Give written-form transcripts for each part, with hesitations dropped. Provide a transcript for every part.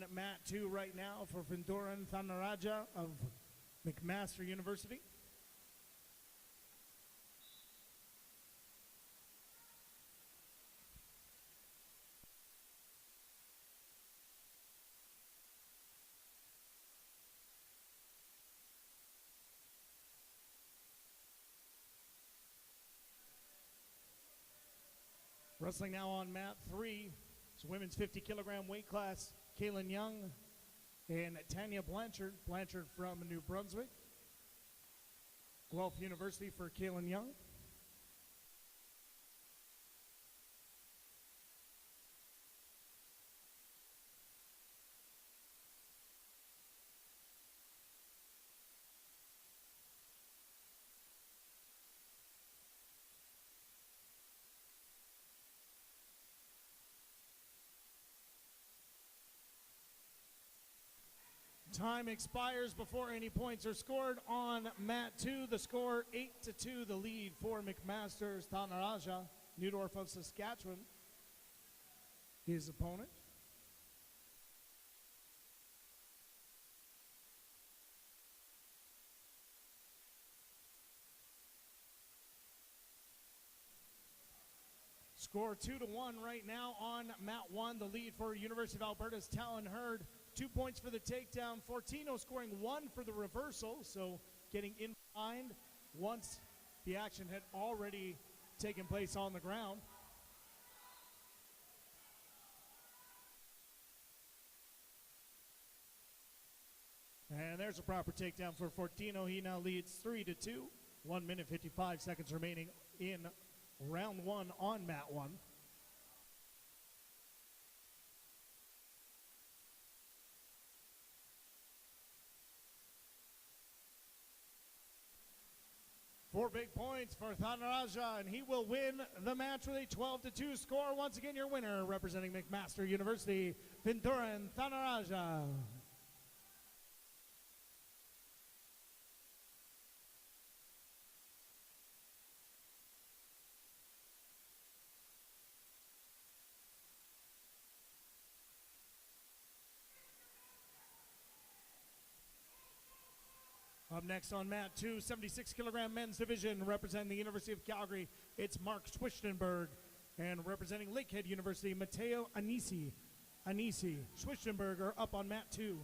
on mat 2 right now for Vinduran Thanaraja of McMaster University. Wrestling now on mat 3. It's women's 50 kilogram weight class. Kaylin Young and Tanya Blanchard. Blanchard from New Brunswick. Guelph University for Kaylin Young. Time expires before any points are scored on mat 2. The score 8-2, the lead for McMaster's Thanaraja. Newdorf of Saskatchewan, his opponent. Score 2-1 right now on mat 1. The lead for University of Alberta's Talon Hurd. 2 points for the takedown. Fortino scoring 1 for the reversal, so getting in behind once the action had already taken place on the ground. And there's a proper takedown for Fortino. He now leads 3-2. 1 minute 55 seconds remaining in round 1 on mat 1. Four big points for Thanaraja, and he will win the match with a 12-2 score. Once again, your winner, representing McMaster University, Vinduran Thanaraja. Up next on mat 2, 76 kilogram men's division, representing the University of Calgary, it's Mark Schwichtenberg, and representing Lakehead University, Matteo Anisi. Schwichtenberg are up on mat 2.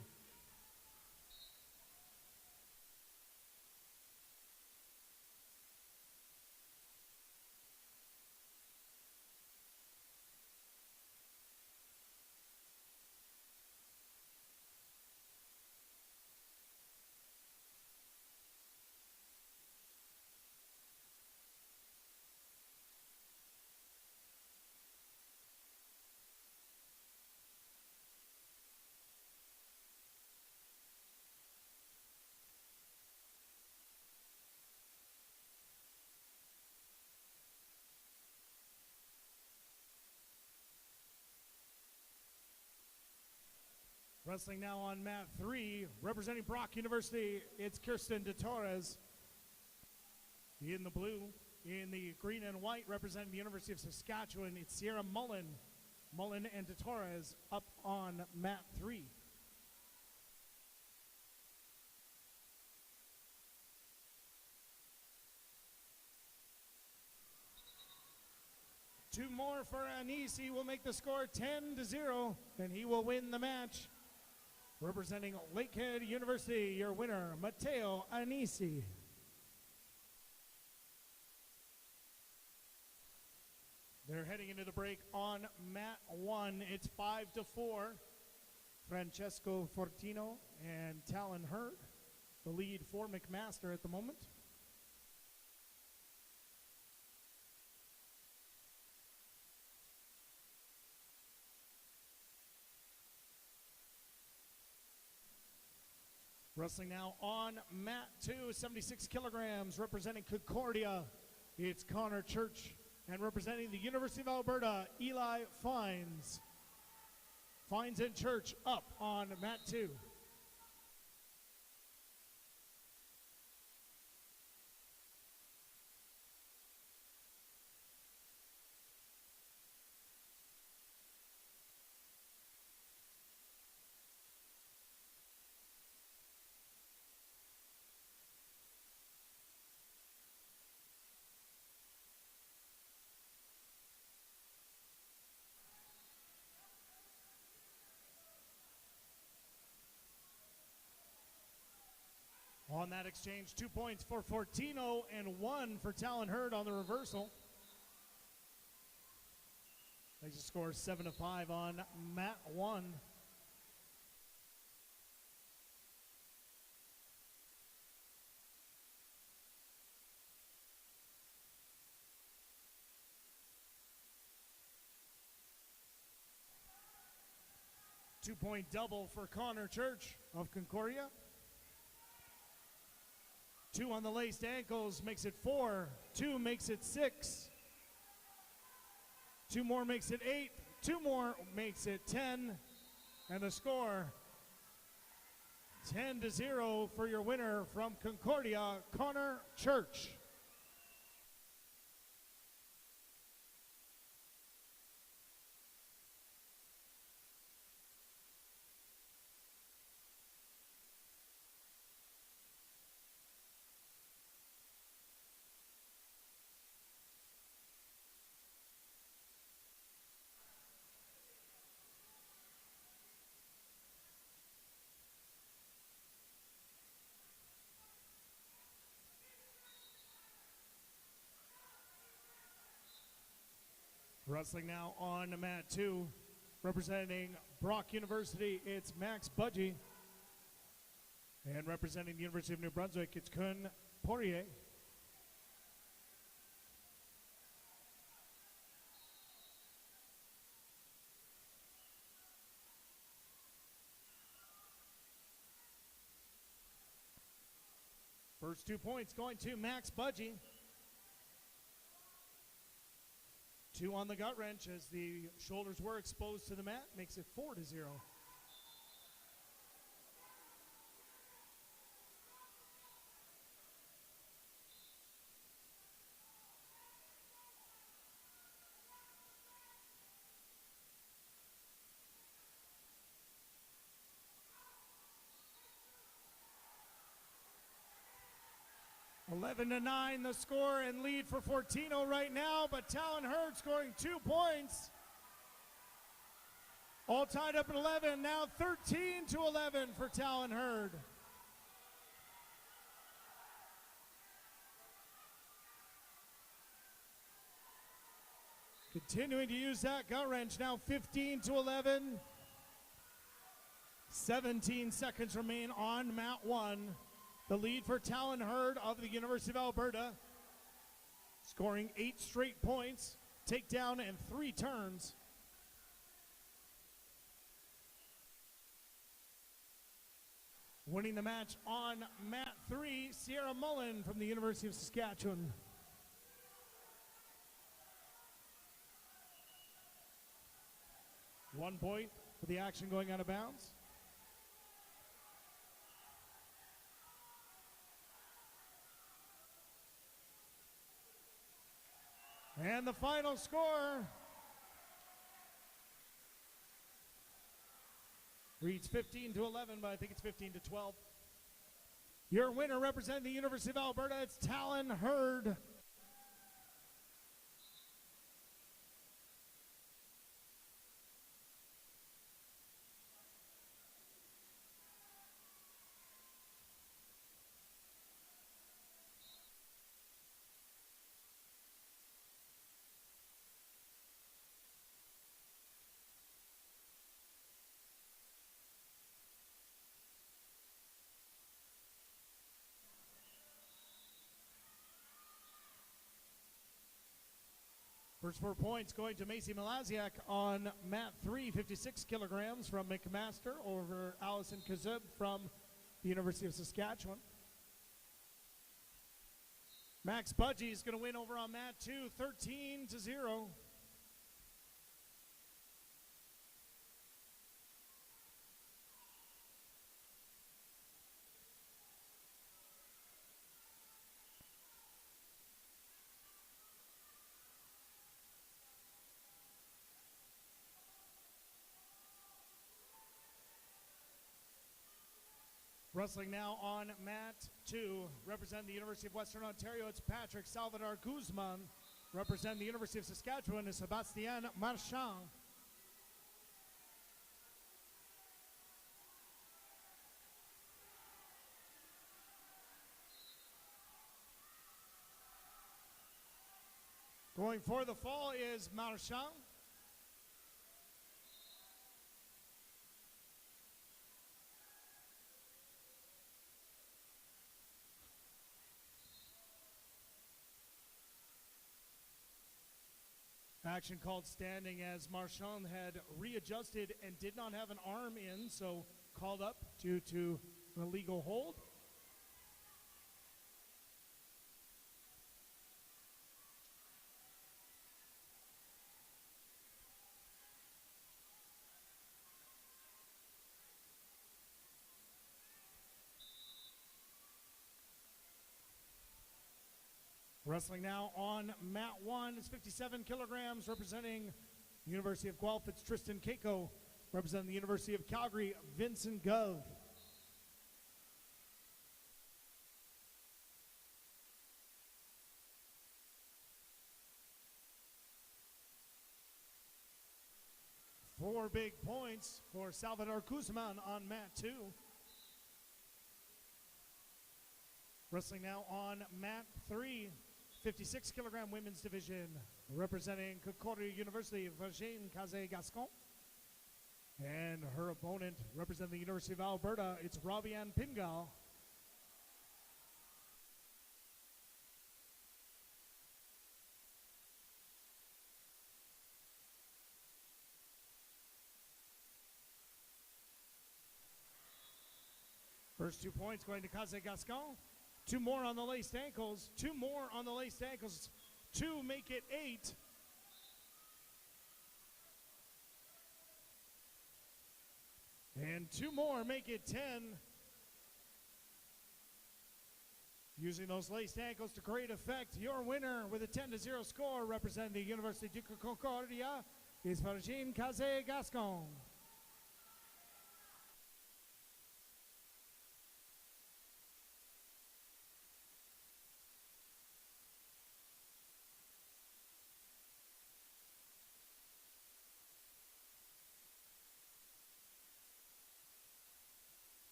Wrestling now on mat 3, representing Brock University, it's Kirsten de Torres. In the blue, in the green and white, representing the University of Saskatchewan, it's Sierra Mullen. Mullen and de Torres up on mat 3. Two more for Anisi will make the score 10-0, and he will win the match. Representing Lakehead University, your winner, Matteo Anisi. They're heading into the break on mat 1. It's 5-4. Francesco Fortino and Talon Hurd, the lead for McMaster at the moment. Wrestling now on mat 2, 76 kilograms, representing Concordia, it's Connor Church, and representing the University of Alberta, Eli Fines. Fines and Church up on mat 2. On that exchange, 2 points for Fortino and 1 for Talon Hurd on the reversal. Makes the score 7-5 on mat 1. Two-point double for Connor Church of Concordia. 2 on the laced ankles makes it 4. 2 makes it 6. 2 more makes it 8. 2 more makes it 10. And the score 10-0 for your winner from Concordia, Connor Church. Wrestling now on mat 2, representing Brock University, it's Max Budgie. And representing the University of New Brunswick, it's Kun Poirier. First 2 points going to Max Budgie. 2 on the gut wrench as the shoulders were exposed to the mat, makes it 4-0. Eleven to 9 the score and lead for Fortino right now, but Talon Hurd scoring 2 points. All tied up at 11, now 13-11 for Talon Hurd. Continuing to use that gut wrench, now 15-11. 17 seconds remain on mat 1. The lead for Talon Hurd of the University of Alberta, scoring 8 straight points, takedown and 3 turns. Winning the match on mat 3, Sierra Mullen from the University of Saskatchewan. One point for the action going out of bounds. And the final score reads 15-11, but I think it's 15-12. Your winner representing the University of Alberta, it's Talon Hurd. First 4 points going to Macy Malaziak on mat 3, 56 kilograms from McMaster over Allison Kazub from the University of Saskatchewan. Max Budgie is going to win over on mat 2, 13-0. Wrestling now on mat 2, representing the University of Western Ontario, it's Patrick Salvador Guzman. Representing the University of Saskatchewan is Sebastien Marchand. Going for the fall is Marchand. Action called standing as Marchand had readjusted and did not have an arm in, so called up due to an illegal hold. Wrestling now on mat 1 is 57 kilograms, representing the University of Guelph. It's Tristan Keiko, representing the University of Calgary, Vincent Gove. Four big points for Salvador Guzman on mat 2. Wrestling now on mat 3. 56 kilogram women's division, representing Concordia University, Virginie Cazé-Gascon. And her opponent, representing the University of Alberta, it's Robbie-Ann Pingal. First 2 points going to Cazé-Gascon. 2 more on the laced ankles. 2 more on the laced ankles. 2 make it 8. And 2 more make it 10. Using those laced ankles to great effect, your winner with a 10-0 score, representing the University de Concordia, is Virginie Cazé-Gascon.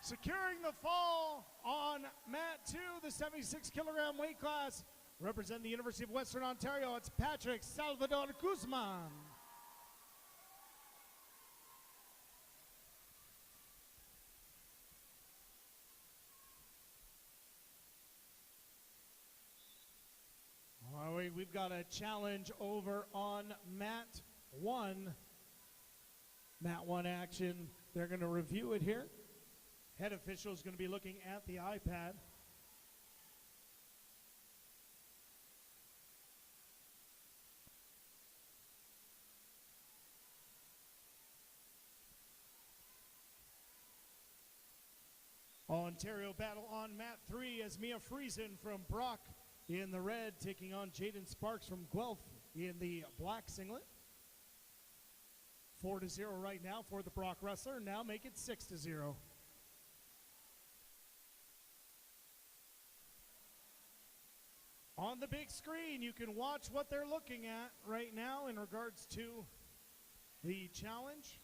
Securing the fall on mat 2, the 76 kilogram weight class, representing the University of Western Ontario, it's Patrick Salvador Guzman. All right, we've got a challenge over on mat 1. Mat 1 action, they're going to review it here. Head official is going to be looking at the iPad. Ontario battle on mat 3 as Mia Friesen from Brock in the red taking on Jaden Sparks from Guelph in the black singlet. 4-0 right now for the Brock wrestler. Now make it 6-0. On the big screen, you can watch what they're looking at right now in regards to the challenge.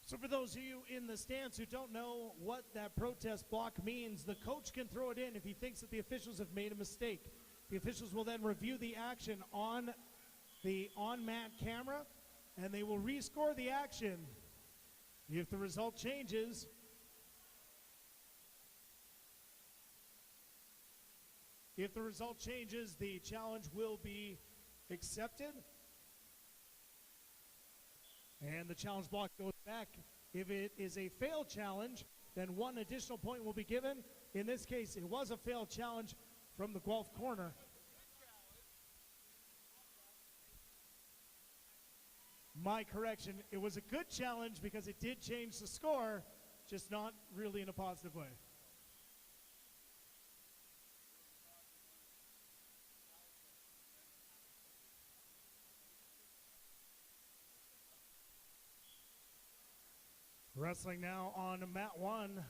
So for those of you in the stands who don't know what that protest block means, the coach can throw it in if he thinks that the officials have made a mistake. The officials will then review the action on the on-mat camera, and they will rescore the action. If the result changes, the challenge will be accepted. And the challenge block goes back. If it is a failed challenge, then 1 additional point will be given. In this case, it was a failed challenge from the Guelph corner. My correction, it was a good challenge because it did change the score, just not really in a positive way. Wrestling now on mat 1,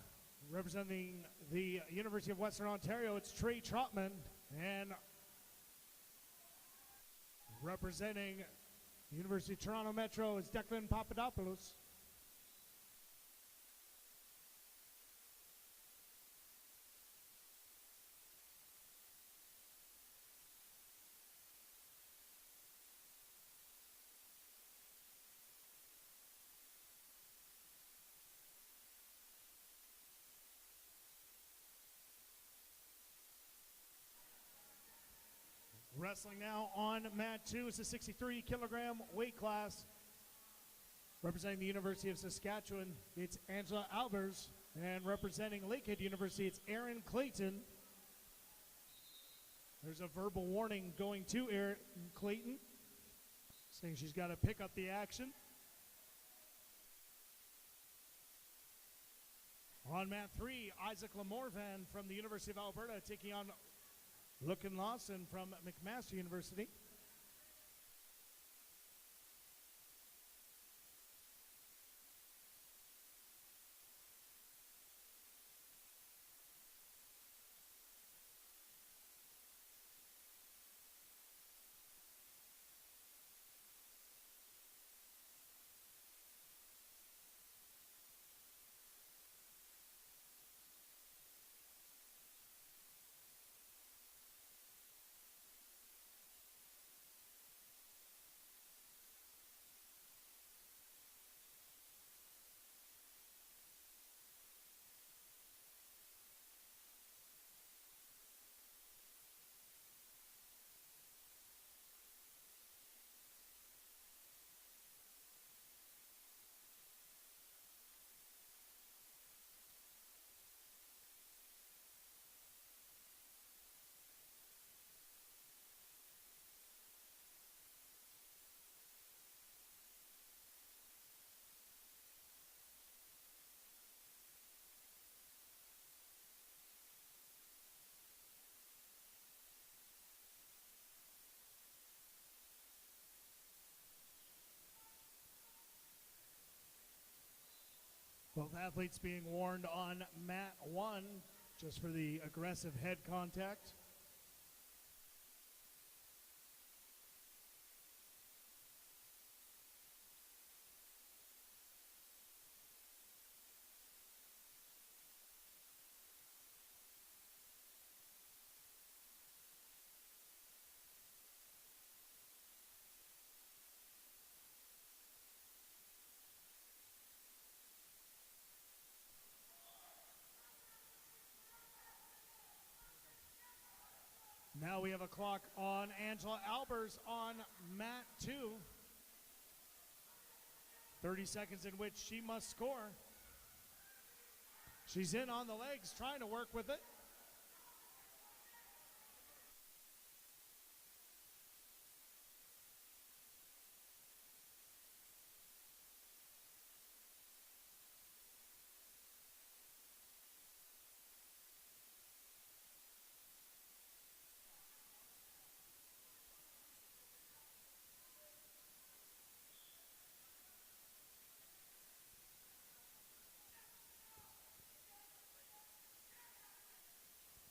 representing the University of Western Ontario, it's Trey Trotman, and representing the University of Toronto Metro is Declan Papadopoulos. Wrestling now on mat 2 is the 63 kilogram weight class. Representing the University of Saskatchewan, it's Angela Albers. And representing Lakehead University, it's Erin Clayton. There's a verbal warning going to Erin Clayton, saying she's got to pick up the action. On mat 3, Isaac Lamorvan from the University of Alberta taking on Lucan Lawson from McMaster University. Both athletes being warned on mat 1 just for the aggressive head contact. Now we have a clock on Angela Albers on mat 2. 30 seconds in which she must score. She's in on the legs, trying to work with it.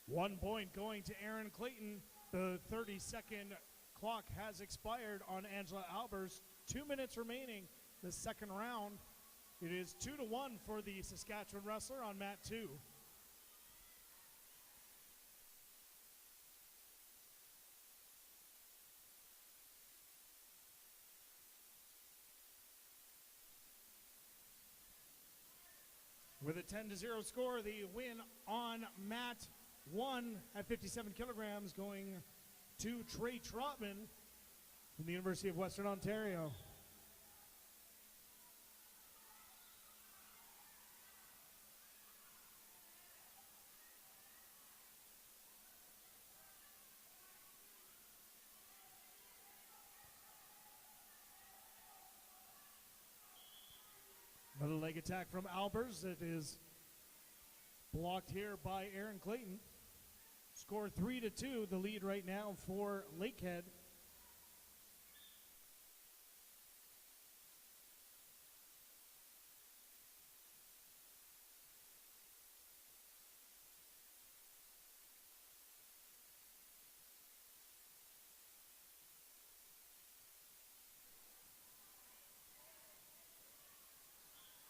One point going to Erin Clayton. The 30-second clock has expired on Angela Albers. 2 minutes remaining, the second round. It is 2-1 for the Saskatchewan wrestler on mat 2. With a 10-0 score, the win on mat 1 at 57 kilograms going to Trey Trotman from the University of Western Ontario. attack from Albers. It is blocked here by Aaron Clayton. Score 3-2, the lead right now for Lakehead.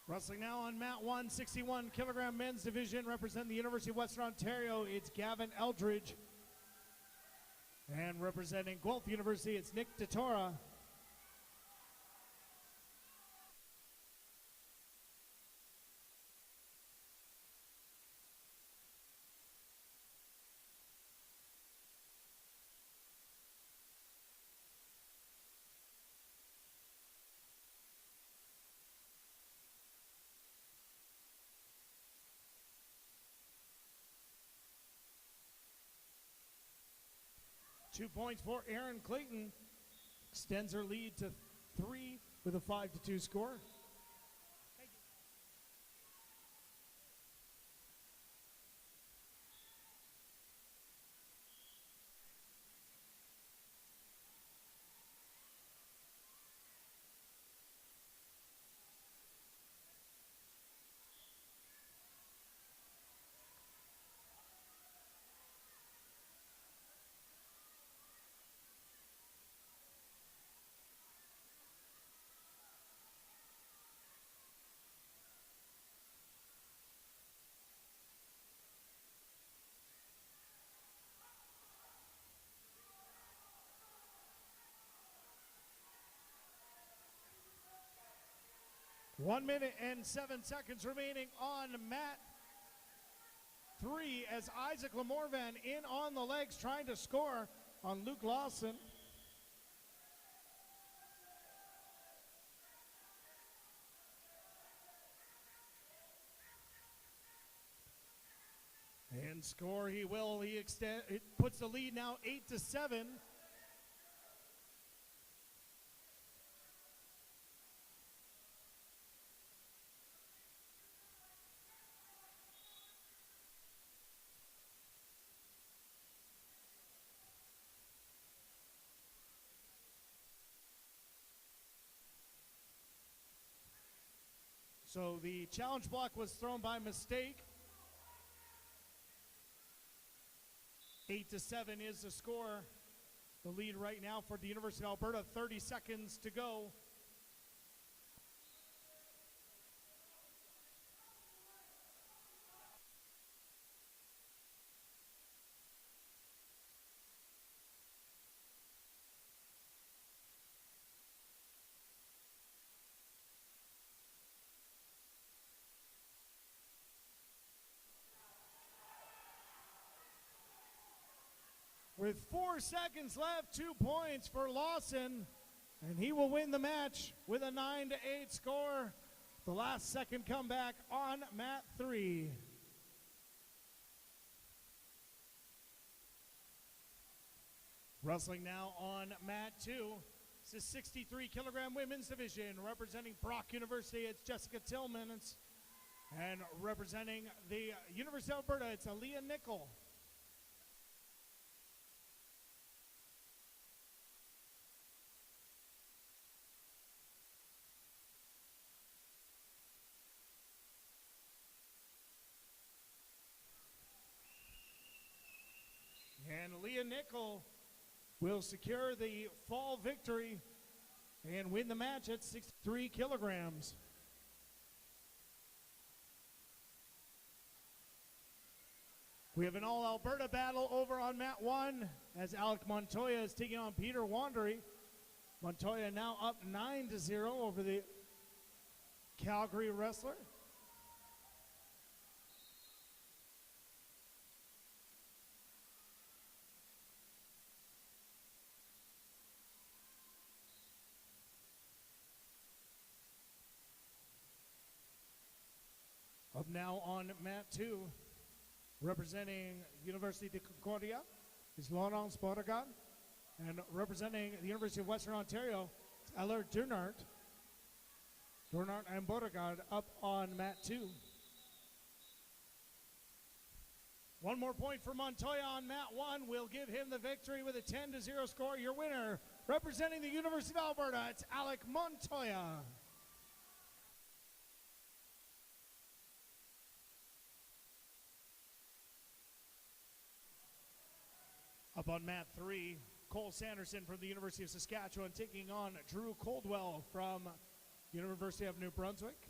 Wrestling now on mat 1, 61 kilogram men's division, representing the University of Western Ontario, it's Gavin Eldridge. And representing Guelph University, it's Nick DeTora. Two points for Aaron Clayton. Extends her lead to 3 with a 5-2 score. One minute and 7 seconds remaining on mat 3 as Isaac Lamorvan in on the legs trying to score on Luke Lawson. And score he will. It puts the lead now 8-7. So the challenge block was thrown by mistake. 8-7 is the score. The lead right now for the University of Alberta, 30 seconds to go. With 4 seconds left, 2 points for Lawson, and he will win the match with a 9-8 score. The last second comeback on mat 3. Wrestling now on mat 2. It's the 63 kilogram women's division. Representing Brock University, it's Jessica Tillman. And representing the University of Alberta, it's Aaliyah Nickel. And Leah Nickel will secure the fall victory and win the match at 63 kilograms. We have an all-Alberta battle over on mat 1 as Alec Montoya is taking on Peter Wandery. Montoya now up 9-0 over the Calgary wrestler. Up now on mat 2, representing University de Concordia, is Laurence Beauregard. And representing the University of Western Ontario, it's Eller Durnart. Dornart and Beauregard up on mat 2. One more point for Montoya on mat 1 will give him the victory with a 10-0 score. Your winner, representing the University of Alberta, it's Alec Montoya. Up on mat 3, Cole Sanderson from the University of Saskatchewan taking on Drew Coldwell from University of New Brunswick.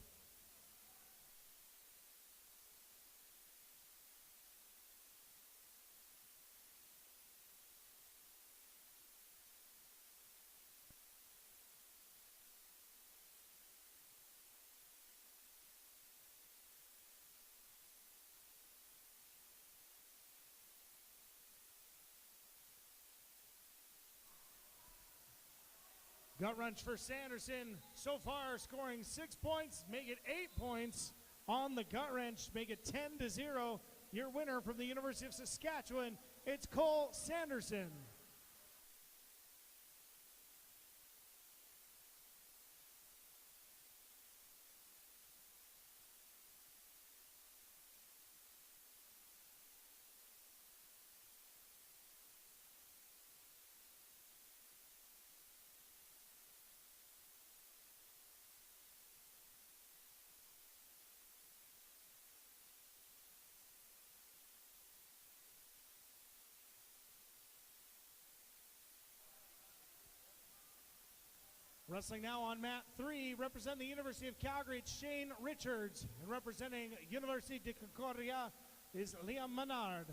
Gut wrench for Sanderson, so far scoring 6 points, make it 8 points on the gut wrench, make it 10-0. Your winner from the University of Saskatchewan, it's Cole Sanderson. Wrestling now on mat 3, representing the University of Calgary, it's Shane Richards. And representing University de Concordia is Liam Menard.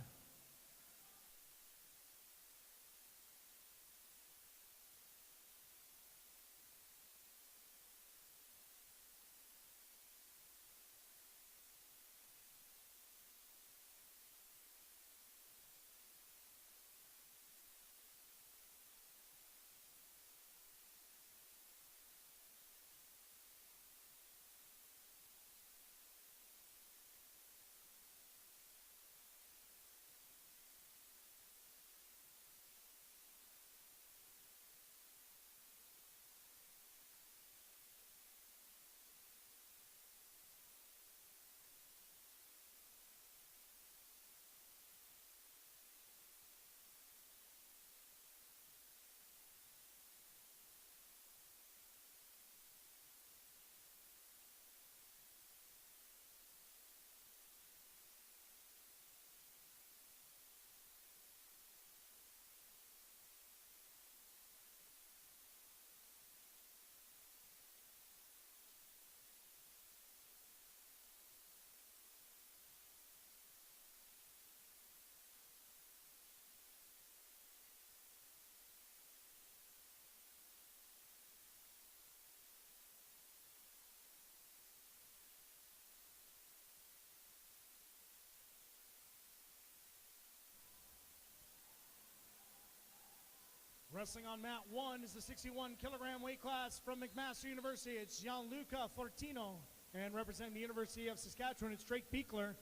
Wrestling on mat 1 is the 61-kilogram weight class from McMaster University. It's Gianluca Fortino. And representing the University of Saskatchewan, it's Drake Beekler.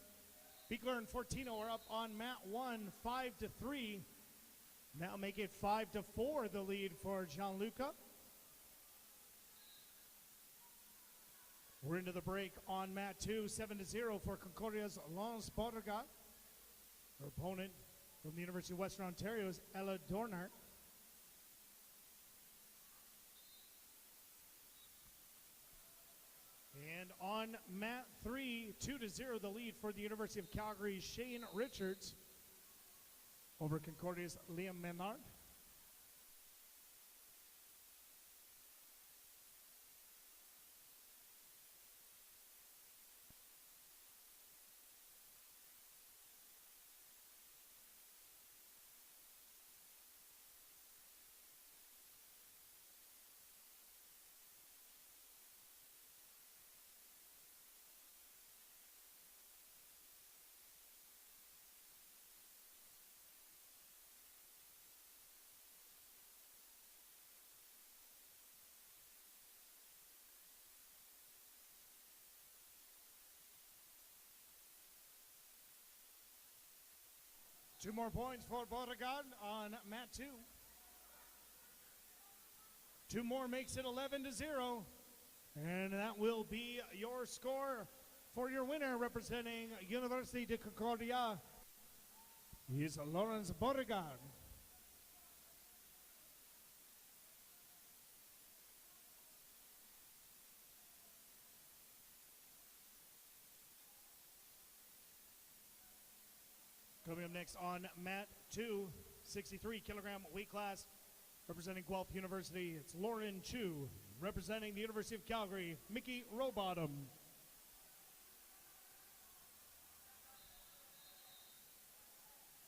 Beekler and Fortino are up on mat 1, 5-3. Now make it 5-4, the lead for Gianluca. We're into the break on mat 2, 7-0 for Concordia's Lance Beauregard. Her opponent from the University of Western Ontario is Ella Dornart. And on mat 3, 2-0, the lead for the University of Calgary, Shane Richards over Concordia's Liam Menard. Two more points for Beauregard on mat 2. Two more makes it 11-0. And that will be your score for your winner, representing University de Concordia. He's Lawrence Beauregard. Coming up next on mat 2, 63-kilogram weight class, representing Guelph University, it's Lauren Chu. Representing the University of Calgary, Mickey Rowbottom.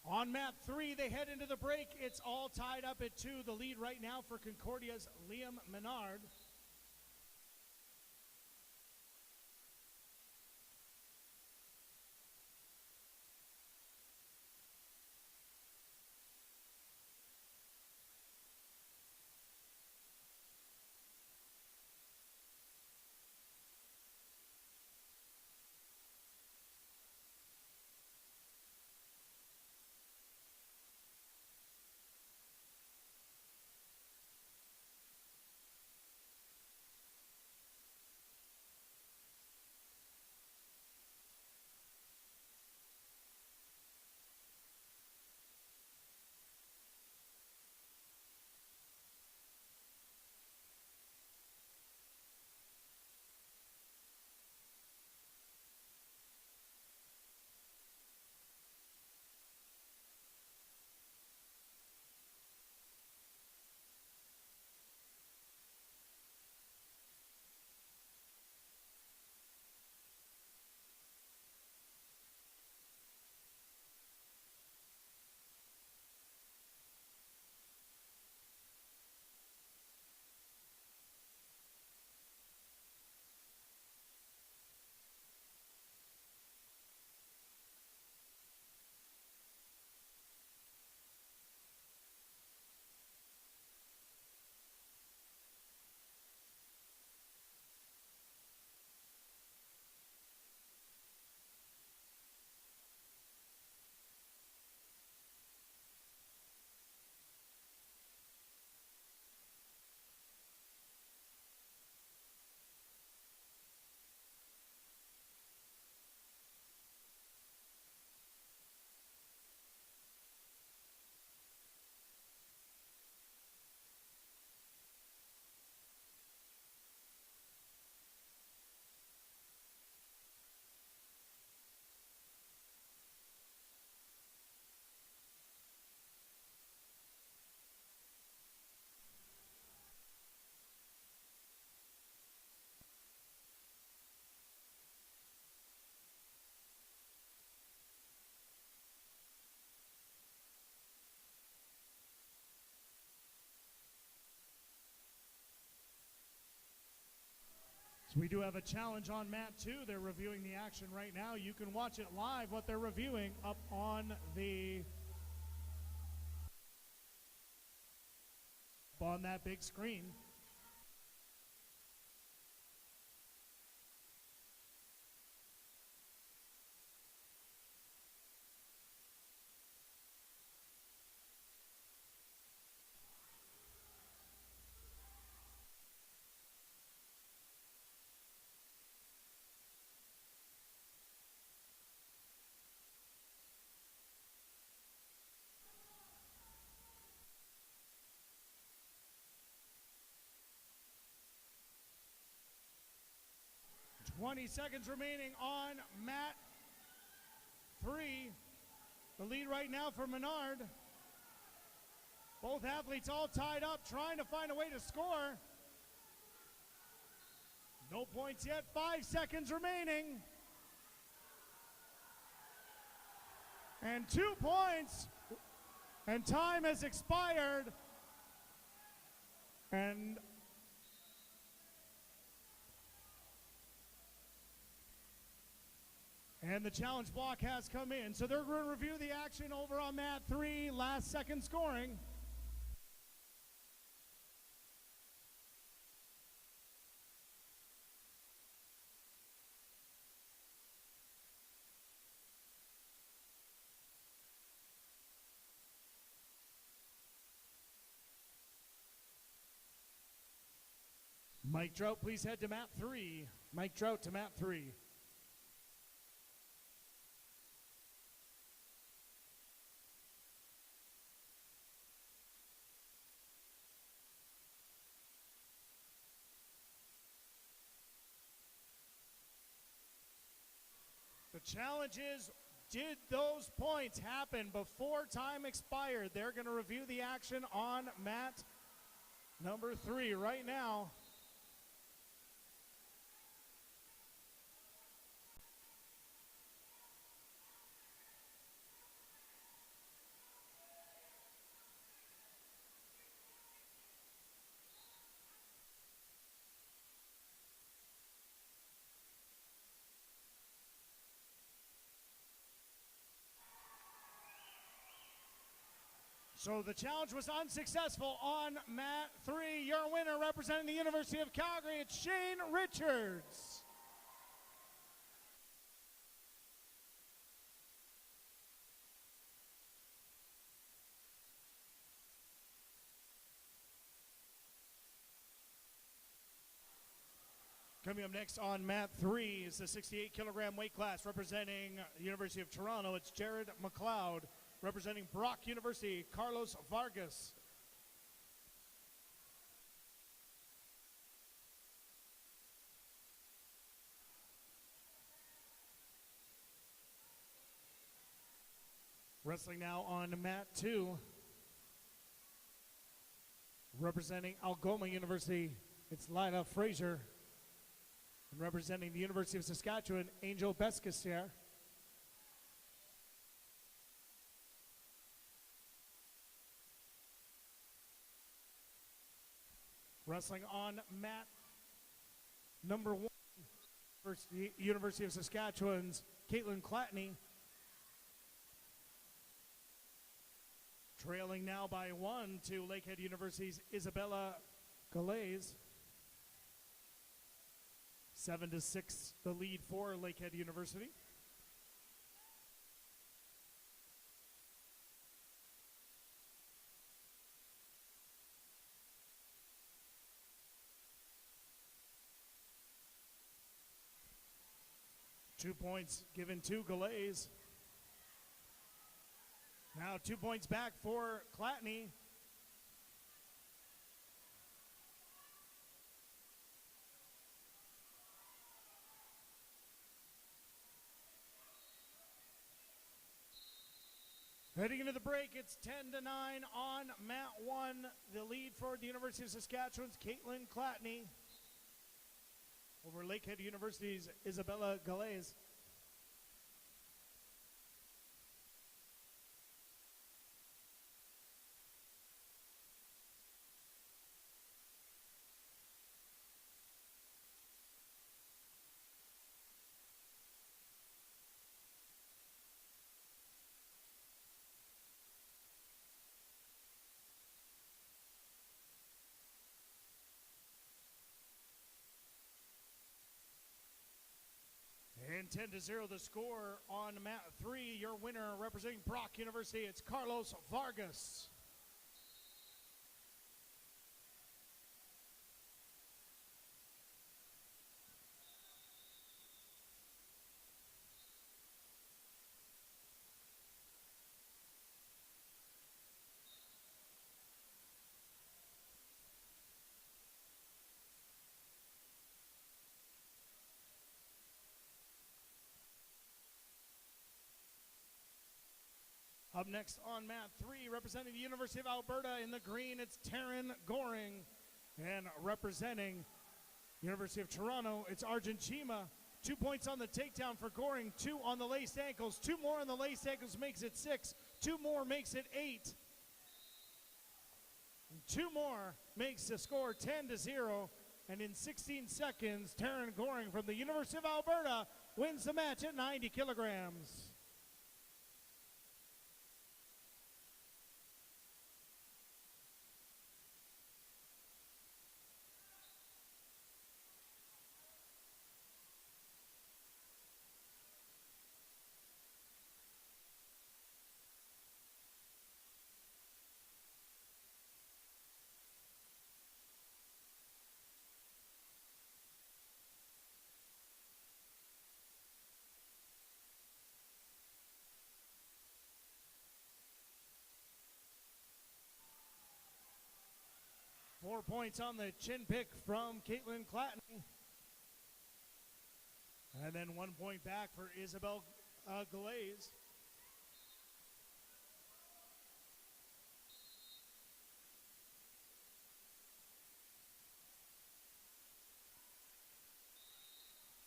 On mat 3, they head into the break. It's all tied up at 2. The lead right now for Concordia's Liam Menard. So we do have a challenge on mat 2. They're reviewing the action right now. You can watch it live, what they're reviewing, up on that big screen. "20 seconds remaining on mat 3. The lead right now for Menard. Both athletes all tied up, trying to find a way to score. No points yet. 5 seconds remaining. And 2 points. And time has expired. And the challenge block has come in. So they're going to review the action over on mat 3, last second scoring. Mike Trout, please head to mat 3. Mike Trout to mat 3. The challenge is, did those points happen before time expired? They're going to review the action on mat number 3 right now. So the challenge was unsuccessful on mat 3. Your winner, representing the University of Calgary, it's Shane Richards. Coming up next on mat 3 is the 68-kilogram weight class, representing the University of Toronto. It's Jared McLeod. Representing Brock University, Carlos Vargas. Wrestling now on mat 2. Representing Algoma University, it's Lila Frazier. And representing the University of Saskatchewan, Angel Bescasier. Wrestling on mat number 1, University of Saskatchewan's Caitlin Clatney. Trailing now by 1 to Lakehead University's Isabella Galais. 7-6 the lead for Lakehead University. Two points given to Galais. Now 2 points back for Clatney. Heading into the break, it's 10-9 on mat 1. The lead for the University of Saskatchewan's Caitlin Clatney over Lakehead University's Isabella Galais. And 10-0 the score on mat 3. Your winner, representing Brock University, it's Carlos Vargas. Up next on mat 3, representing the University of Alberta in the green, it's Taryn Goring. And representing University of Toronto, it's Arjun Chima. 2 points on the takedown for Goring, 2 on the laced ankles. 2 more on the laced ankles makes it 6. 2 more makes it 8. And 2 more makes the score 10-0. And in 16 seconds, Taryn Goring from the University of Alberta wins the match at 90 kilograms. 4 points on the chin pick from Caitlin Clatney. And then 1 point back for Isabel Glaze.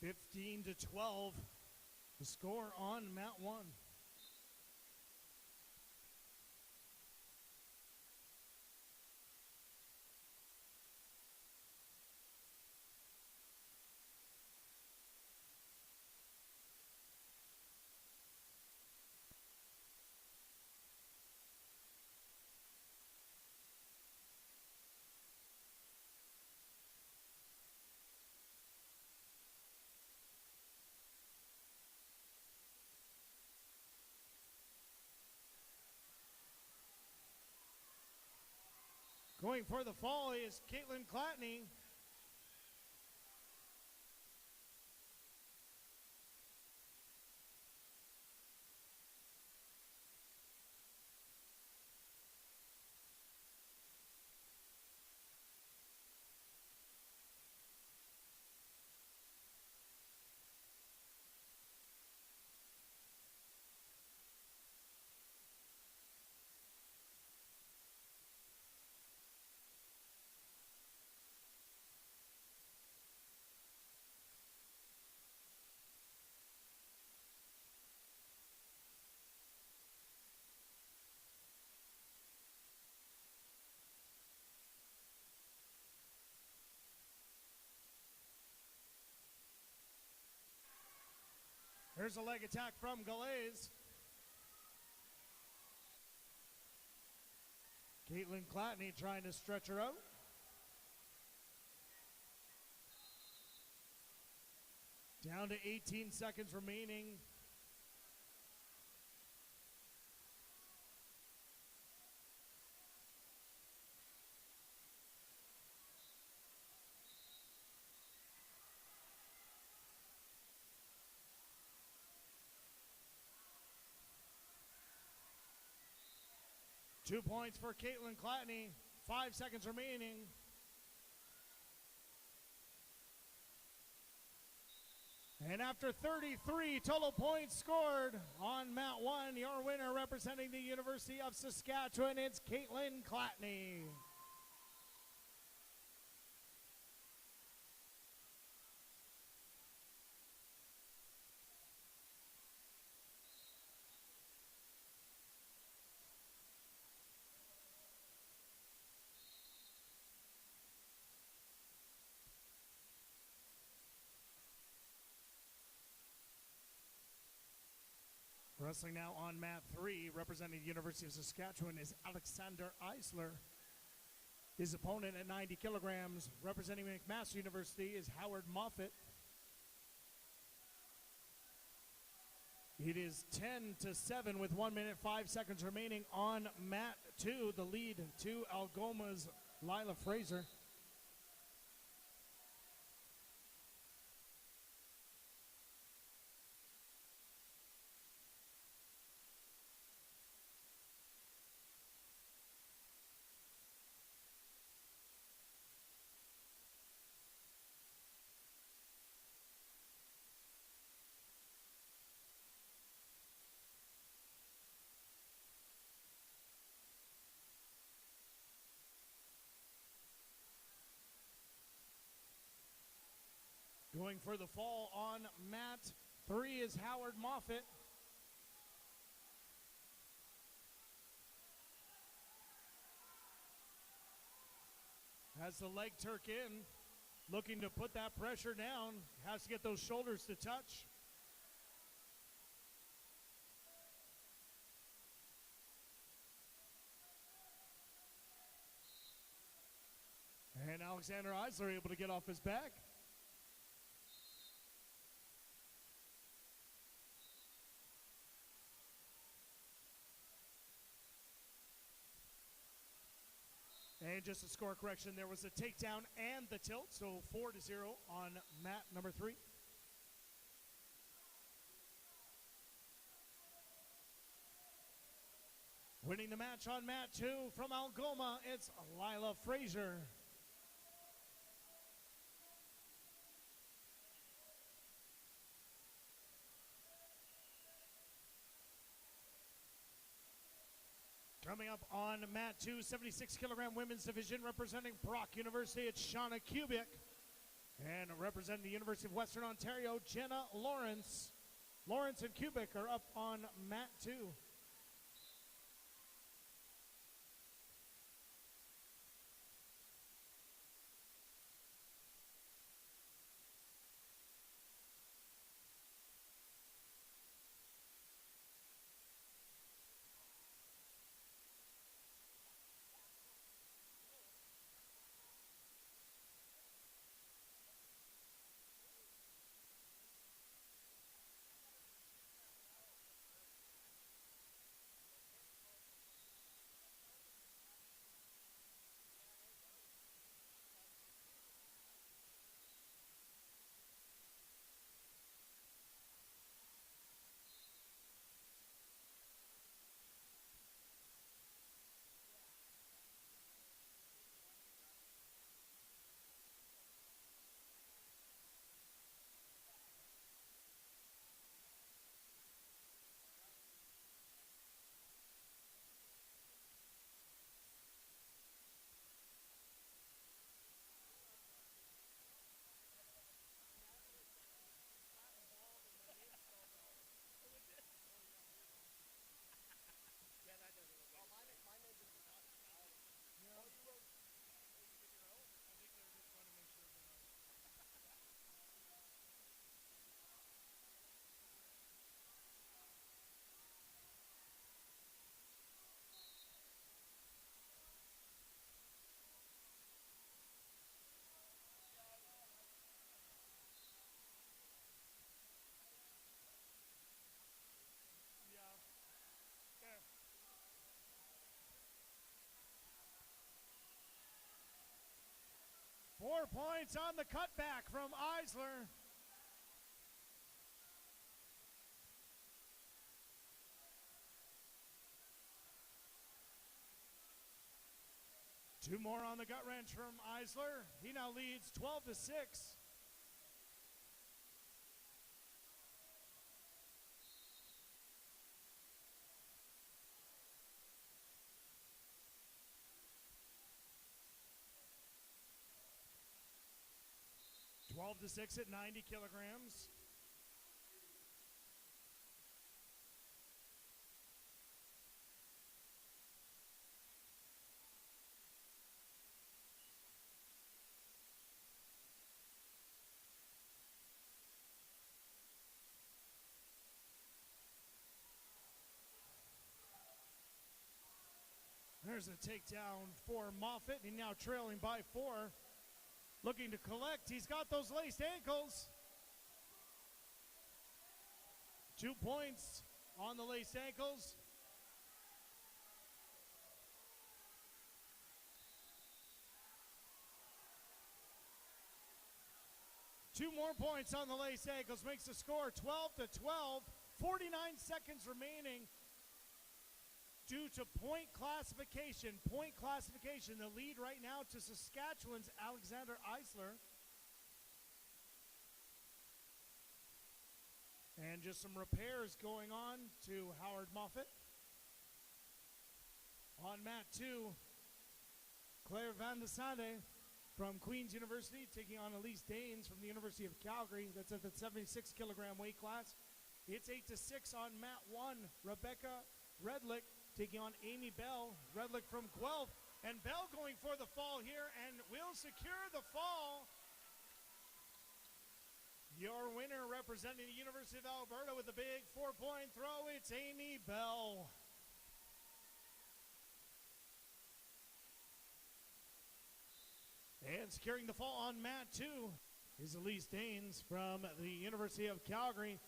(15-12), the score on mat 1. Going for the fall is Caitlin Clatney. Here's a leg attack from Glaze. Caitlin Clatney trying to stretch her out. Down to 18 seconds remaining. Two points for Caitlin Clatney. 5 seconds remaining. And after 33 total points scored on mat 1, your winner representing the University of Saskatchewan, it's Caitlin Clatney. Wrestling now on mat 3, representing the University of Saskatchewan, is Alexander Eisler. His opponent at 90 kilograms, representing McMaster University, is Howard Moffett. It is 10-7 with 1 minute 5 seconds remaining on mat 2. The lead to Algoma's Lila Fraser. Going for the fall on mat 3 is Howard Moffett. Has the leg Turk in, looking to put that pressure down, has to get those shoulders to touch. And Alexander Eisler able to get off his back. And just a score correction, there was a takedown and the tilt, so 4-0 on mat number 3. Winning the match on mat 2 from Algoma, it's Lila Fraser. Coming up on mat 2, 76-kilogram women's division, representing Brock University, it's Shauna Kubik. And representing the University of Western Ontario, Jenna Lawrence. Lawrence and Kubik are up on mat 2. 4 points on the cutback from Eisler. Two more on the gut wrench from Eisler. He now leads 12-6. Twelve to 6 at 90 kilograms. There's a takedown for Moffitt. He's now trailing by 4. Looking to collect. He's got those laced ankles. 2 points on the laced ankles. Two more points on the laced ankles makes the score 12-12. 49 seconds remaining. Due to point classification, the lead right now to Saskatchewan's Alexander Eisler. And just some repairs going on to Howard Moffitt. On mat 2, Claire Van de Sande from Queen's University taking on Elise Daines from the University of Calgary. That's at the 76-kilogram weight class. It's 8-6 on mat 1. Rebecca Redlick taking on Amy Bell. Redlick from Guelph. And Bell going for the fall here and will secure the fall. Your winner representing the University of Alberta with a big 4-point throw, it's Amy Bell. And securing the fall on mat 2 is Elise Daines from the University of Calgary.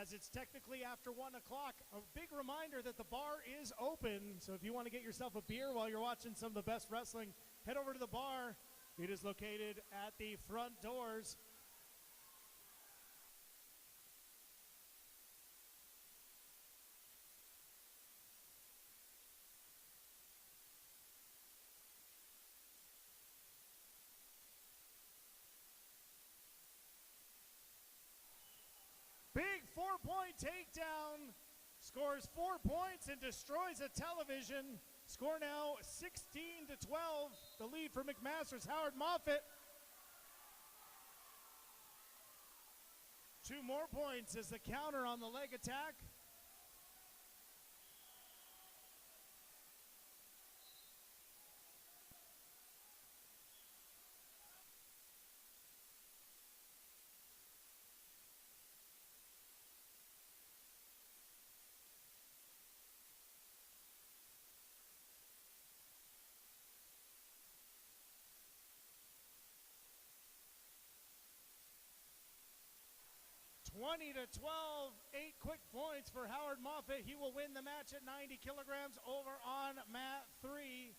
As it's technically after 1 o'clock, a big reminder that the bar is open. So if you want to get yourself a beer while you're watching some of the best wrestling, head over to the bar. It is located at the front doors. 4-point takedown. Scores 4 points and destroys a television. Score now 16-12. The lead for McMaster's Howard Moffett. 2 more points as the counter on the leg attack. (20-12), 8 quick points for Howard Moffett. He will win the match at 90 kilograms over on mat 3.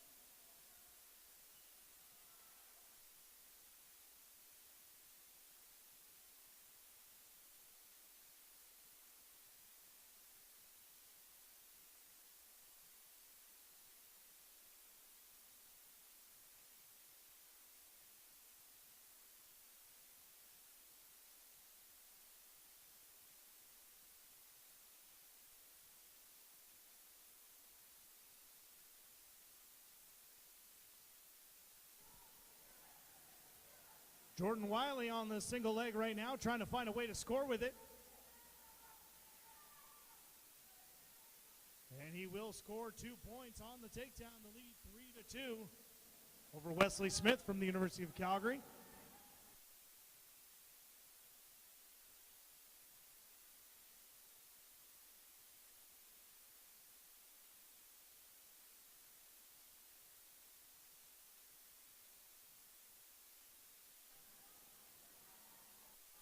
Jordan Wiley on the single leg right now, trying to find a way to score with it. And he will score 2 points on the takedown, the lead 3-2 over Wesley Smith from the University of Calgary.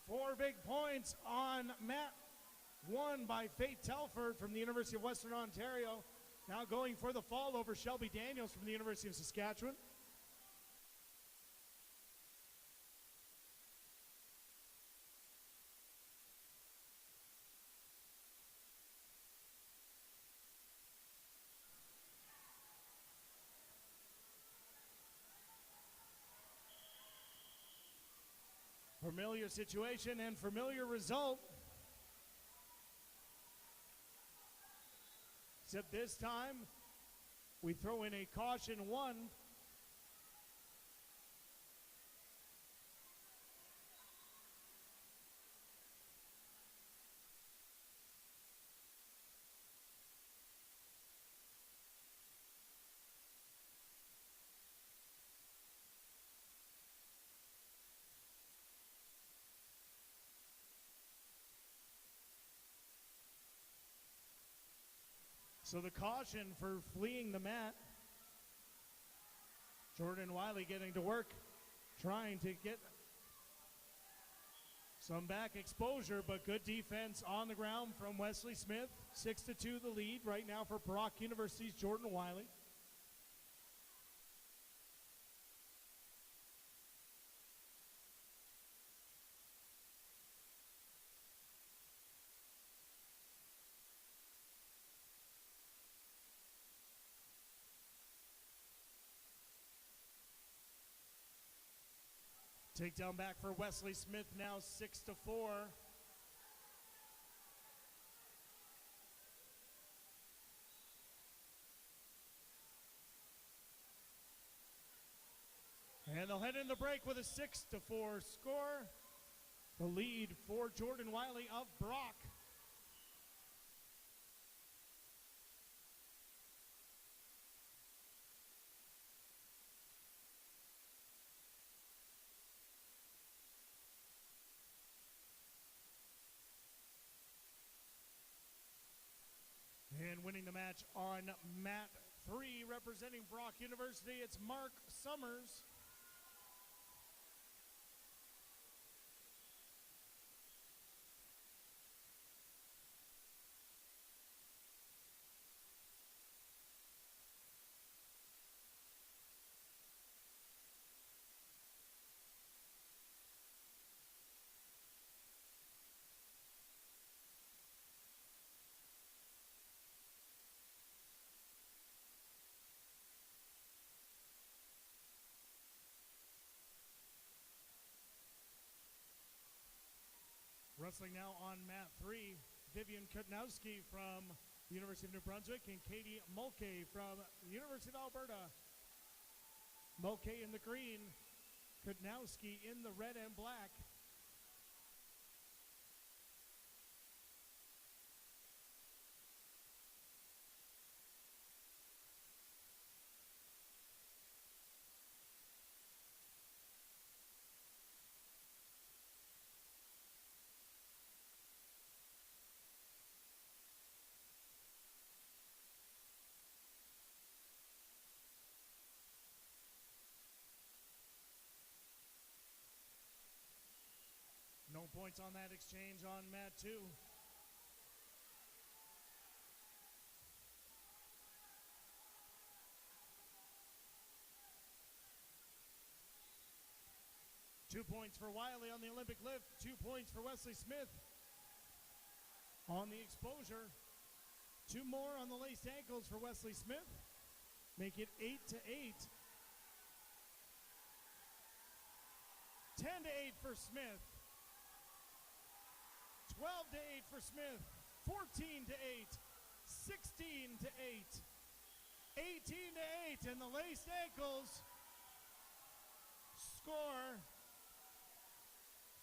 Four big points on mat 1 by Faith Telford from the University of Western Ontario. Now going for the fall over Shelby Daniels from the University of Saskatchewan. Familiar situation and familiar result. Except this time, we throw in a caution 1. So the caution for fleeing the mat. Jordan Wiley getting to work, trying to get some back exposure, but good defense on the ground from Wesley Smith. 6-2 the lead right now for Brock University's Jordan Wiley. Takedown back for Wesley Smith now 6-4. And they'll head in the break with a 6-4 score. The lead for Jordan Wiley of Brock. And winning the match on mat 3, representing Brock University, it's Mark Summers. Wrestling now on mat 3, Vivian Kutnowski from the University of New Brunswick and Katie Mulcahy from the University of Alberta. Mulcahy in the green, Kutnowski in the red and black. No points on that exchange on mat 2. Two points for Wiley on the Olympic lift. 2 points for Wesley Smith on the exposure. 2 more on the laced ankles for Wesley Smith. Make it 8-8. 10-8 for Smith. 12-8 for Smith. 14-8. 16-8. 18-8, and the laced ankles score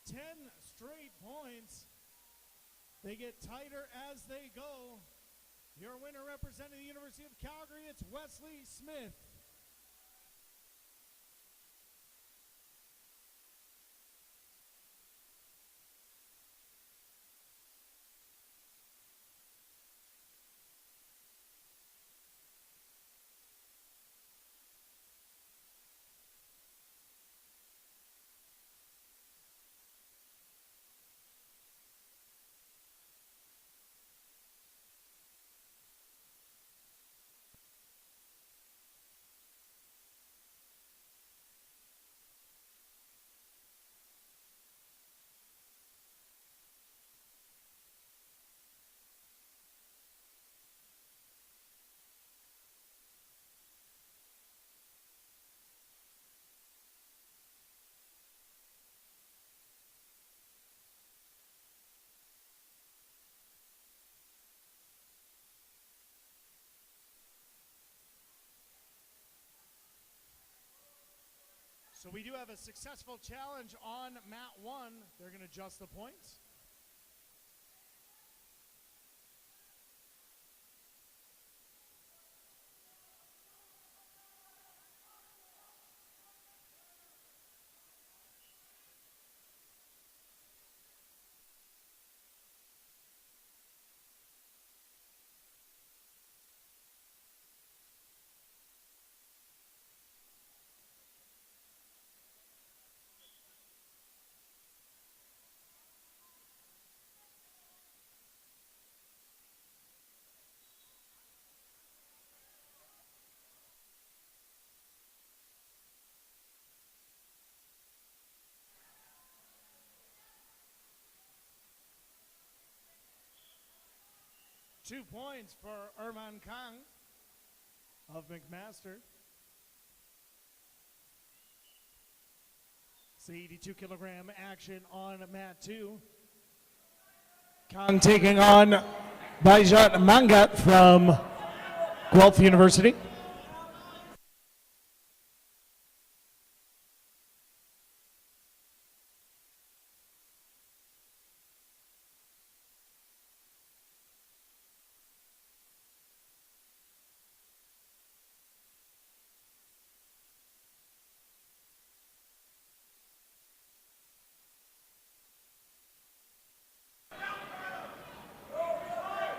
10 straight points. They get tighter as they go. Your winner representing the University of Calgary, it's Wesley Smith. So we do have a successful challenge on mat 1. They're going to adjust the points. Two points for Irman Kang of McMaster. It's the 82-kilogram action on mat 2. Kang taking on Baijat Mangat from Guelph University.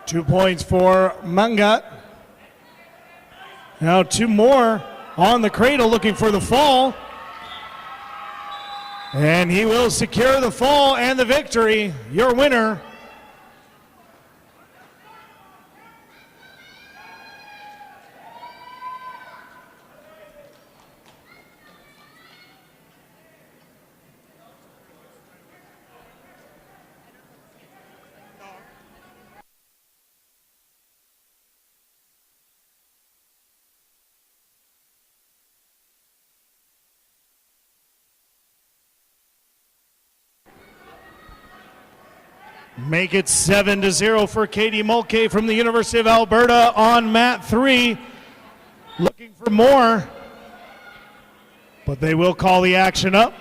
Two points for Mangat. Now 2 more on the cradle looking for the fall. And he will secure the fall and the victory. Your winner, Make it 7-0 for Katie Mulcahy from the University of Alberta on mat 3. Looking for more, but they will call the action up.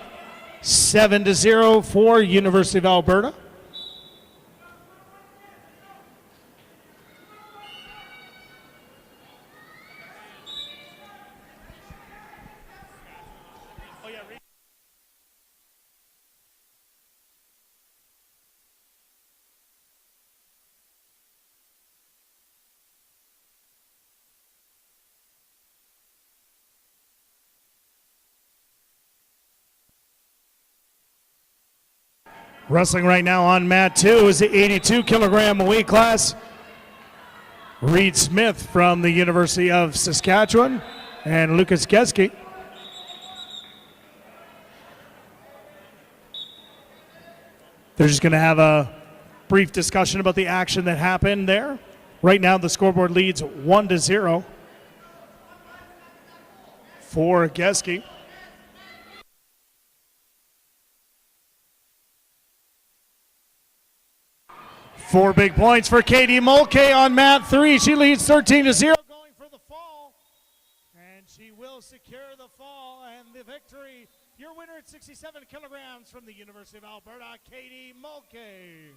7-0 for University of Alberta. Wrestling right now on mat 2 is the 82-kilogram weight class. Reed Smith from the University of Saskatchewan and Lucas Geske. They're just going to have a brief discussion about the action that happened there. Right now the scoreboard leads 1-0 for Geske. 4 big points for Katie Mulcahy on mat 3. She leads 13-0 going for the fall. And she will secure the fall and the victory. Your winner at 67 kilograms from the University of Alberta, Katie Mulcahy.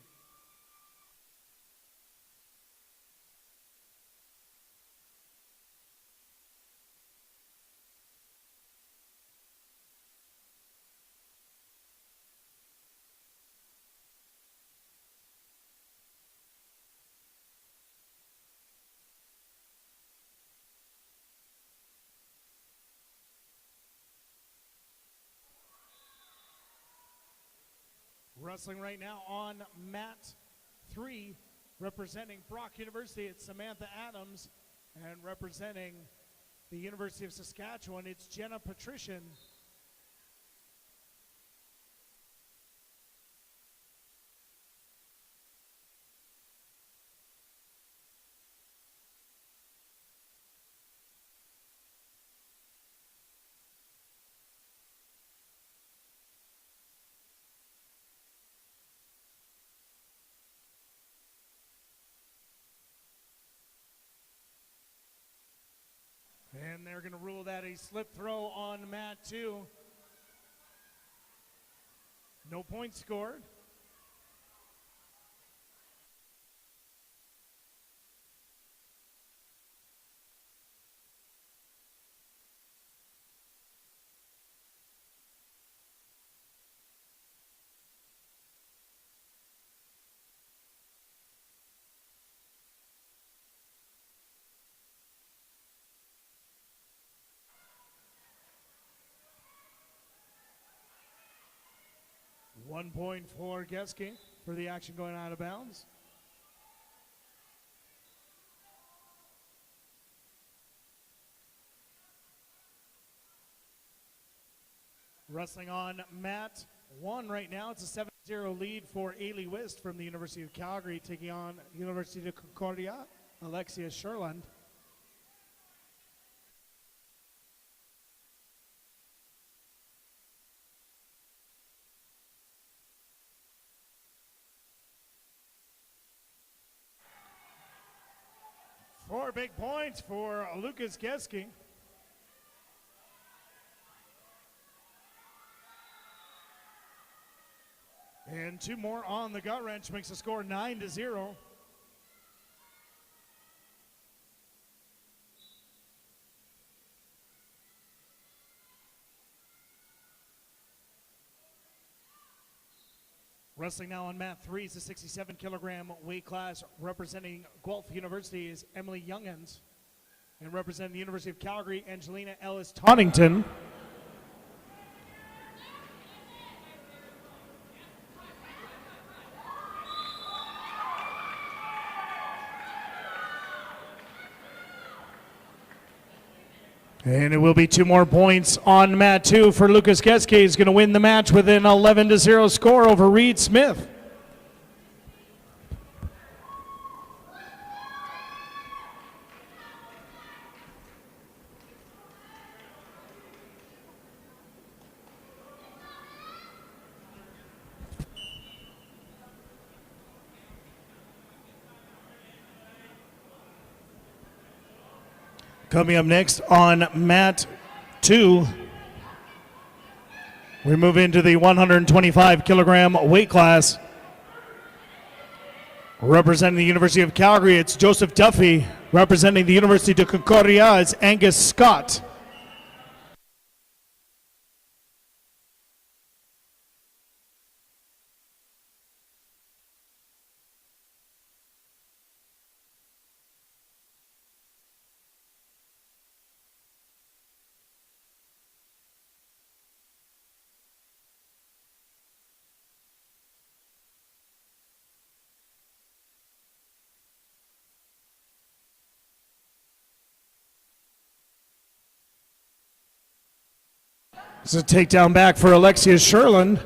Wrestling right now on mat 3, representing Brock University, it's Samantha Adams, and representing the University of Saskatchewan, it's Jenna Patrician. And they're going to rule that a slip throw on mat 2. No points scored. One point for Geske for the action going out of bounds. Wrestling on mat 1 right now. It's a 7-0 lead for Ailey Wist from the University of Calgary, taking on University of Concordia, Alexia Sherland. Four big points for Lucas Geske. And 2 more on the gut wrench makes the score 9-0. Wrestling now on mat 3 is the 67-kilogram weight class. Representing Guelph University is Emily Youngans. And representing the University of Calgary, Angelina Ellis-Tonnington. And it will be 2 more points on mat 2 for Lucas Geske. He's going to win the match with an 11-0 score over Reed Smith. Coming up next on mat 2, we move into the 125 kilogram weight class. Representing the University of Calgary, it's Joseph Duffy. Representing the University de Concordia, it's Angus Scott. It's a takedown back for Alexia Sherland.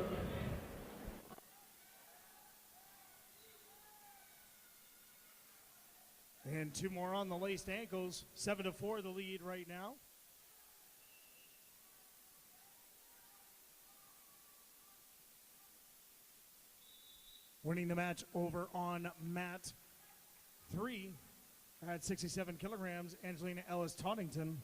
And 2 more on the laced ankles. 7-4 the lead right now. Winning the match over on mat 3 at 67 kilograms, Angelina Ellis-Tonnington.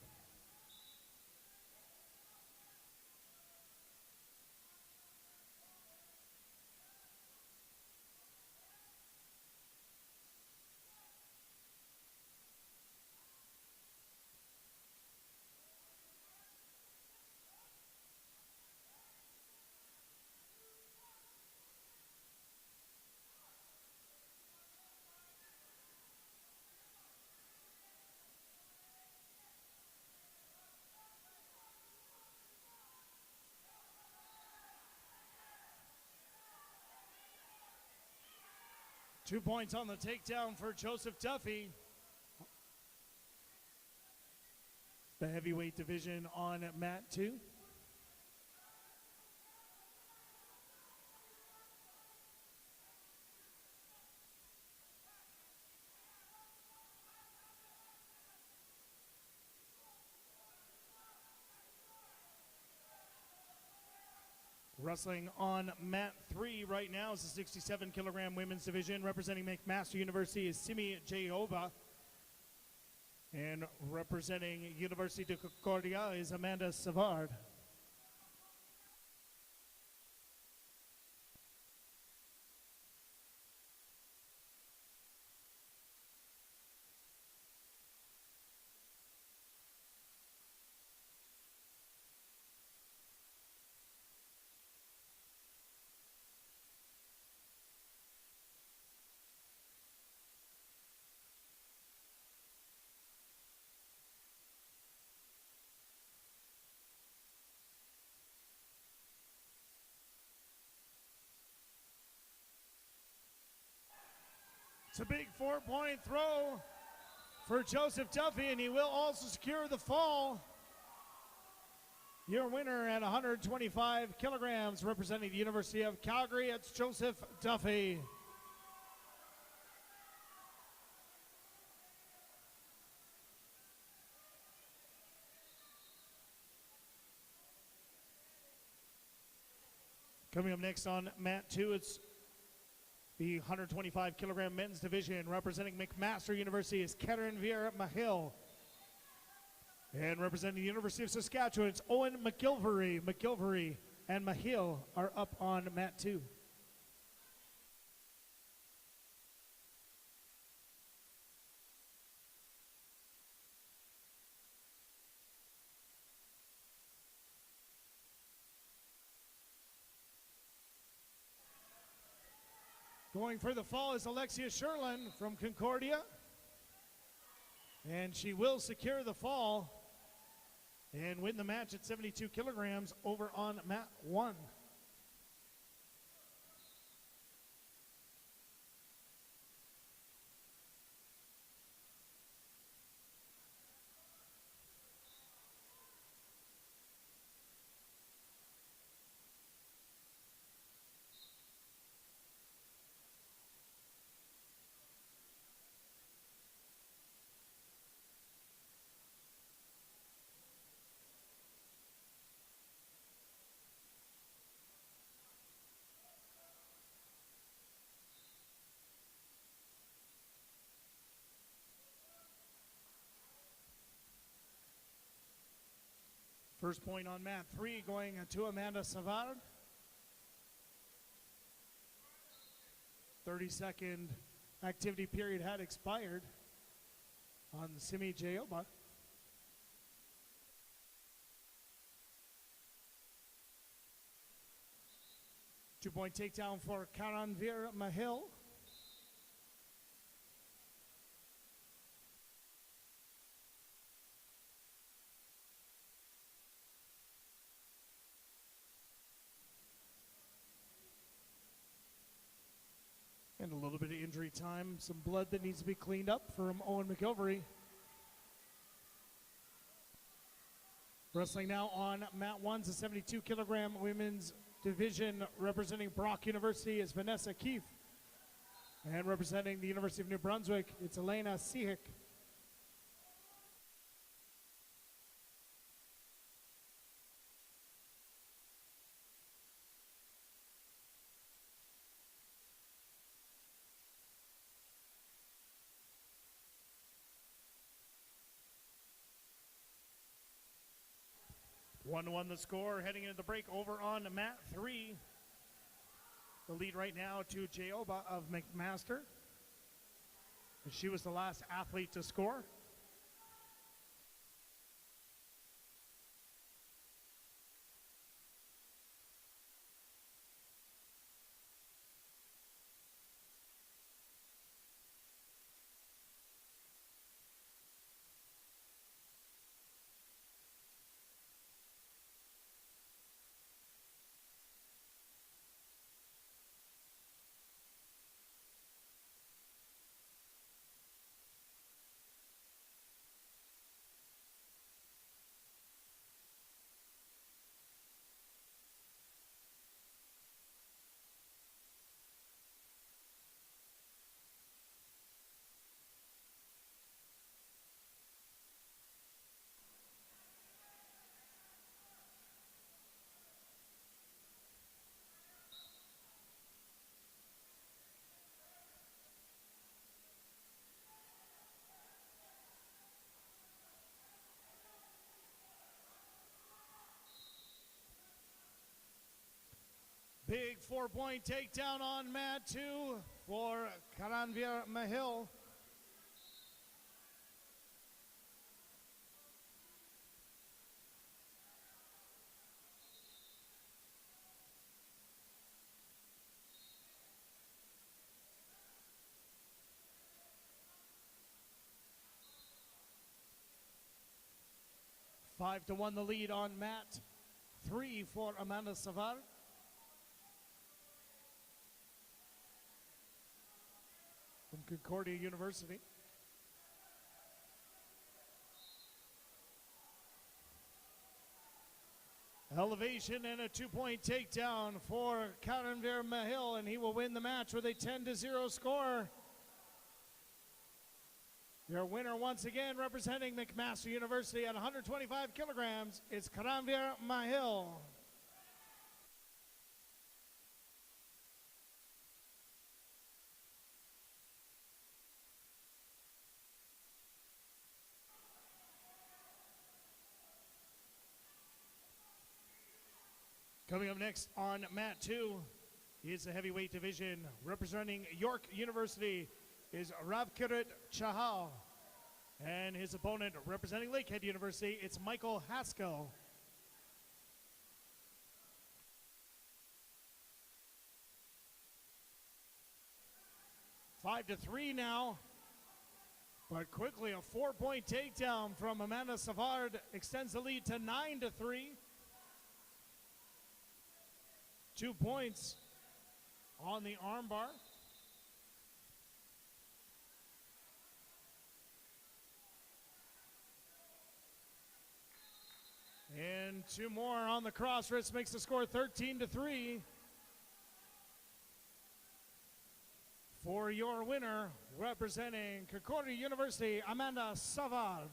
Two points on the takedown for Joseph Duffy. The heavyweight division on mat 2. Wrestling on mat 3 right now is the 67 kilogram women's division. Representing McMaster University is Simi Jehovah. And representing University de Concordia is Amanda Savard. It's a big 4-point throw for Joseph Duffy, and he will also secure the fall. Your winner at 125 kilograms, representing the University of Calgary, it's Joseph Duffy. Coming up next on mat 2, it's the 125 kilogram men's division. Representing McMaster University is Karen Vieira Mahill. And representing the University of Saskatchewan, it's Owen McGilvery. McGilvery and Mahill are up on mat 2. Going for the fall is Alexia Sherland from Concordia. And she will secure the fall and win the match at 72 kilograms over on mat 1. First point on mat 3 going to Amanda Savard. 30-second activity period had expired on Simi Jayoba. Two-point takedown for Karanvir Mahil. And a little bit of injury time, some blood that needs to be cleaned up from Owen McIlvery. Wrestling now on mat 1, the 72-kilogram women's division. Representing Brock University is Vanessa Keefe. And representing the University of New Brunswick, it's Elena Sihik. One the score, heading into the break over on mat 3. The lead right now to Jayoba of McMaster. She was the last athlete to score. Big 4-point takedown on mat 2 for Karanvir Mahil. Five to 1 the lead on mat 3 for Amanda Savard. From Concordia University. Elevation and a 2-point takedown for Karanvir Mahil, and he will win the match with a 10-0 score. Your winner once again, representing McMaster University at 125 kilograms, is Karanvir Mahil. Coming up next on mat 2 is the heavyweight division. Representing York University is Ravkirat Chahal. And his opponent, representing Lakehead University, it's Michael Haskell. Five to 3 now. But quickly, a 4-point takedown from Amanda Savard extends the lead to 9-3. 2 points on the armbar. And 2 more on the cross wrist makes the score 13-3. For your winner, representing Concordia University, Amanda Savard.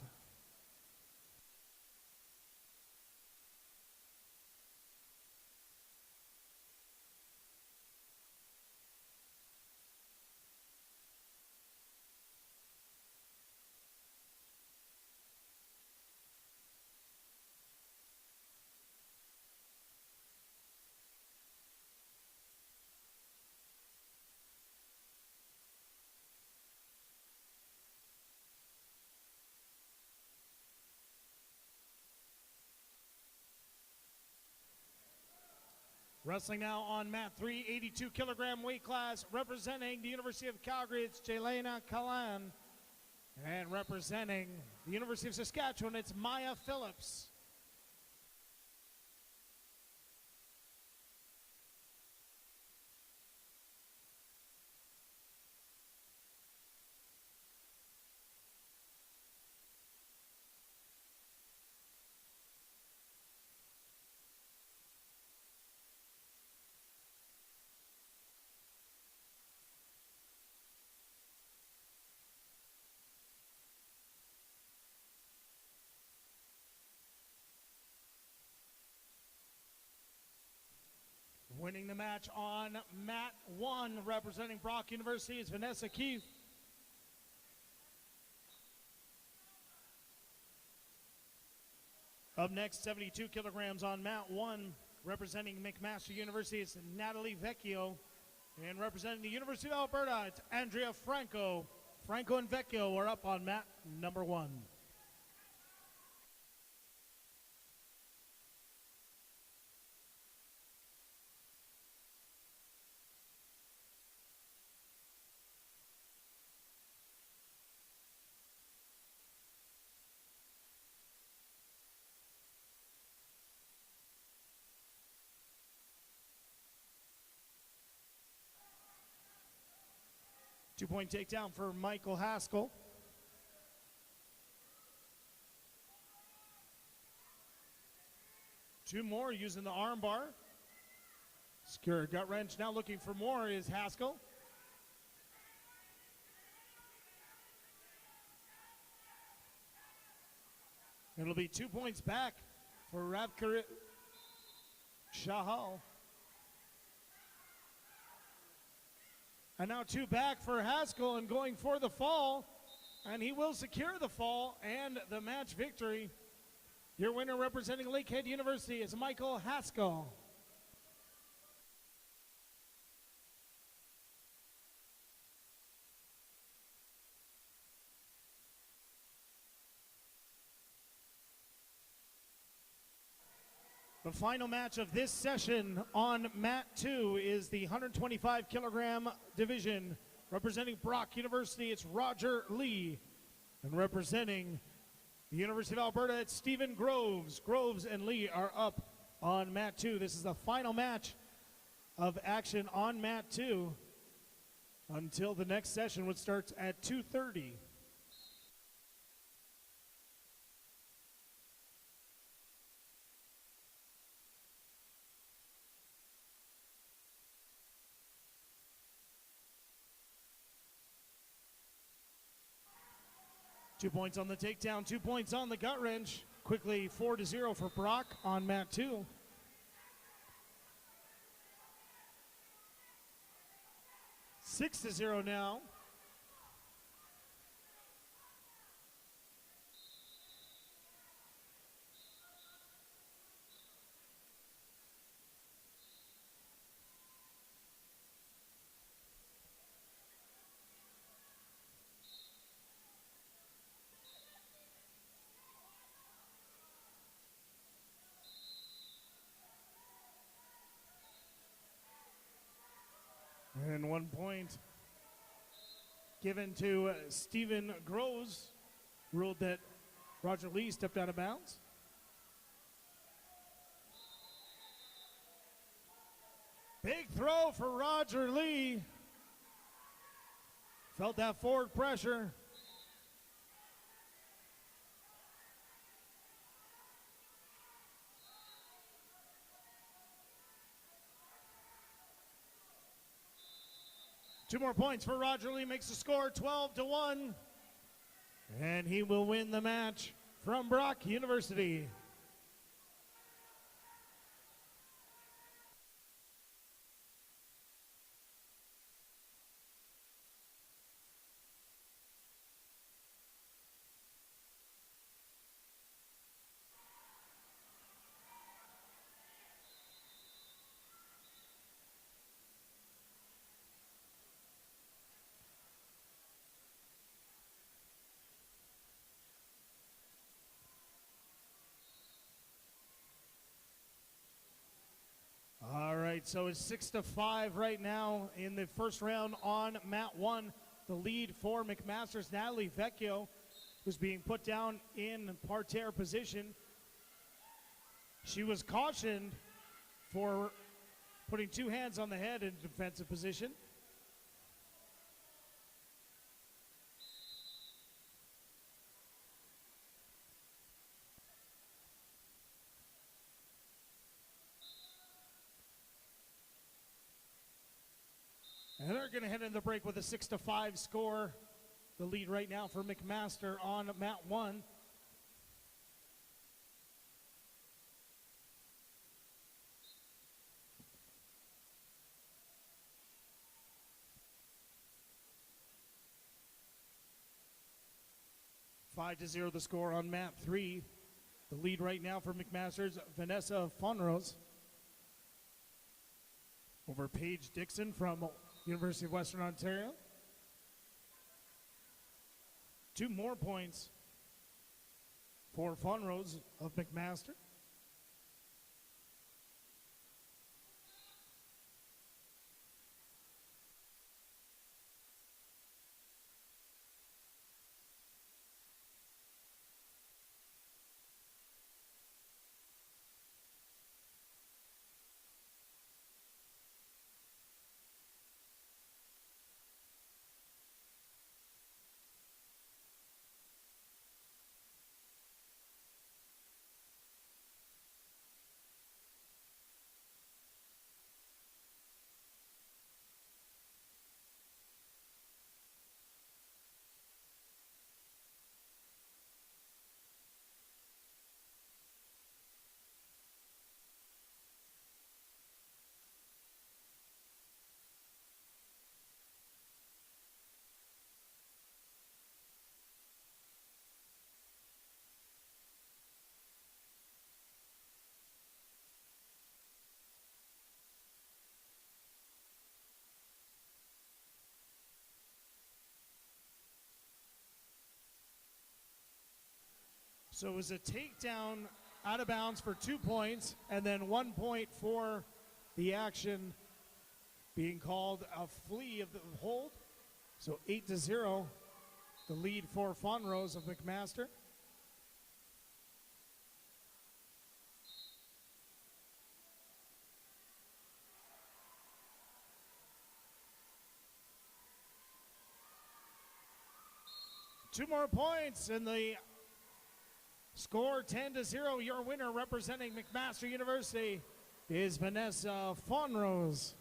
Wrestling now on mat 3, 82 kilogram weight class, representing the University of Calgary, it's Jelena Kalan. And representing the University of Saskatchewan, it's Maya Phillips. Winning the match on mat 1, representing Brock University, is Vanessa Keith. Up next, 72 kilograms on mat 1, representing McMaster University, it's Natalie Vecchio. And representing the University of Alberta, it's Andrea Franco. Franco and Vecchio are up on mat number 1. Two-point takedown for Michael Haskell. Two more using the arm bar. Secure gut wrench. Now looking for more is Haskell. It'll be 2 points back for Ravkarit Shahal. And now 2 back for Haskell and going for the fall. And he will secure the fall and the match victory. Your winner representing Lakehead University is Michael Haskell. The final match of this session on mat 2 is the 125 kilogram division. Representing Brock University, it's Roger Lee. And representing the University of Alberta, it's Stephen Groves. Groves and Lee are up on mat 2. This is the final match of action on mat 2 until the next session, which starts at 2:30. 2 points on the takedown, 2 points on the gut wrench. Quickly 4-0 for Brock on mat 2. Six to 0 now. And 1 point given to Stephen Groves, ruled that Roger Lee stepped out of bounds. Big throw for Roger Lee. Felt that forward pressure. Two more points for Roger Lee, makes the score 12-1. And he will win the match from Brock University. right, so it's 6-5 right now in the first round on mat 1. The lead for McMaster's Natalie Vecchio, who's being put down in parterre position. She was cautioned for putting 2 hands on the head in defensive position. And they're going to head into the break with a 6-5 score. The lead right now for McMaster on mat 1. Five to 0 the score on mat 3. The lead right now for McMaster's Vanessa Fonrose over Paige Dixon from University of Western Ontario. 2 more points for Fonrose of McMaster. So it was a takedown out of bounds for 2 points, and then 1 point for the action being called a flee of the hold. So 8 to 0, the lead for Fonrose of McMaster. Two more points, and the score 10 to 0. Your winner representing McMaster University is Vanessa Fonrose.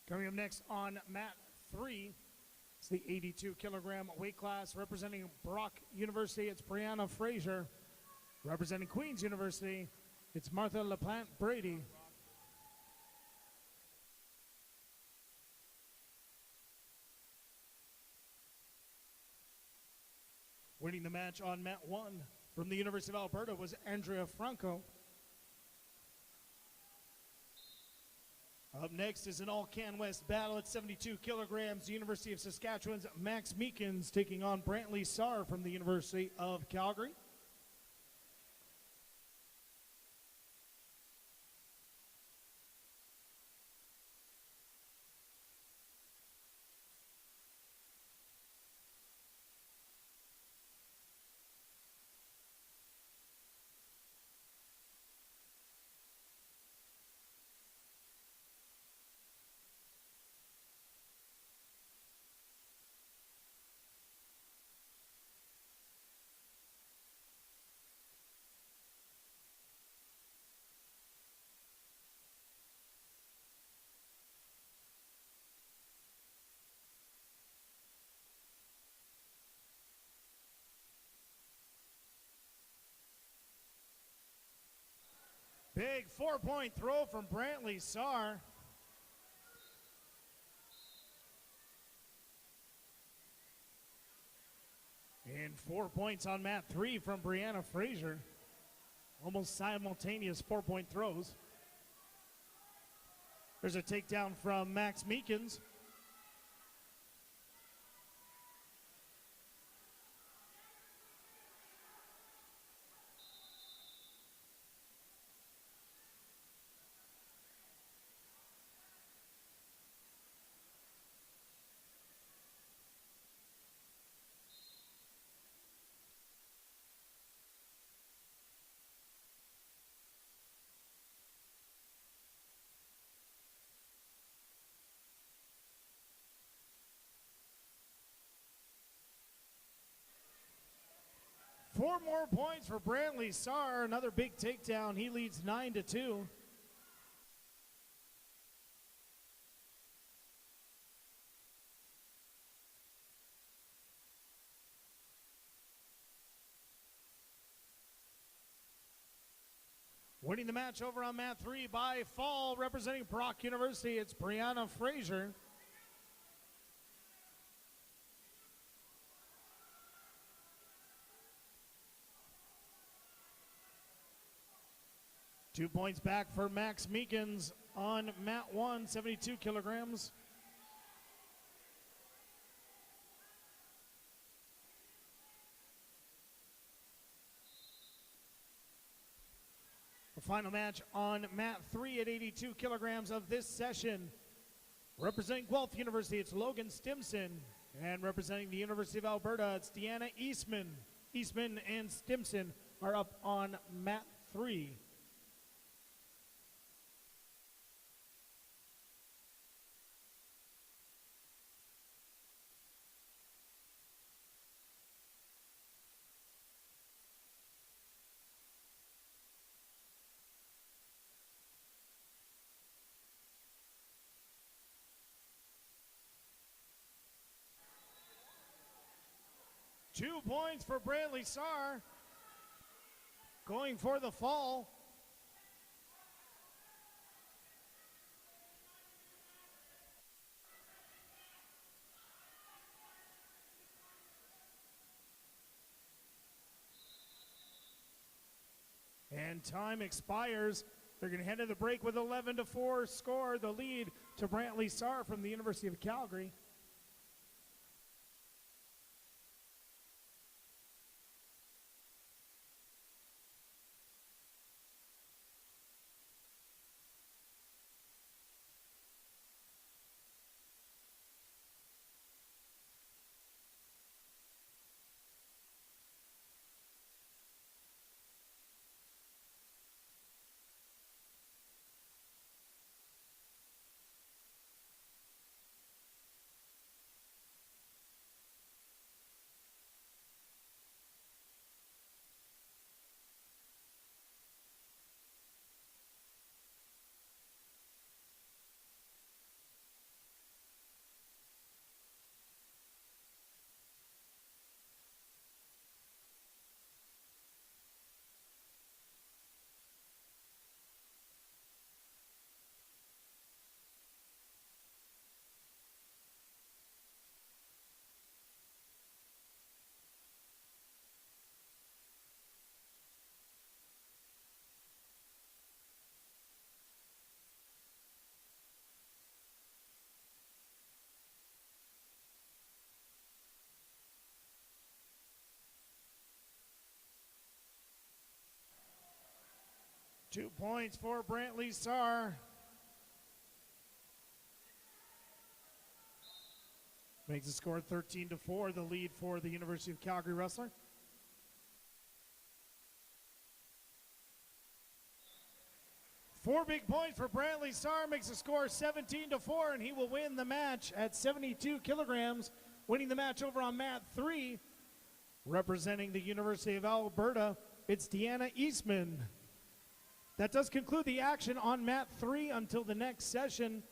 Coming up next on mat 3, it's the 82-kilogram weight class. Representing Brock University, it's Brianna Frazier. Representing Queen's University, it's Martha LaPlante Brady. Winning the match on mat 1 from the University of Alberta was Andrea Franco. Up next is an all-Can West battle at 72 kilograms. The University of Saskatchewan's Max Meekins taking on Brantley Sarr from the University of Calgary. Big 4-point throw from Brantley Sarr. And And 4 points on mat 3 from Brianna Frazier. Almost simultaneous 4-point throws. There's a takedown from Max Meekins. Four more points for Brantley Sarr. Another big takedown. He leads 9-2. Winning the match over on mat 3 by fall, representing Brock University, it's Brianna Frazier. Two points back for Max Meekins on mat 1, 72 kilograms. The final match on mat 3 at 82 kilograms of this session. Representing Guelph University, it's Logan Stimson. And representing the University of Alberta, it's Deanna Eastman. Eastman and Stimson are up on mat 3. Two points for Brantley Sarr, going for the fall. And time expires. They're going to head to the break with 11-4 score, the lead to Brantley Sarr from the University of Calgary. Two points for Brantley Sarr. Makes the score 13-4, the lead for the University of Calgary wrestler. Four big points for Brantley Sarr, makes the score 17-4, and he will win the match at 72 kilograms, winning the match over on mat 3. Representing the University of Alberta, it's Deanna Eastman. That does conclude the action on mat 3 until the next session.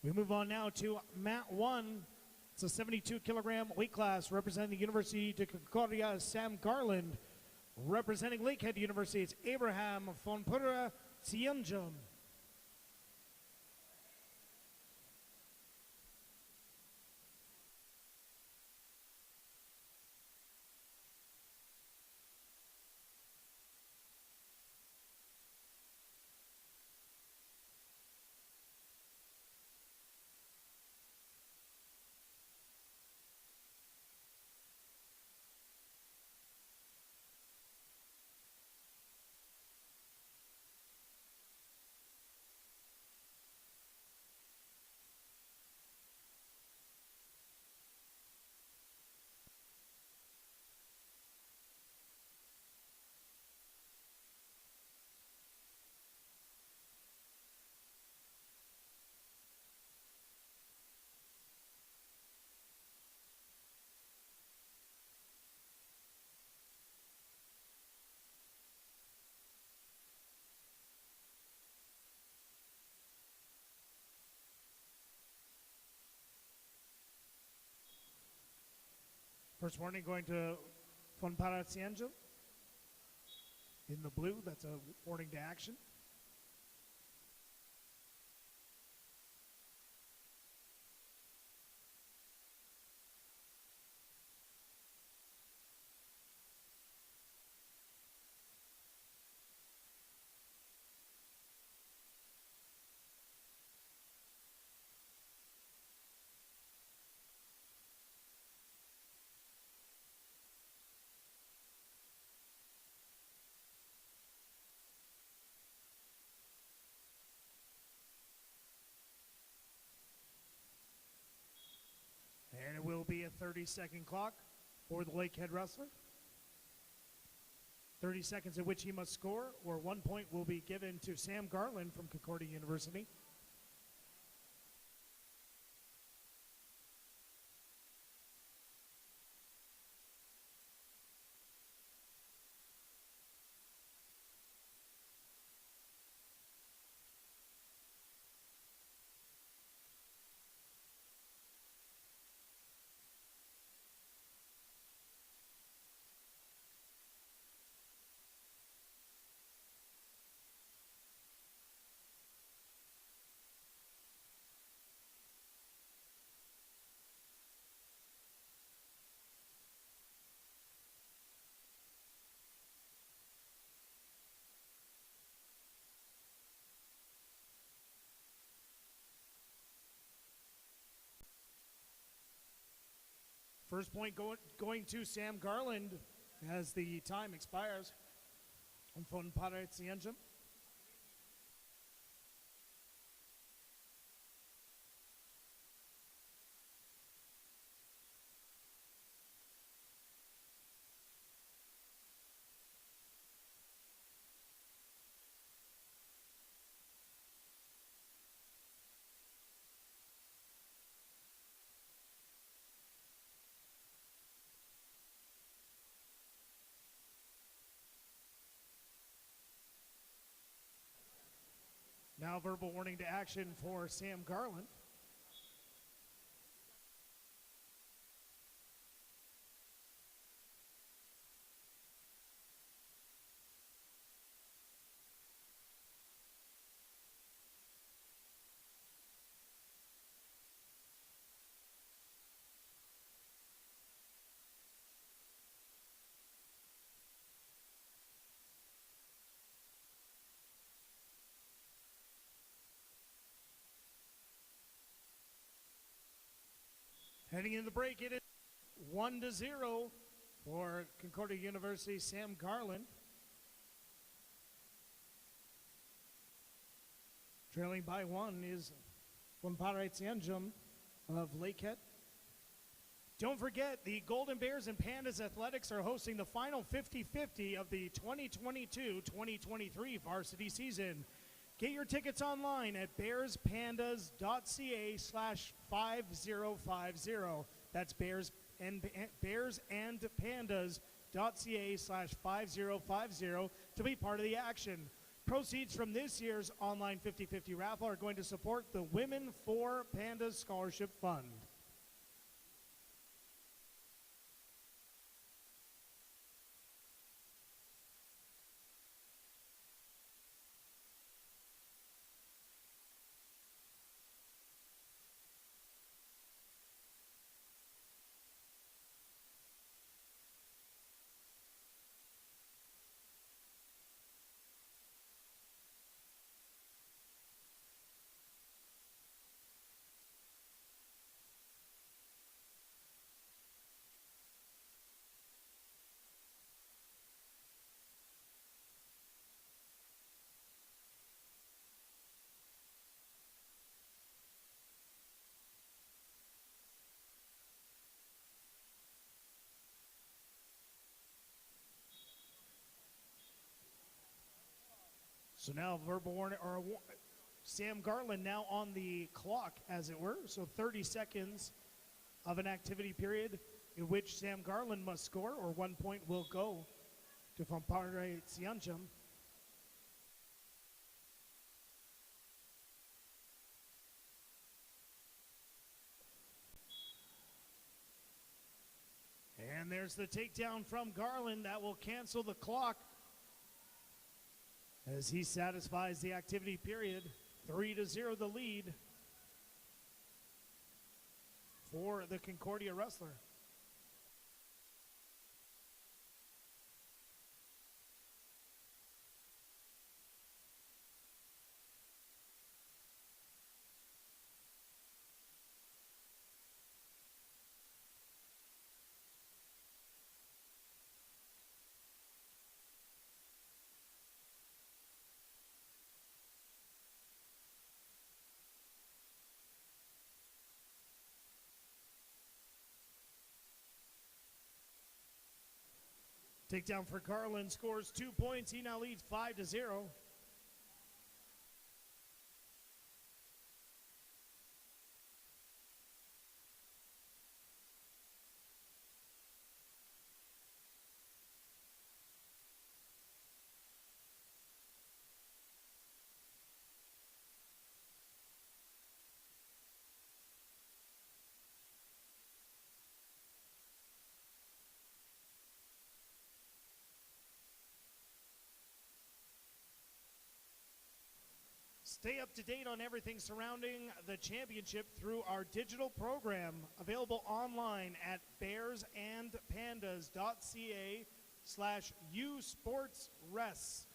We move on now to mat 1. It's a 72 kilogram weight class representing the University de Concordia, Sam Garland. Representing Lakehead University, it's Abraham Fonpura Tsianjum. First warning going to Fonparacienjo. In the blue, that's a warning to action. And it will be a 30-second clock for the Lakehead wrestler. 30 seconds in which he must score, or 1 point will be given to Sam Garland from Concordia University. First point going to Sam Garland as the time expires on Fonparacienjo. Now verbal warning to action for Sam Garland. Heading into the break, it is 1-0 for Concordia University, Sam Garland. Trailing by 1 is Fonparacienjo of Lakehead. Don't forget, the Golden Bears and Pandas Athletics are hosting the final 50-50 of the 2022-2023 varsity season. Get your tickets online at bearspandas.ca/5050. That's bearsandpandas.ca/5050 to be part of the action. Proceeds from this year's online 50-50 raffle are going to support the Women for Pandas Scholarship Fund. So now verbal warning, or Sam Garland now on the clock, as it were. So 30 seconds of an activity period in which Sam Garland must score, or 1 point will go to Fonparacienjo. And there's the takedown from Garland that will cancel the clock as he satisfies the activity period. 3-0 the lead for the Concordia wrestler. Takedown for Garland scores 2 points. He now leads 5-0. Stay up to date on everything surrounding the championship through our digital program, available online at bearsandpandas.ca/usportsres.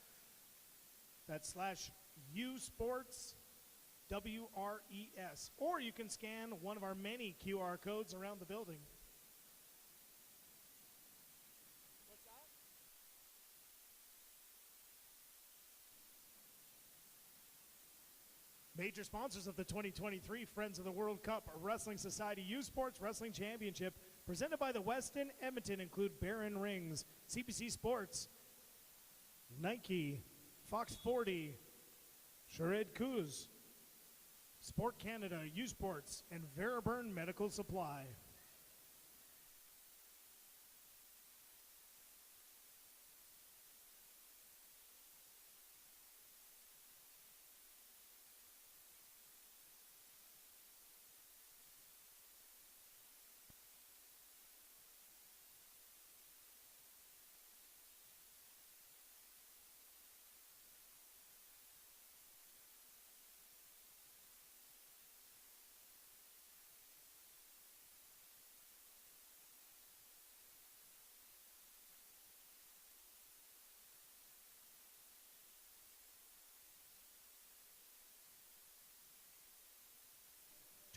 That's /usports, WRES. Or you can scan one of our many QR codes around the building. Major sponsors of the 2023 Friends of the World Cup Wrestling Society U Sports Wrestling Championship, presented by the Westin Edmonton, include Baron Rings, CBC Sports, Nike, Fox 40, Shared Kuz, Sport Canada, U Sports, and Veriburn Medical Supply.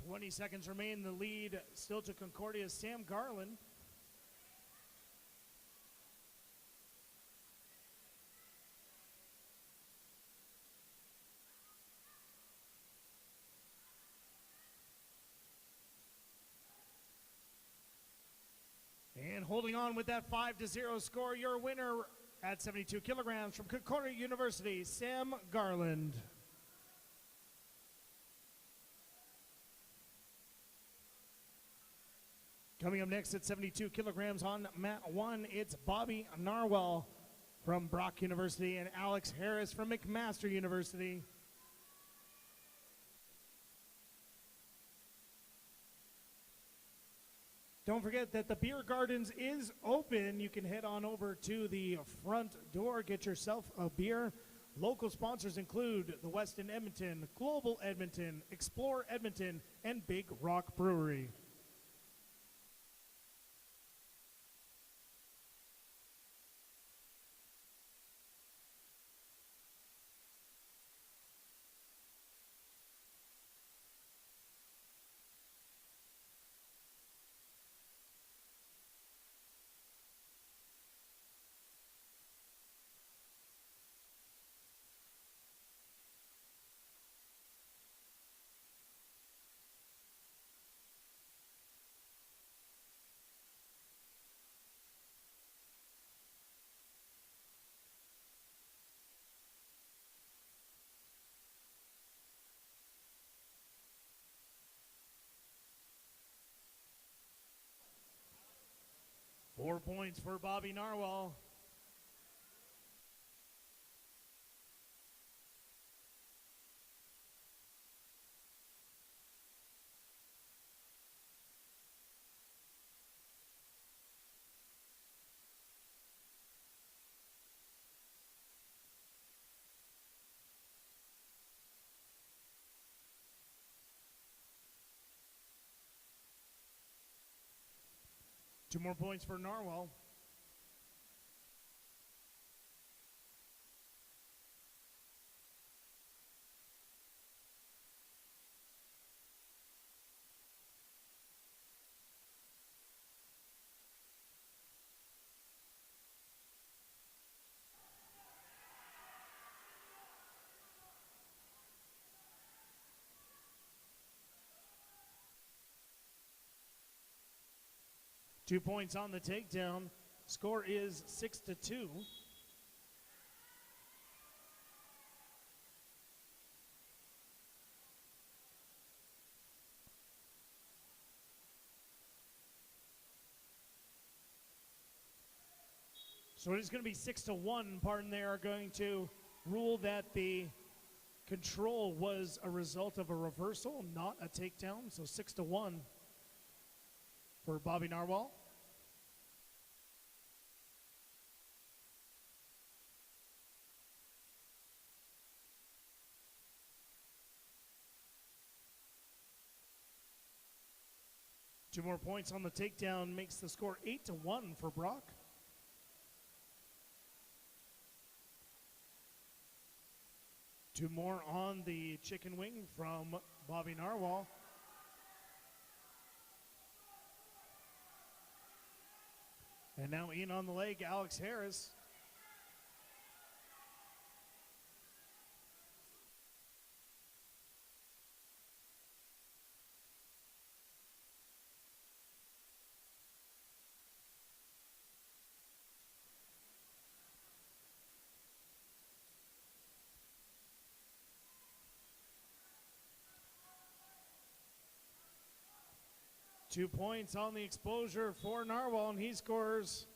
Twenty seconds remain. The lead still to Concordia's Sam Garland. And holding on with that 5-0 score, your winner at 72 kilograms from Concordia University, Sam Garland. Coming up next at 72 kilograms on mat 1, it's Bobby Narwhal from Brock University and Alex Harris from McMaster University. Don't forget that the Beer Gardens is open. You can head on over to the front door, get yourself a beer. Local sponsors include the Westin Edmonton, Global Edmonton, Explore Edmonton, and Big Rock Brewery. Four points for Bobby Narwhal. 2 more points for Narwhal. Two points on the takedown. Score is 6-2. So it is going to be 6-1. Pardon, they are going to rule that the control was a result of a reversal, not a takedown. So 6-1 for Bobby Narwhal. Two more points on the takedown makes the score 8-1 for Brock. Two more on the chicken wing from Bobby Narwhal. And now in on the leg, Alex Harris. Two points on the exposure for Narwhal, and he scores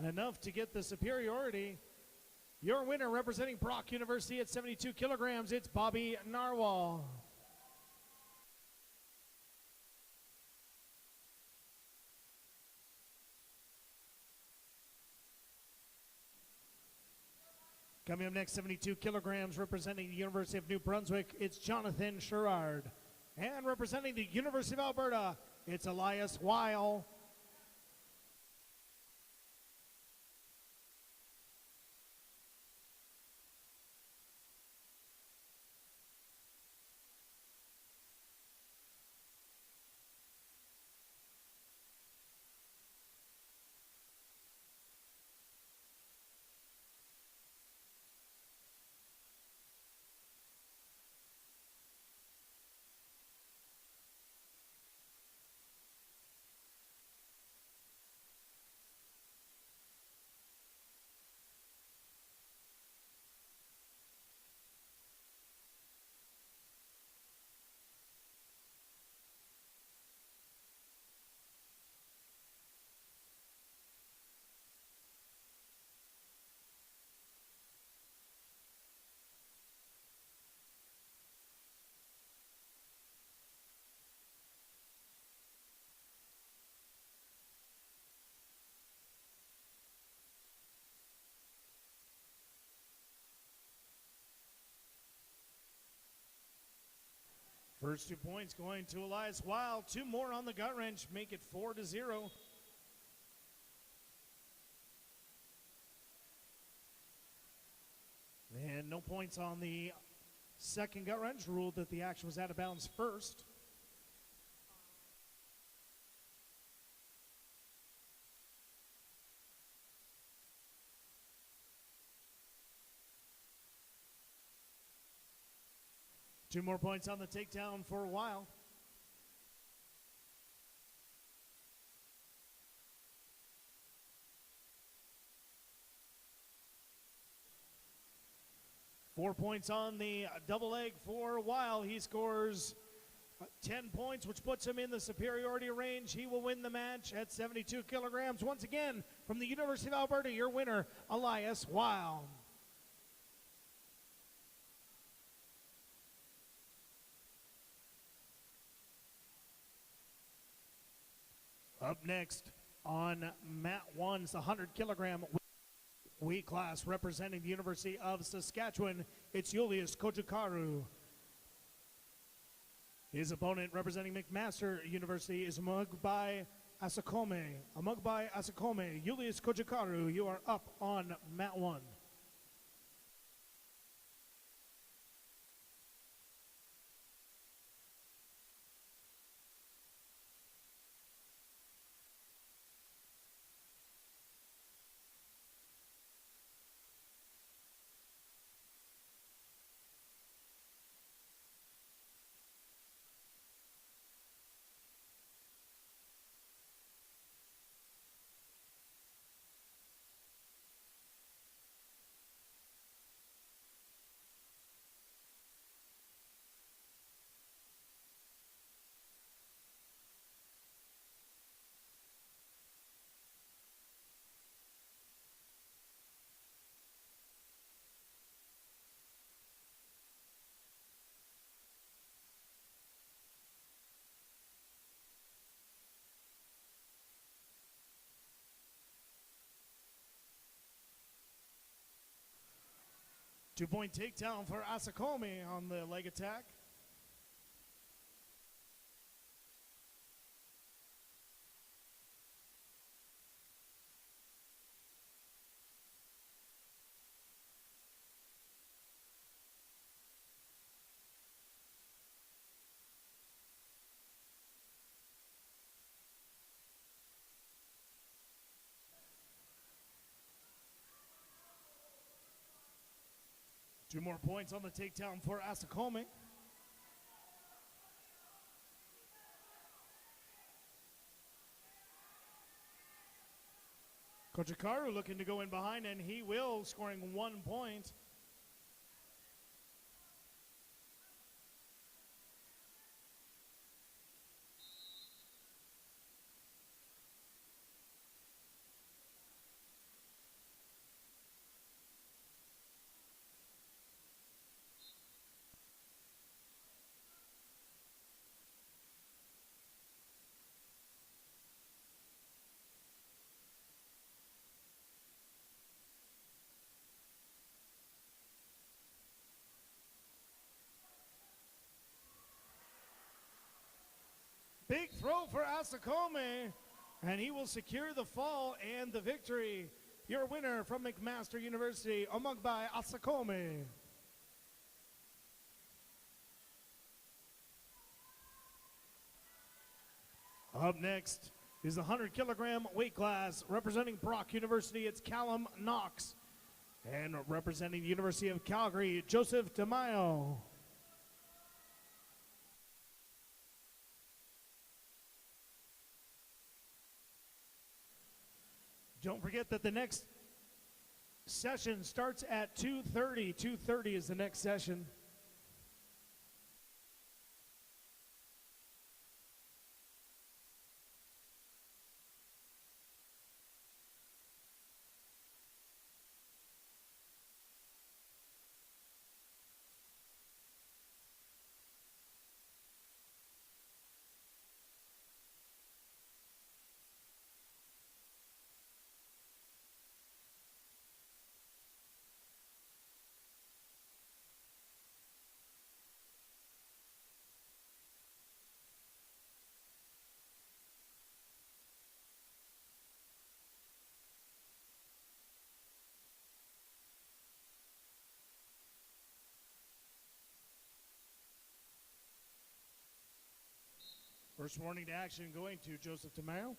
enough to get the superiority. Your winner, representing Brock University at 72 kilograms, it's Bobby Narwhal. Coming up next, 72 kilograms, representing the University of New Brunswick, it's Jonathan Sherrard. And representing the University of Alberta, it's Elias Weil. First 2 points going to Elias Weil. Two more on the gut wrench, make it 4-0. And no points on the second gut wrench, ruled that the action was out of bounds first. Two more points on the takedown for a while. Four points on the double leg for a while. He scores 10 points, which puts him in the superiority range. He will win the match at 72 kilograms. Once again, from the University of Alberta, your winner, Elias Weil. Up next on mat 1, it's the 100-kilogram weight class representing the University of Saskatchewan. It's Julius Kojukaru. His opponent representing McMaster University is Mugbai Asakome. Amugbai Asakome. Julius Kojikaru, you are up on mat 1. Two-point takedown for Asakome on the leg attack. Two more points on the takedown for Asakome. Kojikaru looking to go in behind, and he will, scoring 1 point. Big throw for Asakome, and he will secure the fall and the victory. Your winner from McMaster University, Omugbai Asakome. Up next is the 100-kilogram weight class. Representing Brock University, it's Callum Knox. And representing the University of Calgary, Joseph DeMaio. Don't forget that the next session starts at 2:30. 2:30 is the next session. First warning to action going to Joseph DeMaio.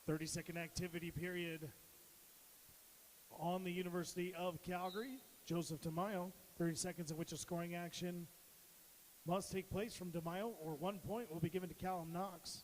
Thirty-second activity period on the University of Calgary. Joseph DeMaio, 30 seconds in which a scoring action must take place from DeMaio, or 1 point will be given to Callum Knox.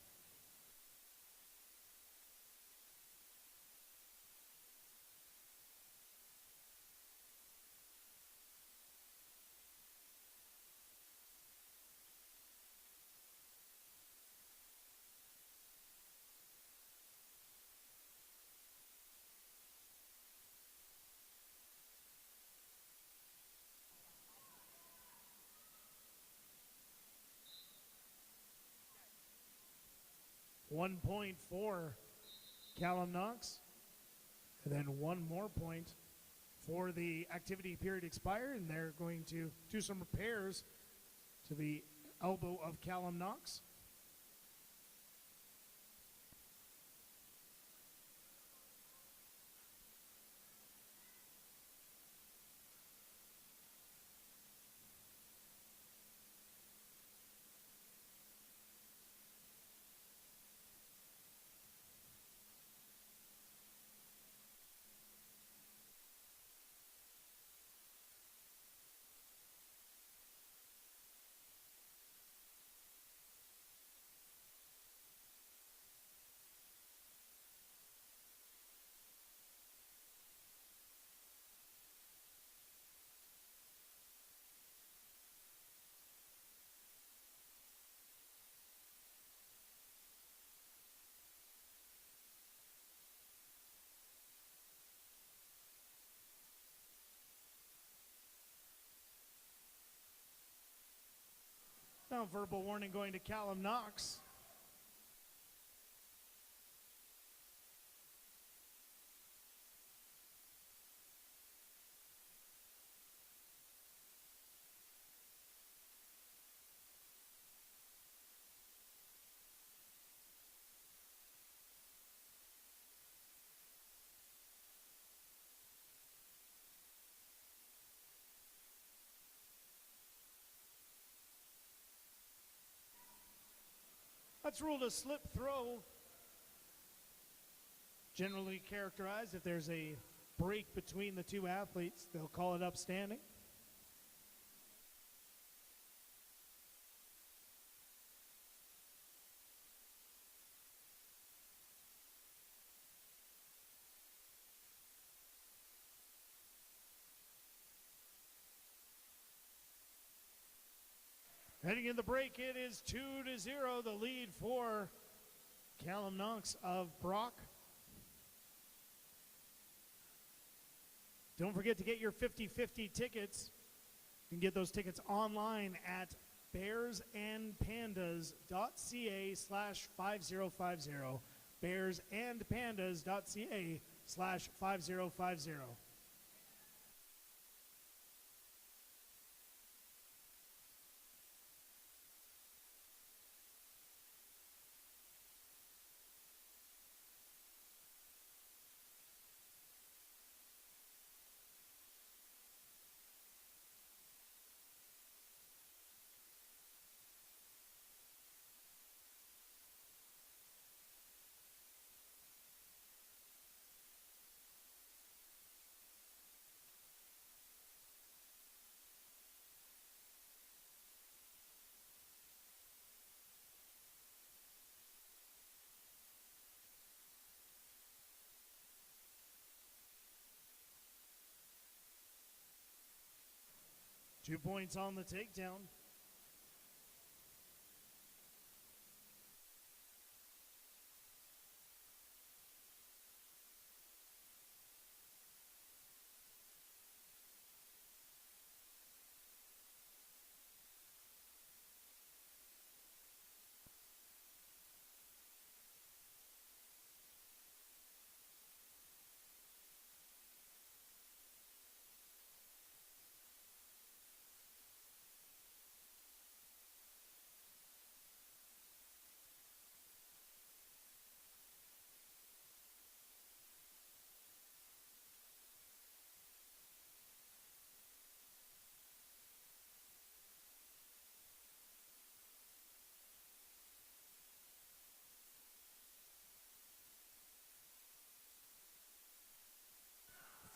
1 point for Callum Knox. And then one more point for the activity period expire, and they're going to do some repairs to the elbow of Callum Knox. Now, verbal warning going to Callum Knox. That's ruled a slip throw. Generally characterized, if there's a break between the two athletes, they'll call it upstanding. Heading in the break, it is 2-0, the lead for Callum Knox of Brock. Don't forget to get your 50-50 tickets. You can get those tickets online at bearsandpandas.ca/5050. bearsandpandas.ca/5050. 2 points on the takedown.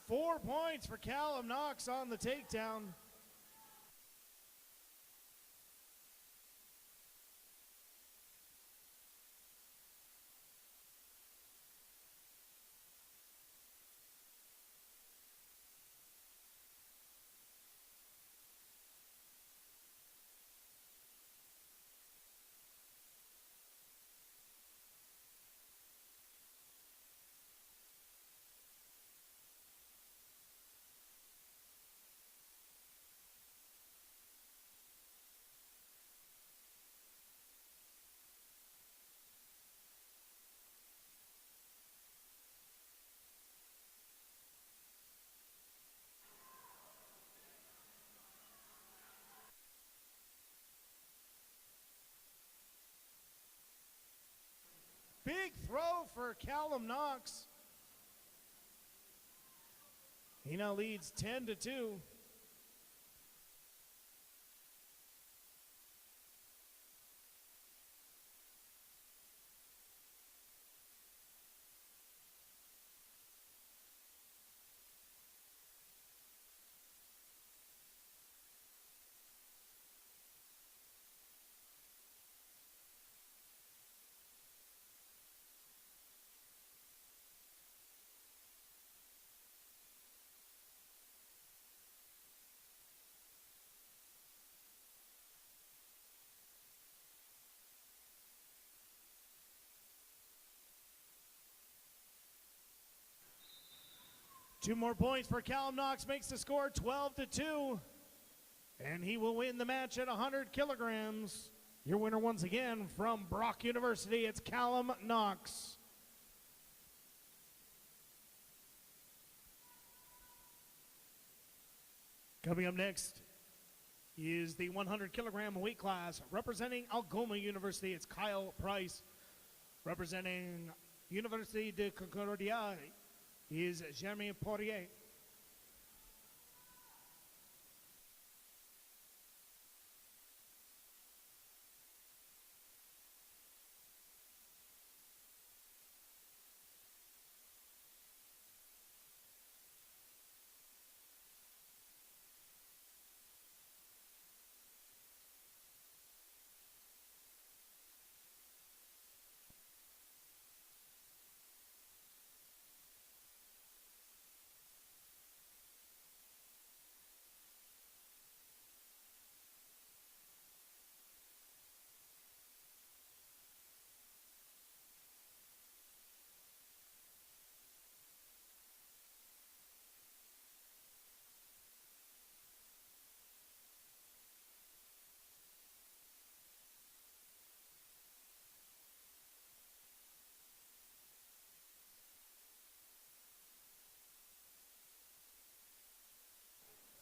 Four points for Callum Knox on the takedown. big throw for Callum Knox. He now leads 10-2. Two more points for Callum Knox makes the score 12-2. And he will win the match at 100 kilograms. Your winner once again from Brock University, it's Callum Knox. Coming up next is the 100 kilogram weight class. Representing Algoma University, it's Kyle Price. Representing Université de Concordia is Jeremy Poirier.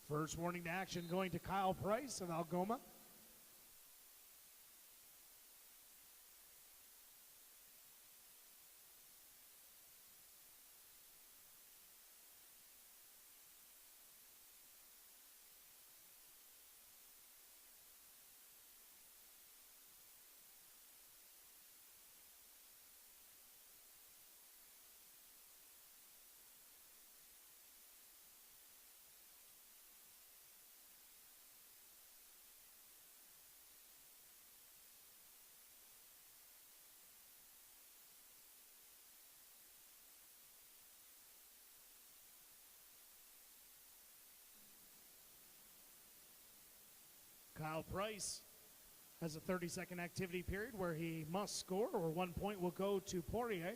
First warning to action going to Kyle Price of Algoma. Kyle Price has a 30-second activity period where he must score, or 1 point will go to Poirier.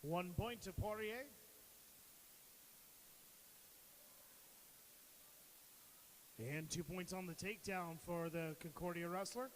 One point to Poirier. And 2 points on the takedown for the Concordia wrestler.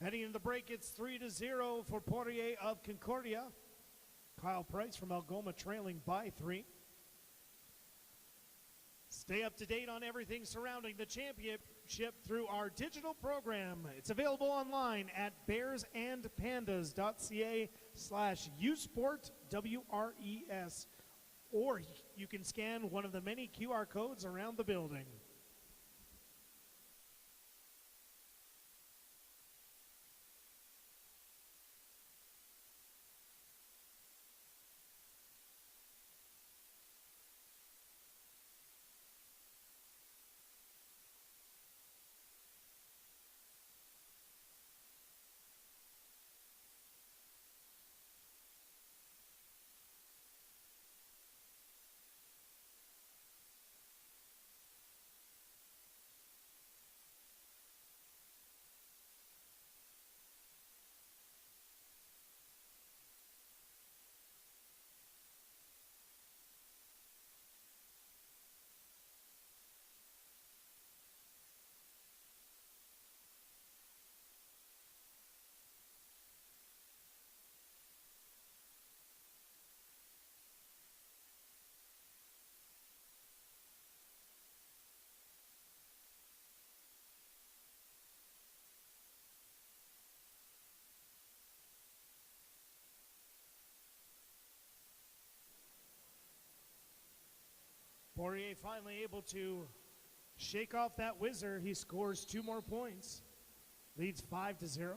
Heading into the break, it's 3-0 for Poirier of Concordia. Kyle Price from Algoma trailing by 3. Stay up to date on everything surrounding the championship through our digital program. It's available online at bearsandpandas.ca/usport, WRES, or you can scan one of the many QR codes around the building. Poirier finally able to shake off that whizzer. He scores 2 more points, leads 5-0.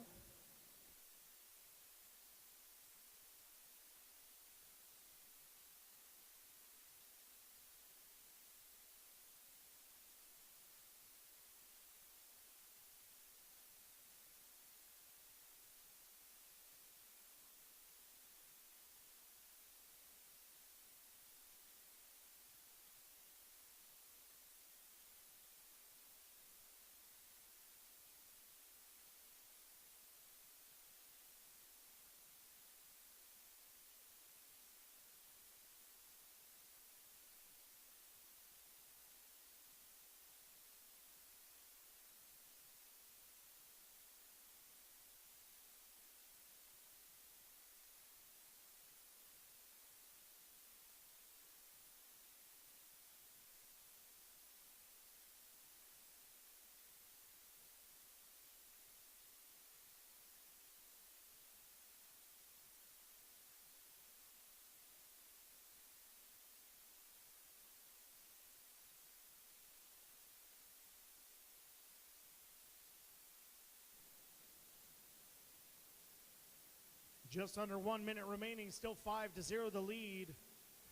Just under 1 minute remaining, still 5-0 the lead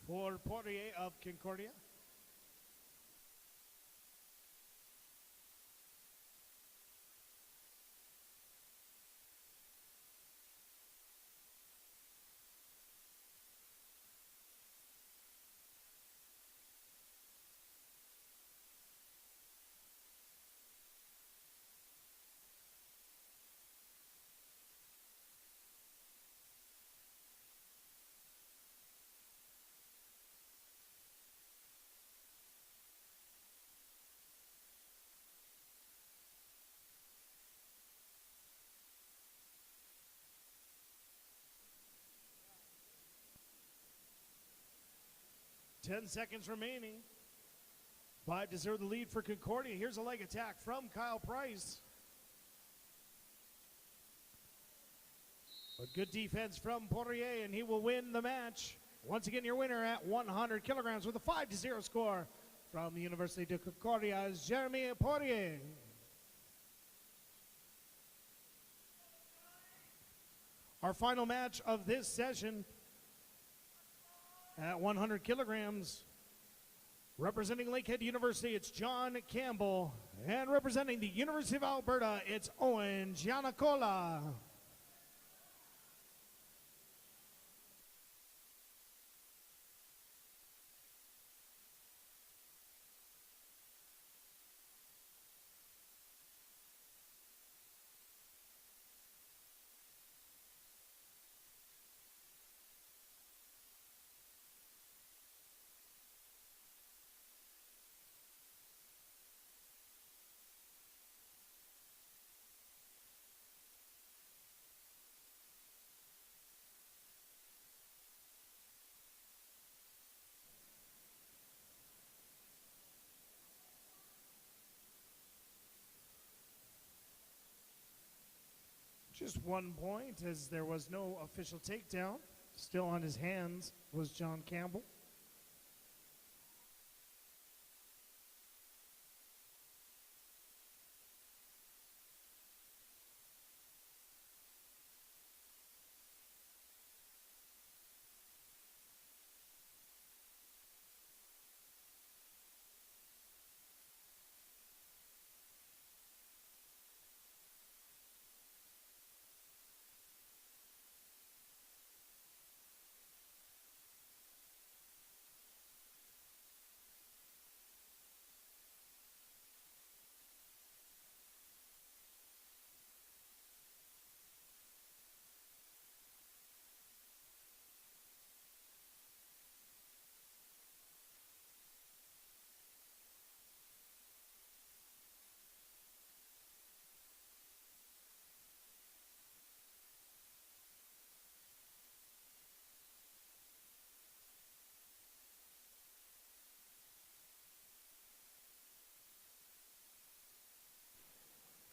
for Poirier of Concordia. Ten seconds remaining. 5-0 the lead for Concordia. Here's a leg attack from Kyle Price. But good defense from Poirier, and he will win the match. Once again, your winner at 100 kilograms with a 5-0 score from the University of Concordia is Jeremy Poirier. Our final match of this session at 100 kilograms, representing Lakehead University, it's John Campbell. And representing the University of Alberta, it's Owen Giannicola. Just 1 point, as there was no official takedown. Still on his hands was John Campbell.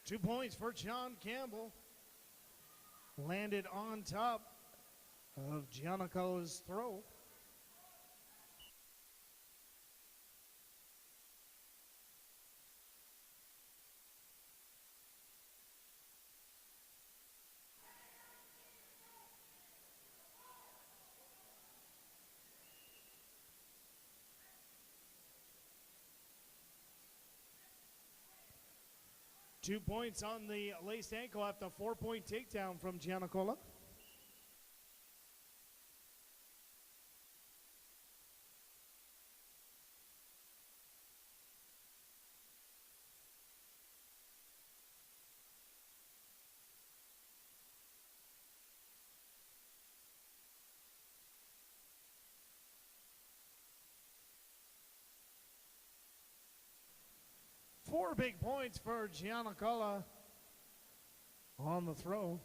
Two points for John Campbell. Landed on top of Giannicola's throw. Two points on the laced ankle after a 4-point takedown from Giannicola. Four big points for Giannicola on the throw.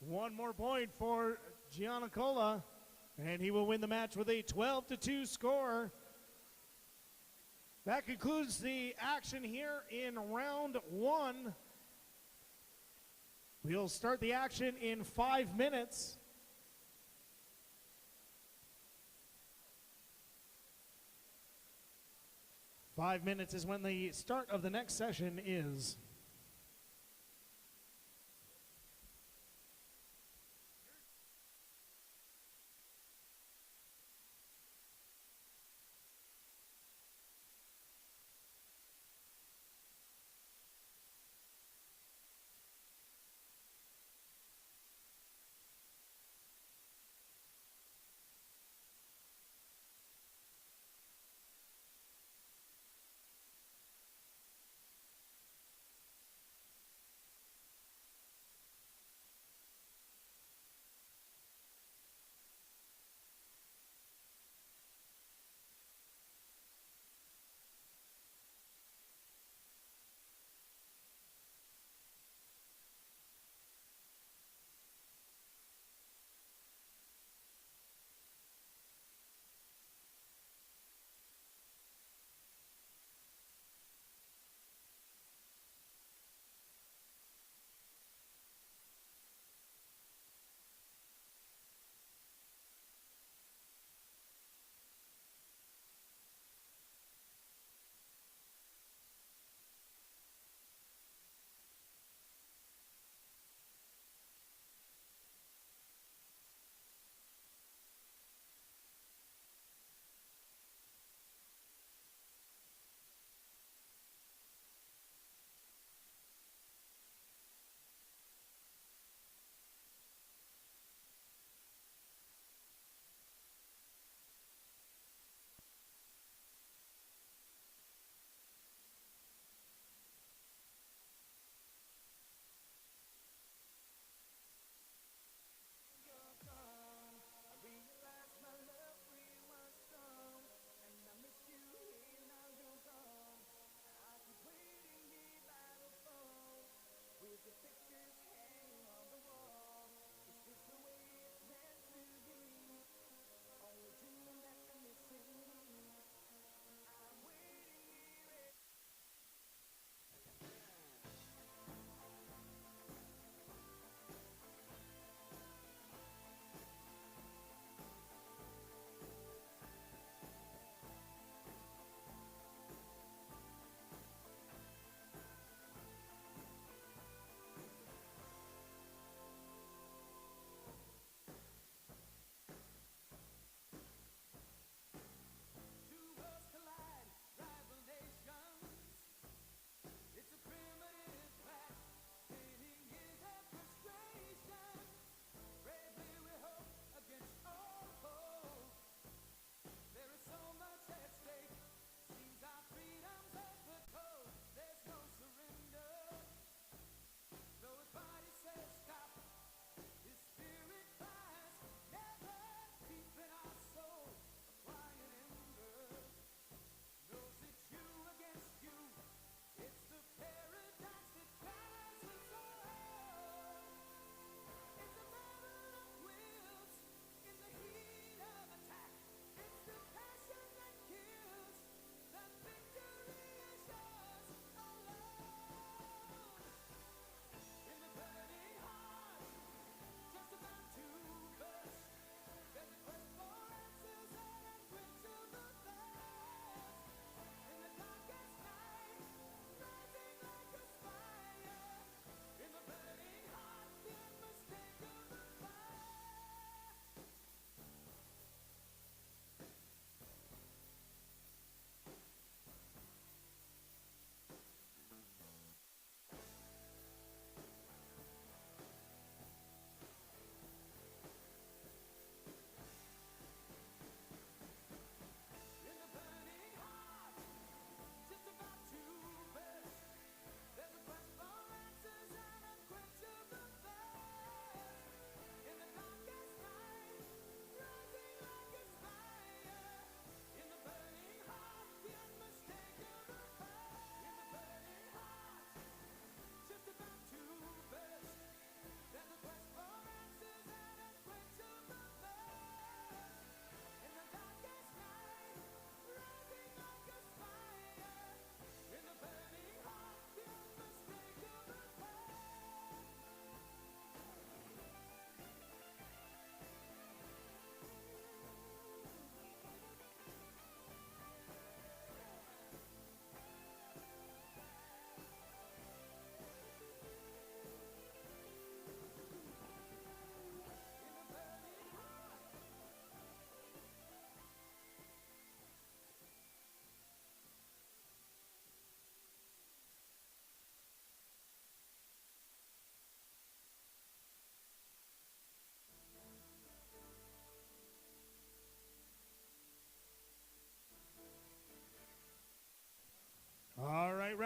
One more point for Giannicola, and he will win the match with a 12-2 score. That concludes the action here in round one. We'll start the action in 5 minutes. Five minutes is when the start of the next session is.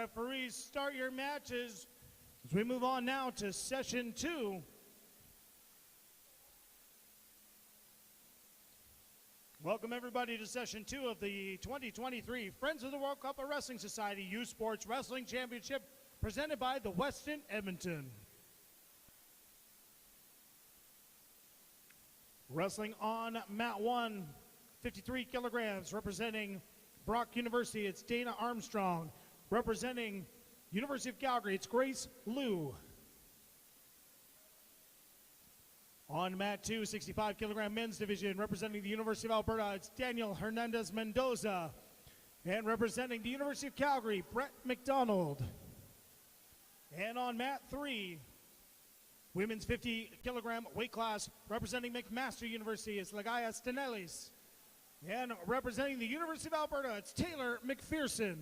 referees, start your matches as we move on now to session 2. Welcome everybody to session 2 of the 2023 Friends of the World Cup of Wrestling Society Youth Sports Wrestling Championship presented by the Westin Edmonton. Wrestling on mat 1, 53 kilograms, representing Brock University, it's Dana Armstrong. Representing University of Calgary, it's Grace Liu. On mat 2, 65 kilogram men's division, representing the University of Alberta, it's Daniel Hernandez Mendoza. And representing the University of Calgary, Brett McDonald. And on mat 3, women's 50 kilogram weight class, representing McMaster University, it's Lagaya Stanelis. And representing the University of Alberta, it's Taylor McPherson.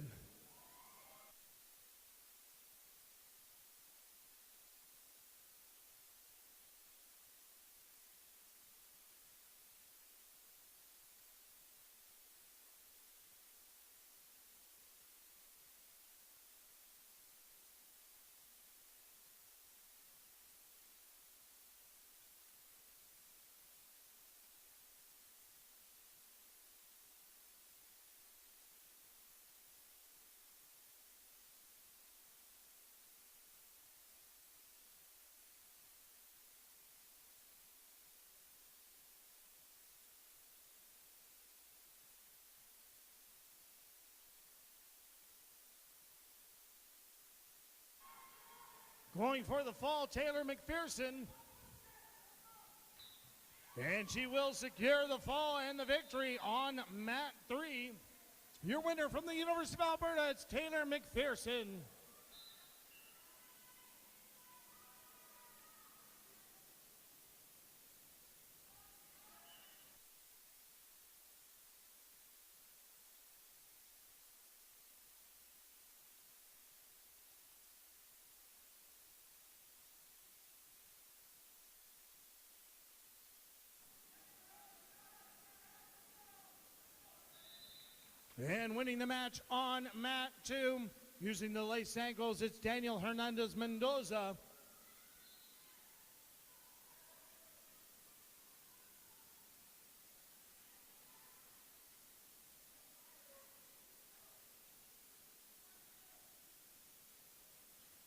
Going for the fall, Taylor McPherson. And she will secure the fall and the victory on mat 3. Your winner from the University of Alberta, it's Taylor McPherson. And winning the match on mat 2, using the lace ankles, it's Daniel Hernandez Mendoza.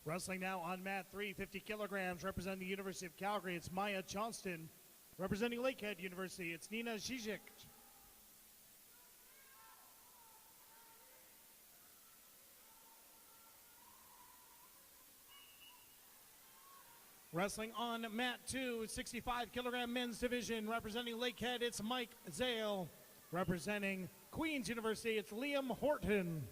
Wrestling now on mat 3, 50 kilograms, representing the University of Calgary, it's Maya Johnston. Representing Lakehead University, it's Nina Zizek. Wrestling on mat 2, 65 kilogram men's division, representing Lakehead, it's Mike Zale. Representing Queen's University, it's Liam Horton.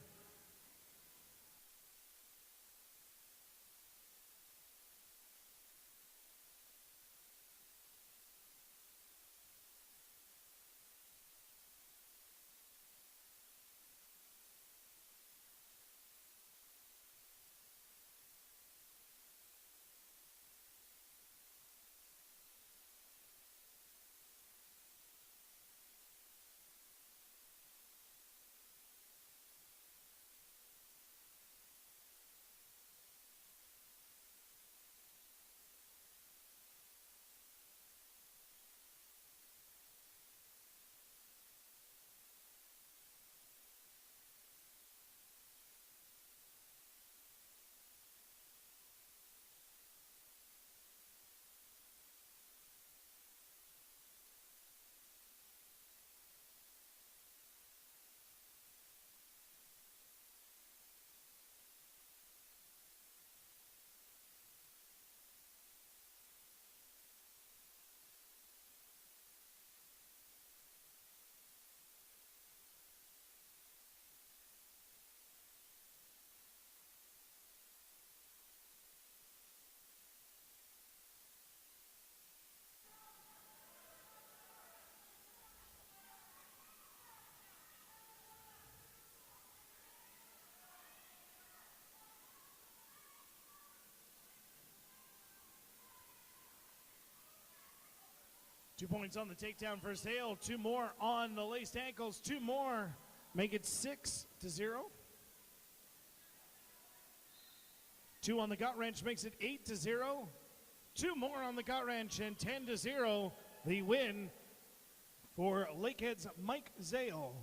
Two points on the takedown for Zale, 2 more on the laced ankles, 2 more. Make it 6-0. 2 on the gut wrench makes it 8-0. 2 more on the gut wrench and 10-0. The win for Lakehead's Mike Zale.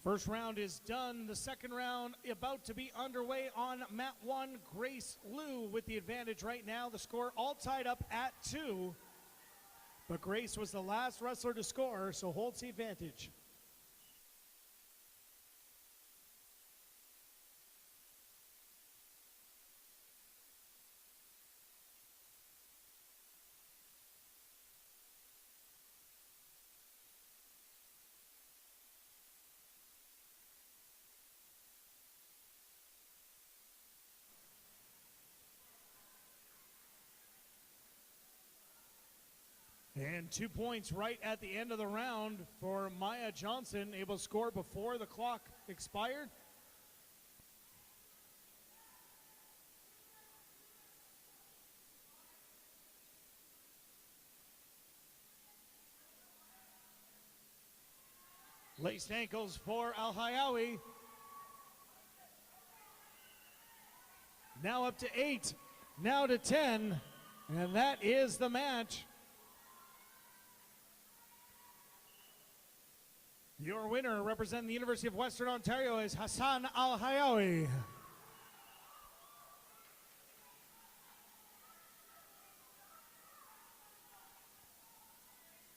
First round is done. The second round about to be underway on mat 1. Grace Liu with the advantage right now. The score all tied up at 2. But Grace was the last wrestler to score, so holds the advantage. And 2 points right at the end of the round for Maya Johnson, able to score before the clock expired. Laced ankles for Al Hayawi. Now up to 8, now to 10, and that is the match. Your winner, representing the University of Western Ontario, is Hassan Al Hayawi.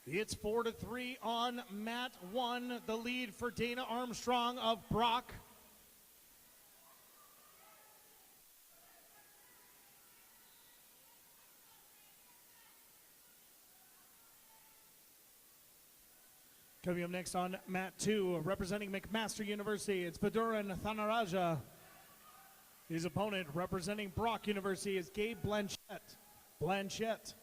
It's 4-3 on mat 1. The lead for Dana Armstrong of Brock. Coming up next on mat 2, representing McMaster University, it's Viduran Thanaraja. His opponent, representing Brock University, is Gabe Blanchette.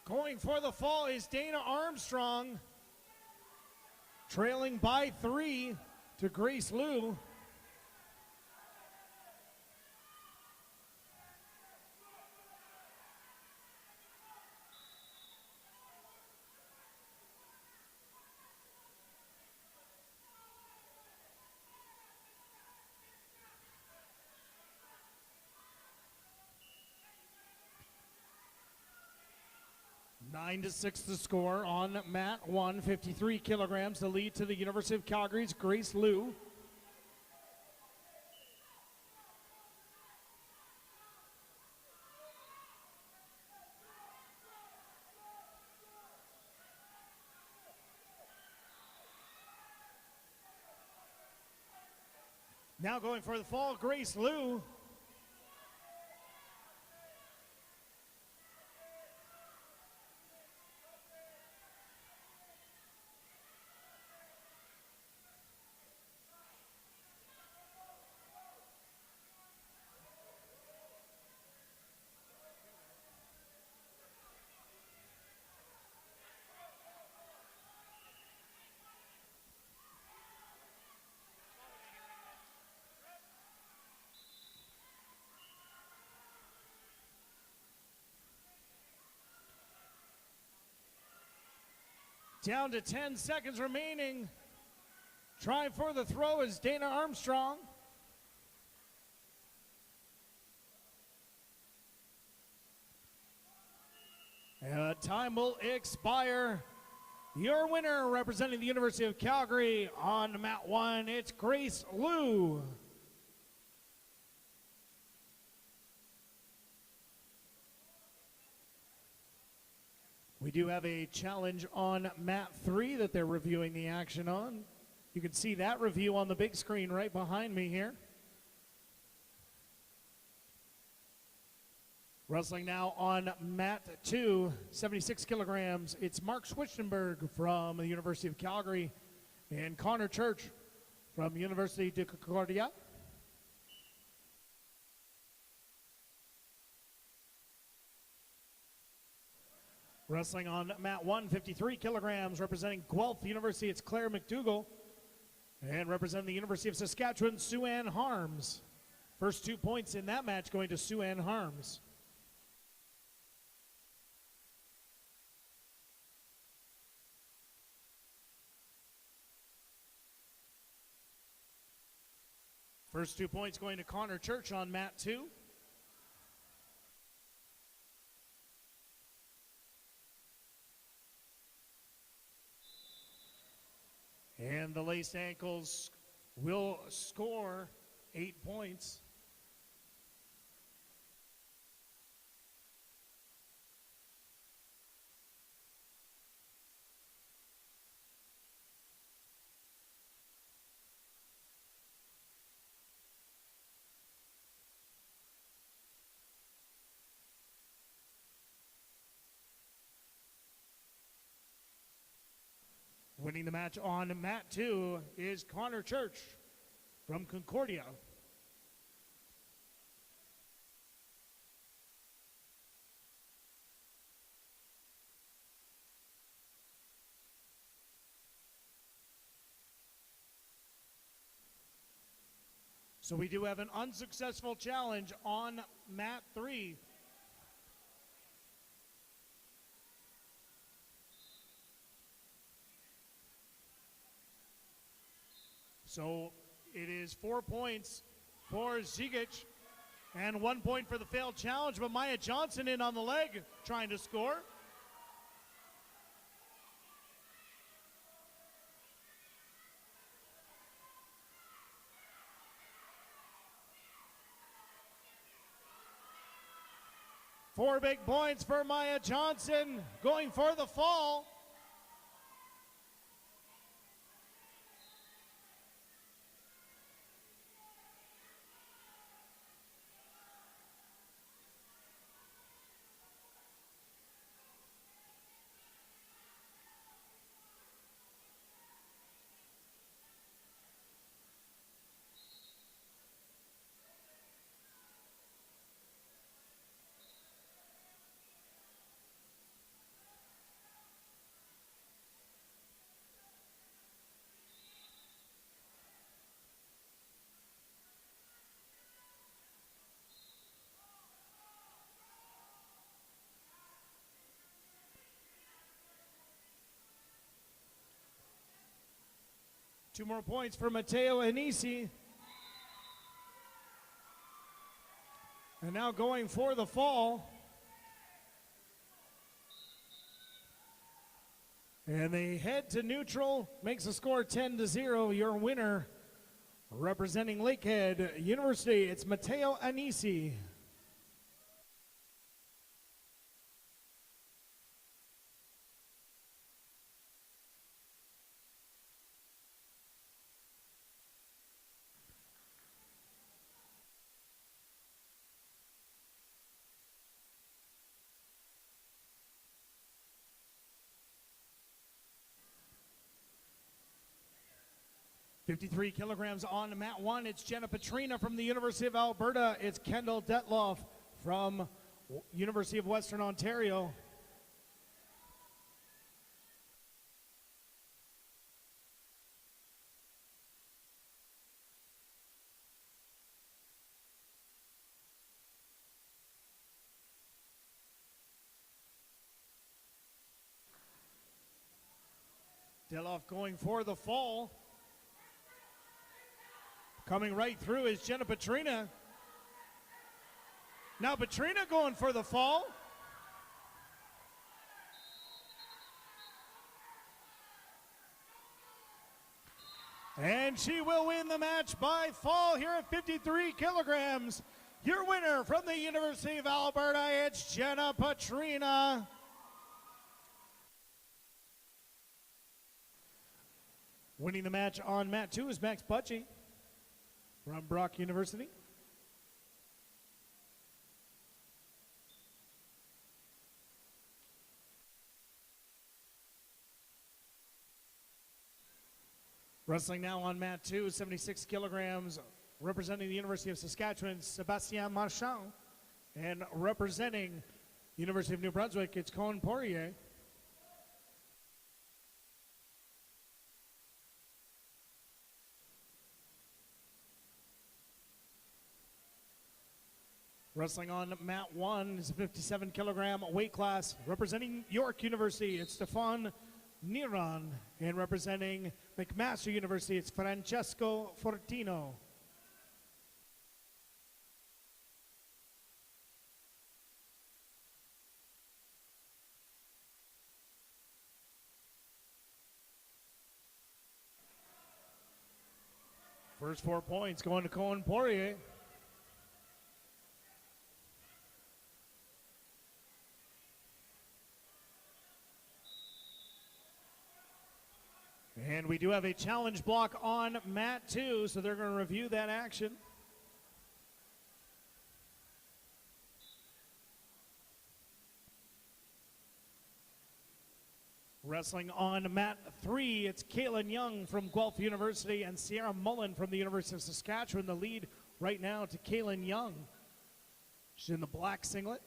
Going for the fall is Dana Armstrong, trailing by 3 to Grace Liu. Nine to 6 the score on mat 1, 53 kilograms. The lead to the University of Calgary's Grace Liu. Now going for the fall, Grace Liu. Down to 10 seconds remaining. Trying for the throw is Dana Armstrong. And time will expire. Your winner, representing the University of Calgary on mat 1, it's Grace Liu. We do have a challenge on mat 3 that they're reviewing the action on. You can see that review on the big screen right behind me here. Wrestling now on mat 2, 76 kilograms. It's Mark Schwichtenberg from the University of Calgary and Connor Church from University de Concordia. Wrestling on mat 1, 53 kilograms, representing Guelph University, it's Claire McDougall. And representing the University of Saskatchewan, Sue-Ann Harms. First 2 points in that match going to Sue-Ann Harms. First 2 points going to Connor Church on mat 2. And the laced ankles will score 8 points. Winning the match on mat 2 is Connor Church from Concordia. So we do have an unsuccessful challenge on mat 3. So it is 4 points for Zigic and 1 point for the failed challenge, but Maya Johnson in on the leg trying to score. Four big points for Maya Johnson going for the fall. Two more points for Matteo Anisi. And now going for the fall. And they head to neutral, makes the score 10-0. Your winner, representing Lakehead University, it's Matteo Anisi. .53 kilograms on mat 1. It's Jenna Petrina from the University of Alberta. It's Kendall Detloff from University of Western Ontario. Detloff going for the fall. Coming right through is Jenna Petrina. Now Petrina going for the fall. And she will win the match by fall here at 53 kilograms. Your winner from the University of Alberta, it's Jenna Petrina. Winning the match on mat 2 is Max Butchie from Brock University. Wrestling now on mat 2, 76 kilograms, representing the University of Saskatchewan, Sebastien Marchand, and representing University of New Brunswick, it's Cohen Poirier. Wrestling on mat 1 is a 57-kilogram weight class. Representing York University, it's Stefan Niran. And representing McMaster University, it's Francesco Fortino. First 4 points going to Cohen Poirier. And we do have a challenge block on mat 2, so they're going to review that action. Wrestling on mat 3, it's Kaylin Young from Guelph University and Sierra Mullen from the University of Saskatchewan. The lead right now to Kaylin Young. She's in the black singlet.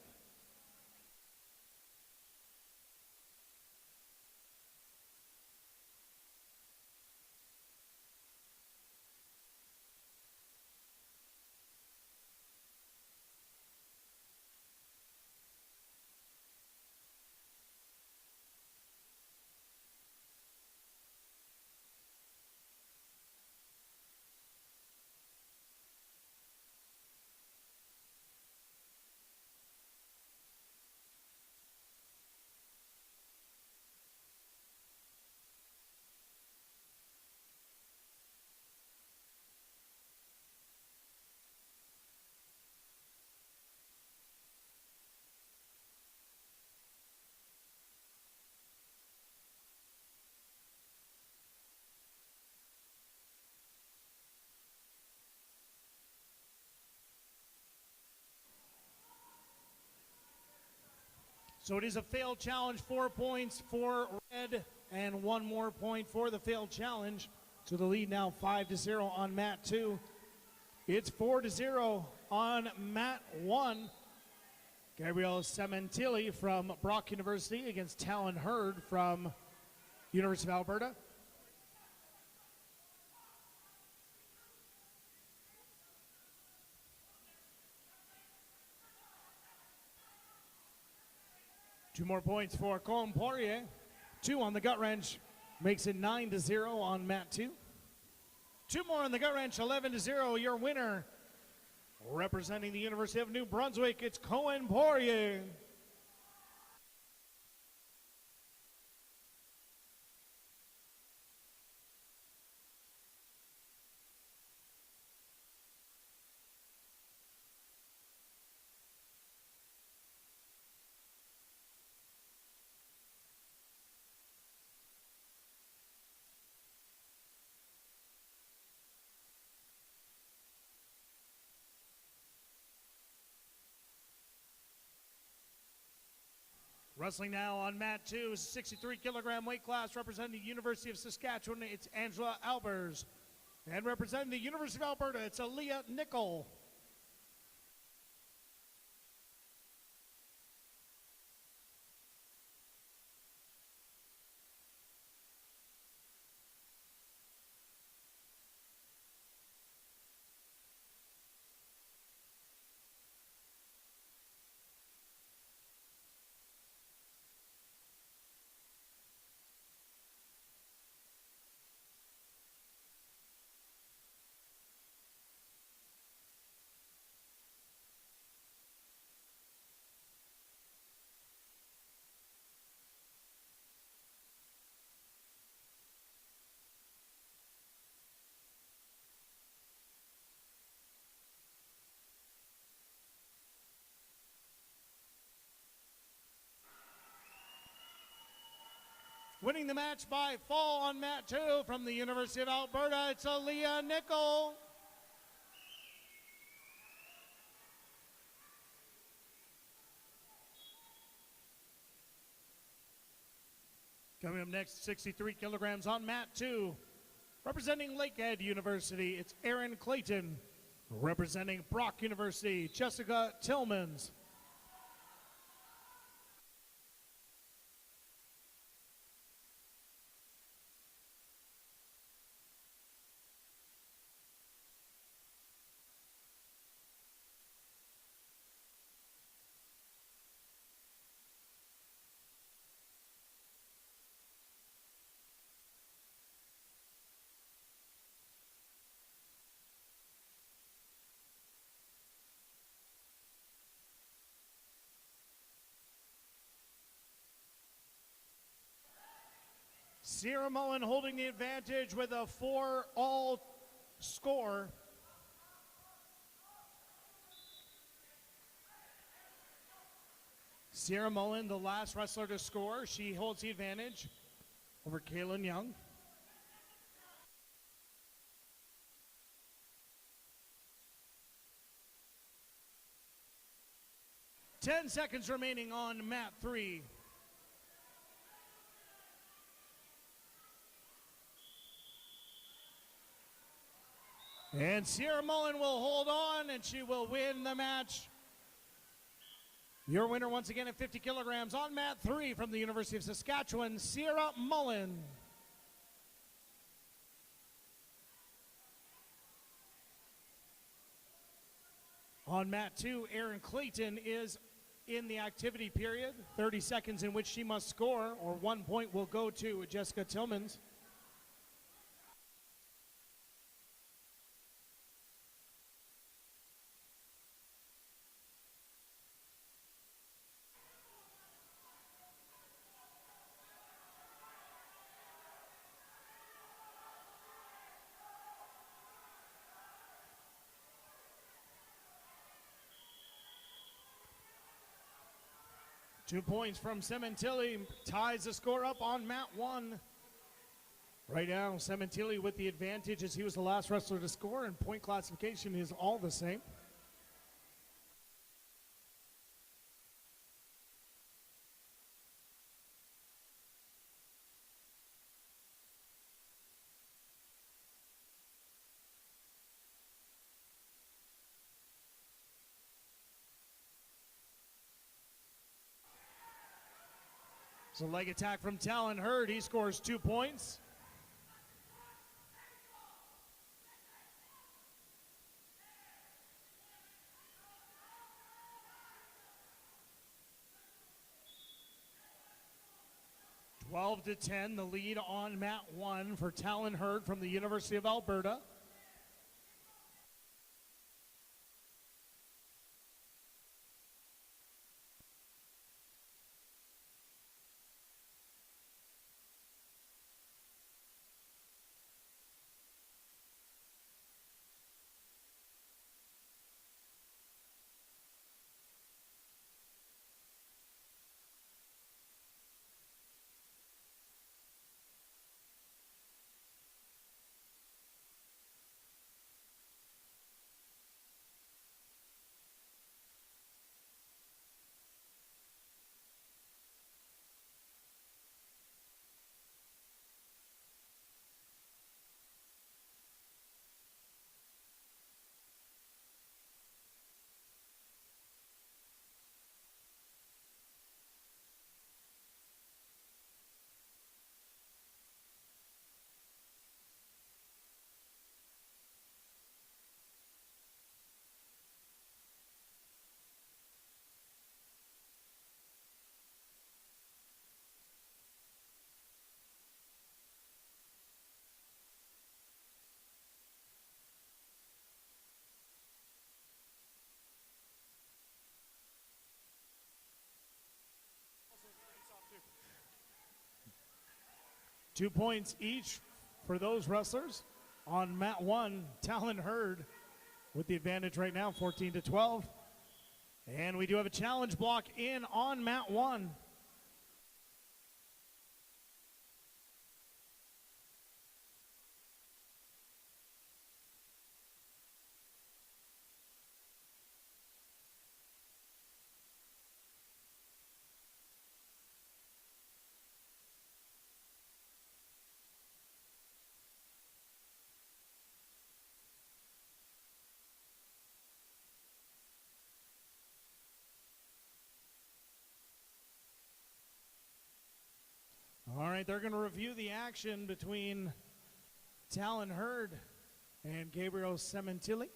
So it is a failed challenge, 4 points for red, and 1 more point for the failed challenge. So the lead now 5-0 on mat 2. It's 4-0 on mat 1. Gabrielle Sementilli from Brock University against Talon Hurd from University of Alberta. Two more points for Cohen Poirier. 2 on the gut wrench makes it 9-0 on mat 2. 2 more on the gut wrench, 11-0. Your winner, representing the University of New Brunswick, it's Cohen Poirier. Wrestling now on mat 2 is a 63-kilogram weight class representing the University of Saskatchewan. It's Angela Albers. And representing the University of Alberta, it's Aaliyah Nickel. Winning the match by fall on mat 2 from the University of Alberta, it's Aaliyah Nickel. Coming up next, 63 kilograms on mat 2. Representing Lakehead University, it's Aaron Clayton. Representing Brock University, Jessica Tillmans. Sierra Mullen holding the advantage with a 4-all score. Sierra Mullen, the last wrestler to score. She holds the advantage over Kaylin Young. Ten seconds remaining on mat 3. And Sierra Mullen will hold on, and she will win the match. Your winner once again at 50 kilograms on mat 3 from the University of Saskatchewan, Sierra Mullen. On mat 2, Erin Clayton is in the activity period, 30 seconds in which she must score, or 1 point will go to Jessica Tillmans. Two points from Cementilli ties the score up on mat 1. Right now, Cementilli with the advantage as he was the last wrestler to score, and point classification is all the same. So leg attack from Talon Hurd. He scores 2 points. (12-10), the lead on mat 1 for Talon Hurd from the University of Alberta. Two points each for those wrestlers. On mat 1, Talon Hurd with the advantage right now, 14-12. And we do have a challenge block in on mat 1. All right, they're going to review the action between Talon Hurd and Gabriel Cementilli.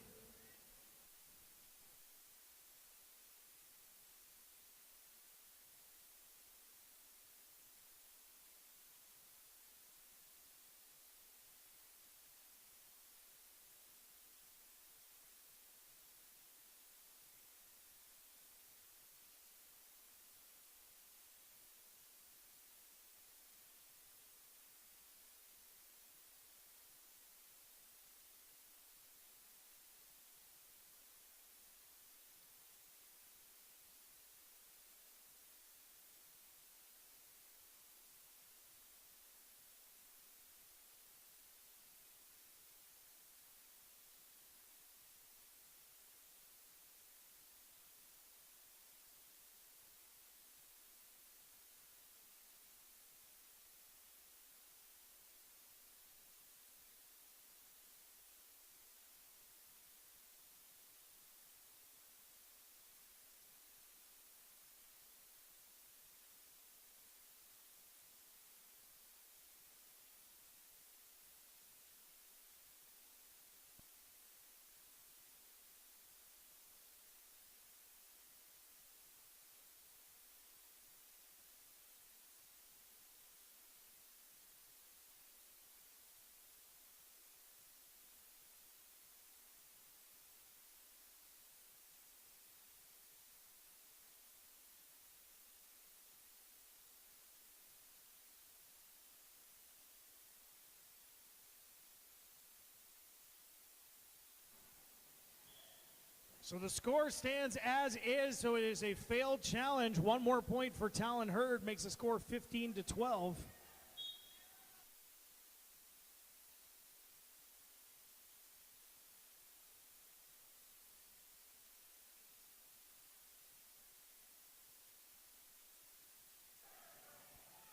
So the score stands as is, so it is a failed challenge. One more point for Talon Hurd makes the score 15-12.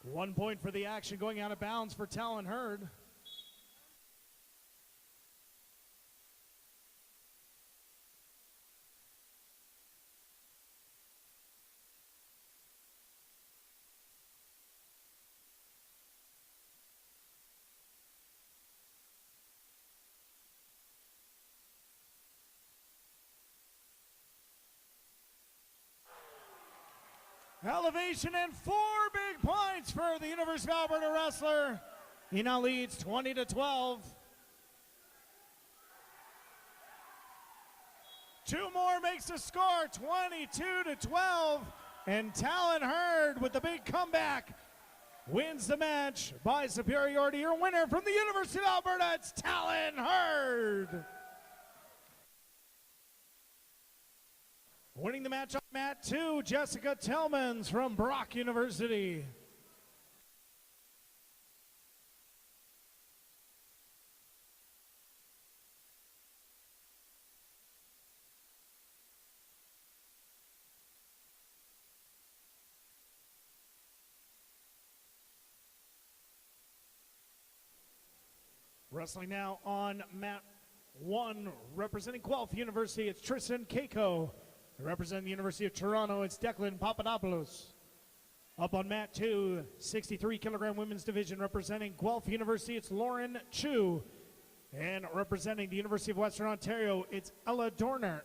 One point for the action going out of bounds for Talon Hurd. Elevation and 4 big points for the University of Alberta wrestler. He now leads 20-12. 2 more makes the score 22-12. And Talon Hurd with the big comeback wins the match by superiority. Your winner from the University of Alberta, it's Talon Hurd. Winning the match on mat 2, Jessica Tillmans from Brock University. Wrestling now on mat 1, representing Guelph University, it's Tristan Keiko. Representing the University of Toronto, it's Declan Papadopoulos. Up on mat 2, 63-kilogram women's division, representing Guelph University, it's Lauren Chu. And representing the University of Western Ontario, it's Ella Dorner.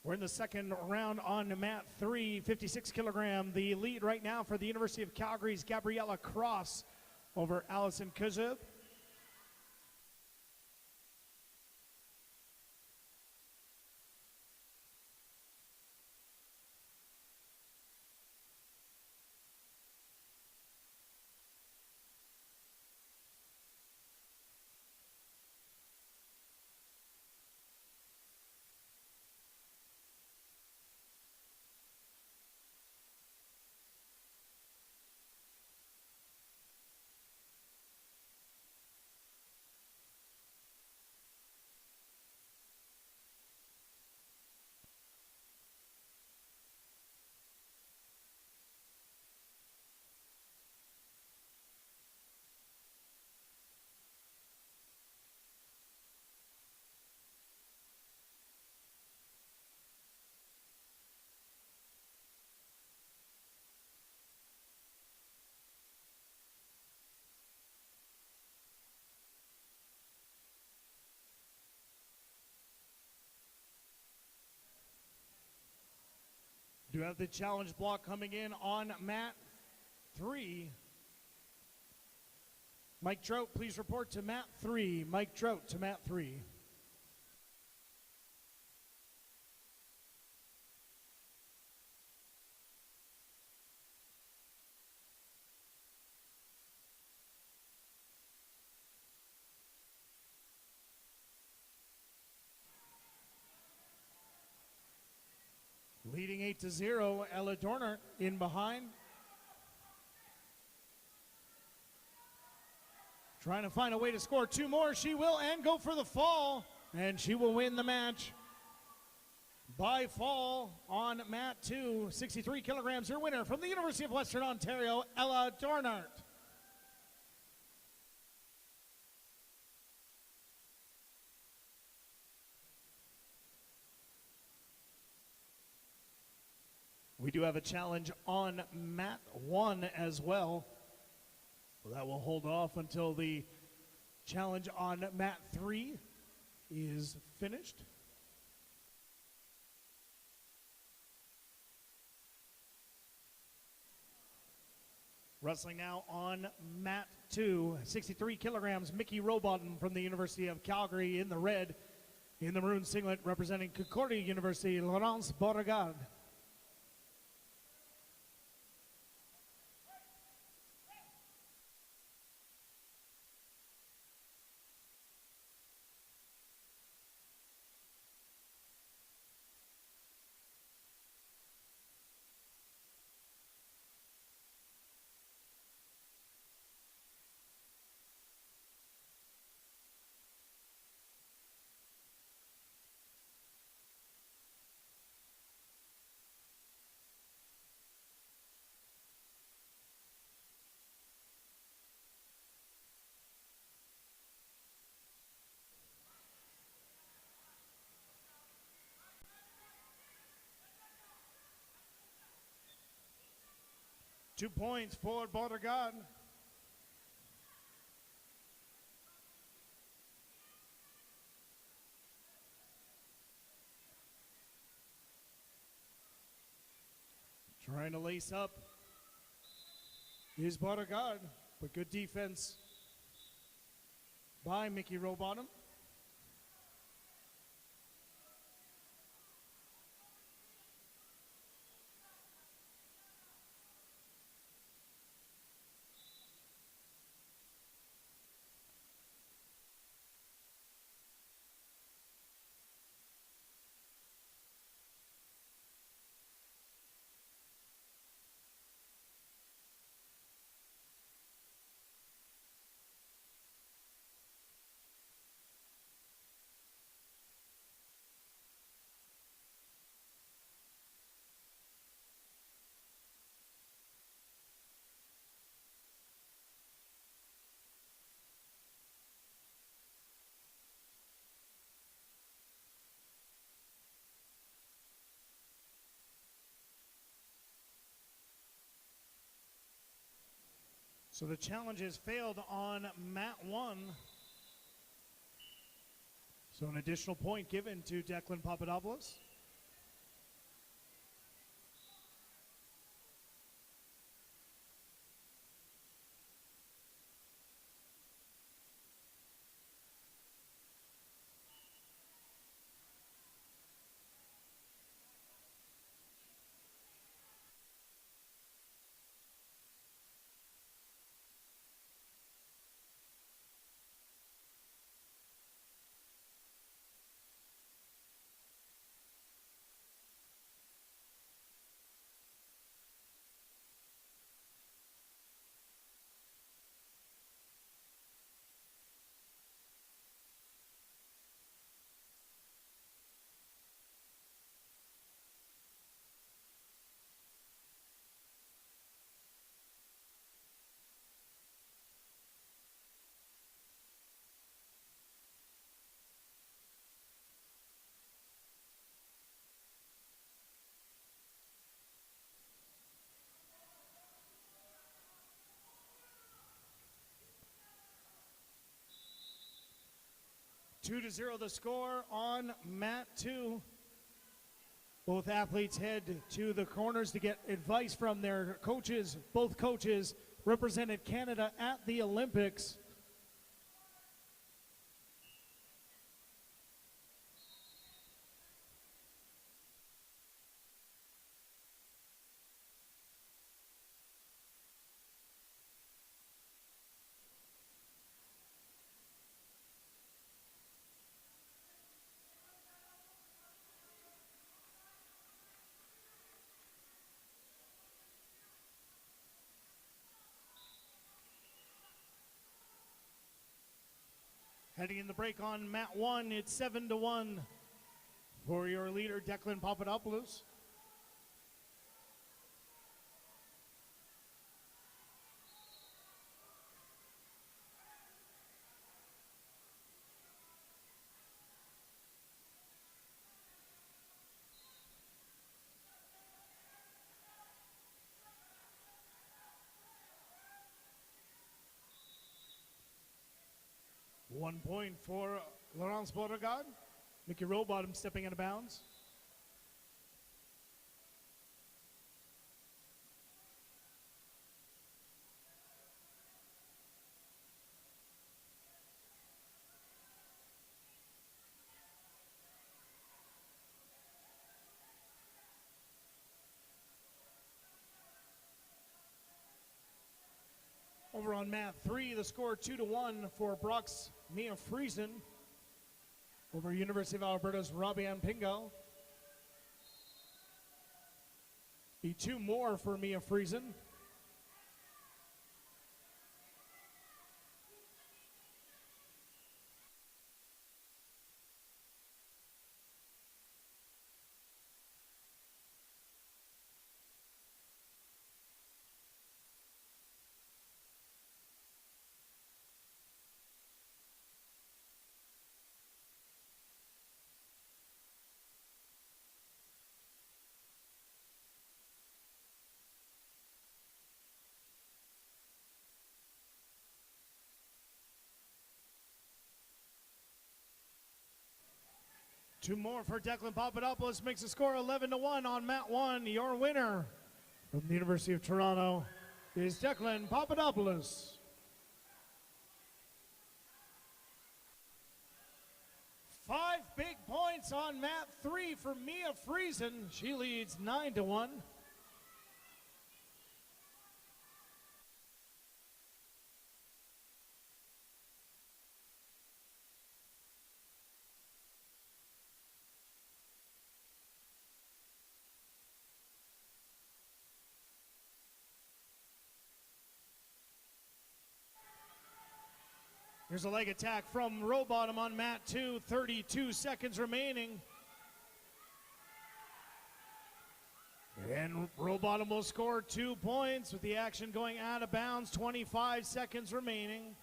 We're in the second round on mat 3, 56-kilogram. The lead right now for the University of Calgary's Gabriella Cross over Allison Kuzub. Do have the challenge block coming in on mat 3. Mike Trout, please report to mat 3. Mike Trout to mat 3. Leading 8-0, Ella Dorner in behind. Trying to find a way to score 2 more. She will, and go for the fall. And she will win the match by fall on mat 2. 63 kilograms, your winner from the University of Western Ontario, Ella Dornart. We do have a challenge on mat 1 as well. That will hold off until the challenge on mat 3 is finished. Wrestling now on mat 2, 63 kilograms, Mickey Robotham from the University of Calgary in the red. In the maroon singlet, representing Concordia University, Laurence Beauregard. 2 points for Borregard. Trying to lace up is Borregard, but good defense by Mickey Rowbottom. So the challenge has failed on mat 1. So an additional point given to Declan Papadopoulos. Two to 0 the score on mat 2. Both athletes head to the corners to get advice from their coaches. Both coaches represented Canada at the Olympics. Heading in the break on mat 1, it's 7-1 for your leader, Declan Papadopoulos. One point for Laurence Borregard. Mickey Rowbottom stepping out of bounds. Over on mat 3, the score 2-1 for Brock's Mia Friesen over University of Alberta's Robbie-Ann Pingo. Be 2 more for Mia Friesen. Two more for Declan Papadopoulos, makes the score 11-1 on mat 1. Your winner from the University of Toronto is Declan Papadopoulos. 5 big points on mat 3 for Mia Friesen. She leads 9-1. Here's a leg attack from Rowbottom on mat 2, 32 seconds remaining. And Rowbottom will score 2 points with the action going out of bounds, 25 seconds remaining.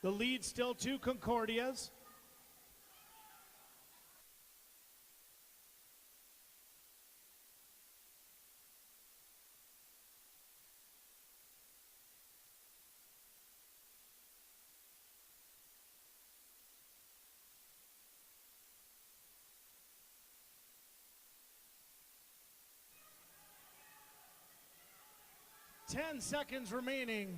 The lead still to Concordia's. Ten seconds remaining.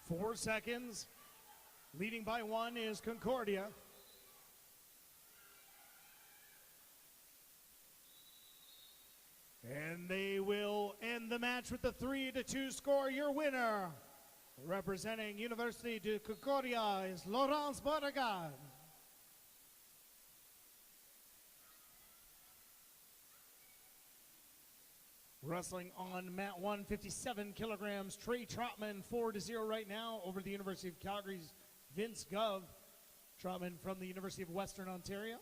Four seconds. Leading by 1 is Concordia. And they will end the match with the 3-2 score. Your winner, representing University de Concordia, is Laurence Barragan. Wrestling on mat 1, 57 kilograms. Trey Trotman 4-0 right now over the University of Calgary's Vince Gov. Trotman from the University of Western Ontario.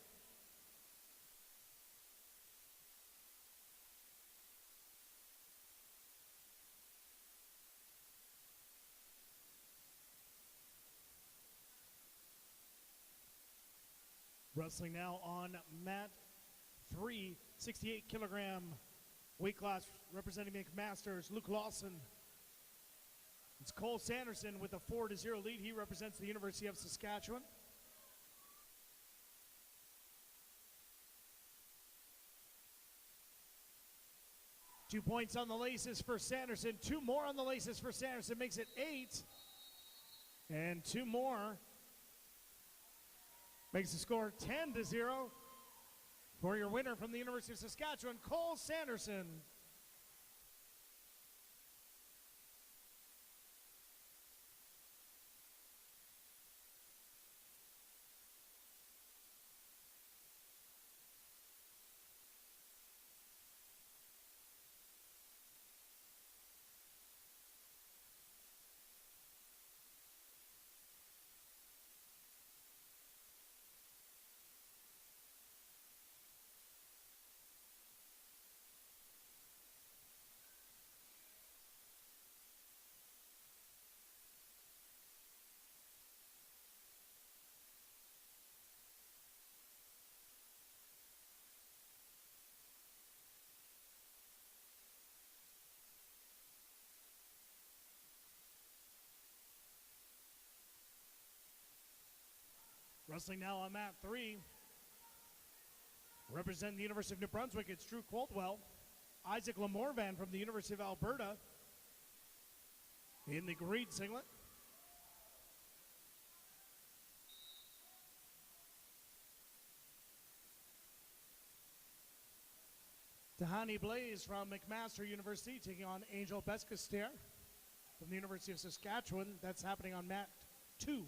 Wrestling now on mat 3, 68 kilogram weight class, representing McMaster's, Luke Lawson. It's Cole Sanderson with a 4-0 lead. He represents the University of Saskatchewan. Two points on the laces for Sanderson. 2 more on the laces for Sanderson, makes it 8. And 2 more makes the score 10-0. For your winner from the University of Saskatchewan, Cole Sanderson. Wrestling now on mat 3. Representing the University of New Brunswick, it's Drew Qualtwell. Isaac Lamorvan from the University of Alberta in the green singlet. Tahani Blaze from McMaster University taking on Angel Bescaster from the University of Saskatchewan. That's happening on mat 2.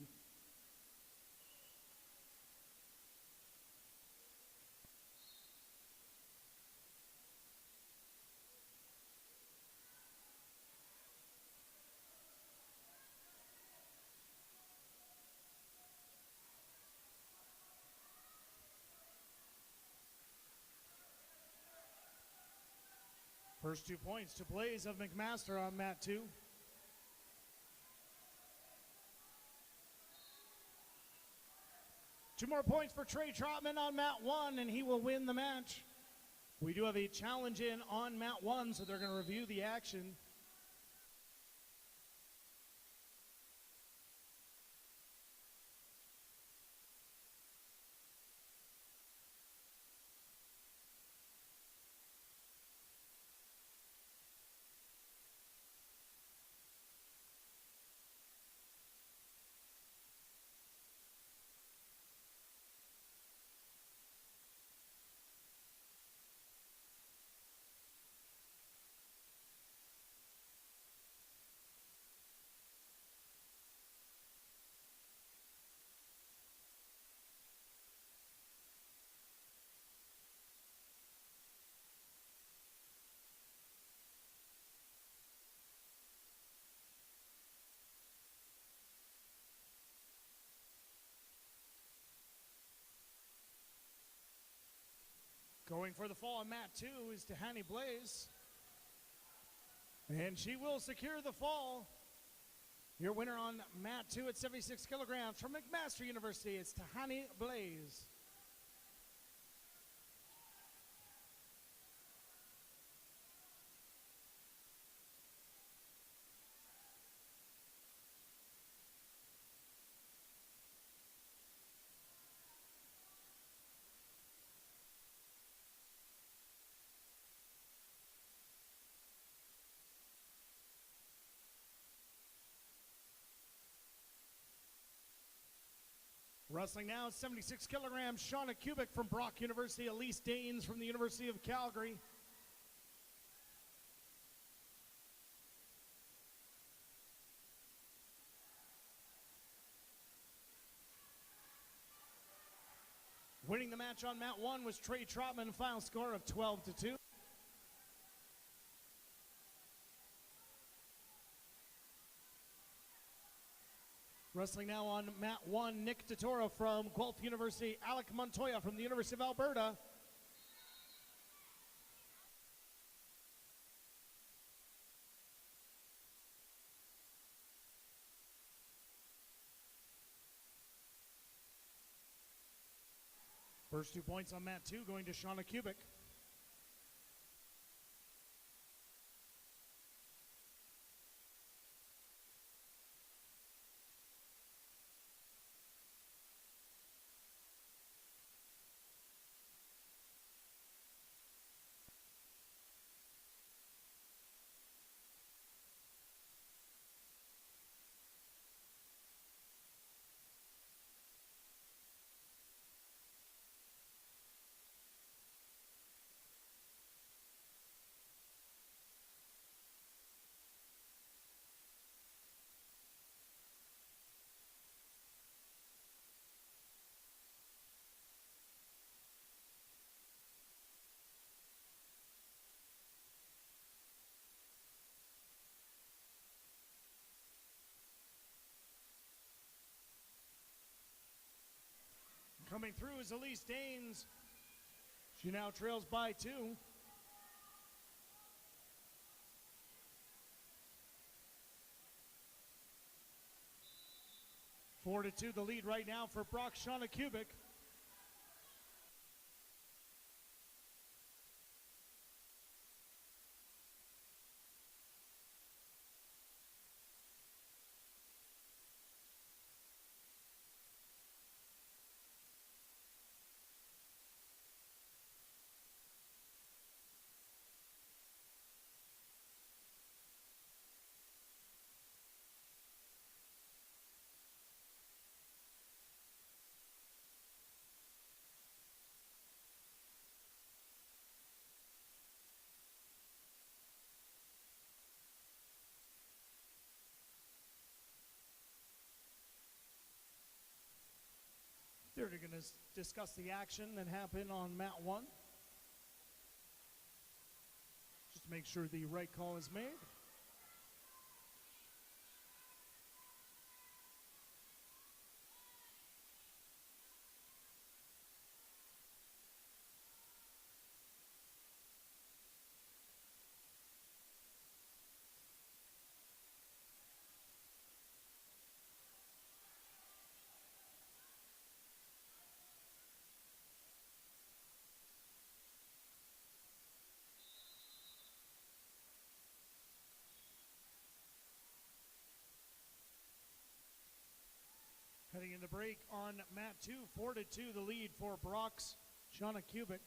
First 2 points to Blaze of McMaster on mat 2. Two more points for Trey Trotman on mat 1, and he will win the match. We do have a challenge in on mat 1, so they're going to review the action. Going for the fall on mat 2 is Tahani Blaze. And she will secure the fall. Your winner on mat 2 at 76 kilograms from McMaster University, it's Tahani Blaze. Wrestling now, 76 kilograms, Shauna Kubik from Brock University, Elise Daines from the University of Calgary. Winning the match on mat 1 was Trey Trotman, final score of 12-2. Wrestling now on mat 1, Nick DeToro from Guelph University, Alec Montoya from the University of Alberta. First 2 points on mat 2 going to Shauna Kubik. Coming through is Elise Daines. She now trails by 2. Four to 2 the lead right now for Brock Shauna Kubik. They're going to discuss the action that happened on mat 1. Just to make sure the right call is made. Heading into break on mat 2, 4 to 2 the lead for Brock's Shauna Kubik.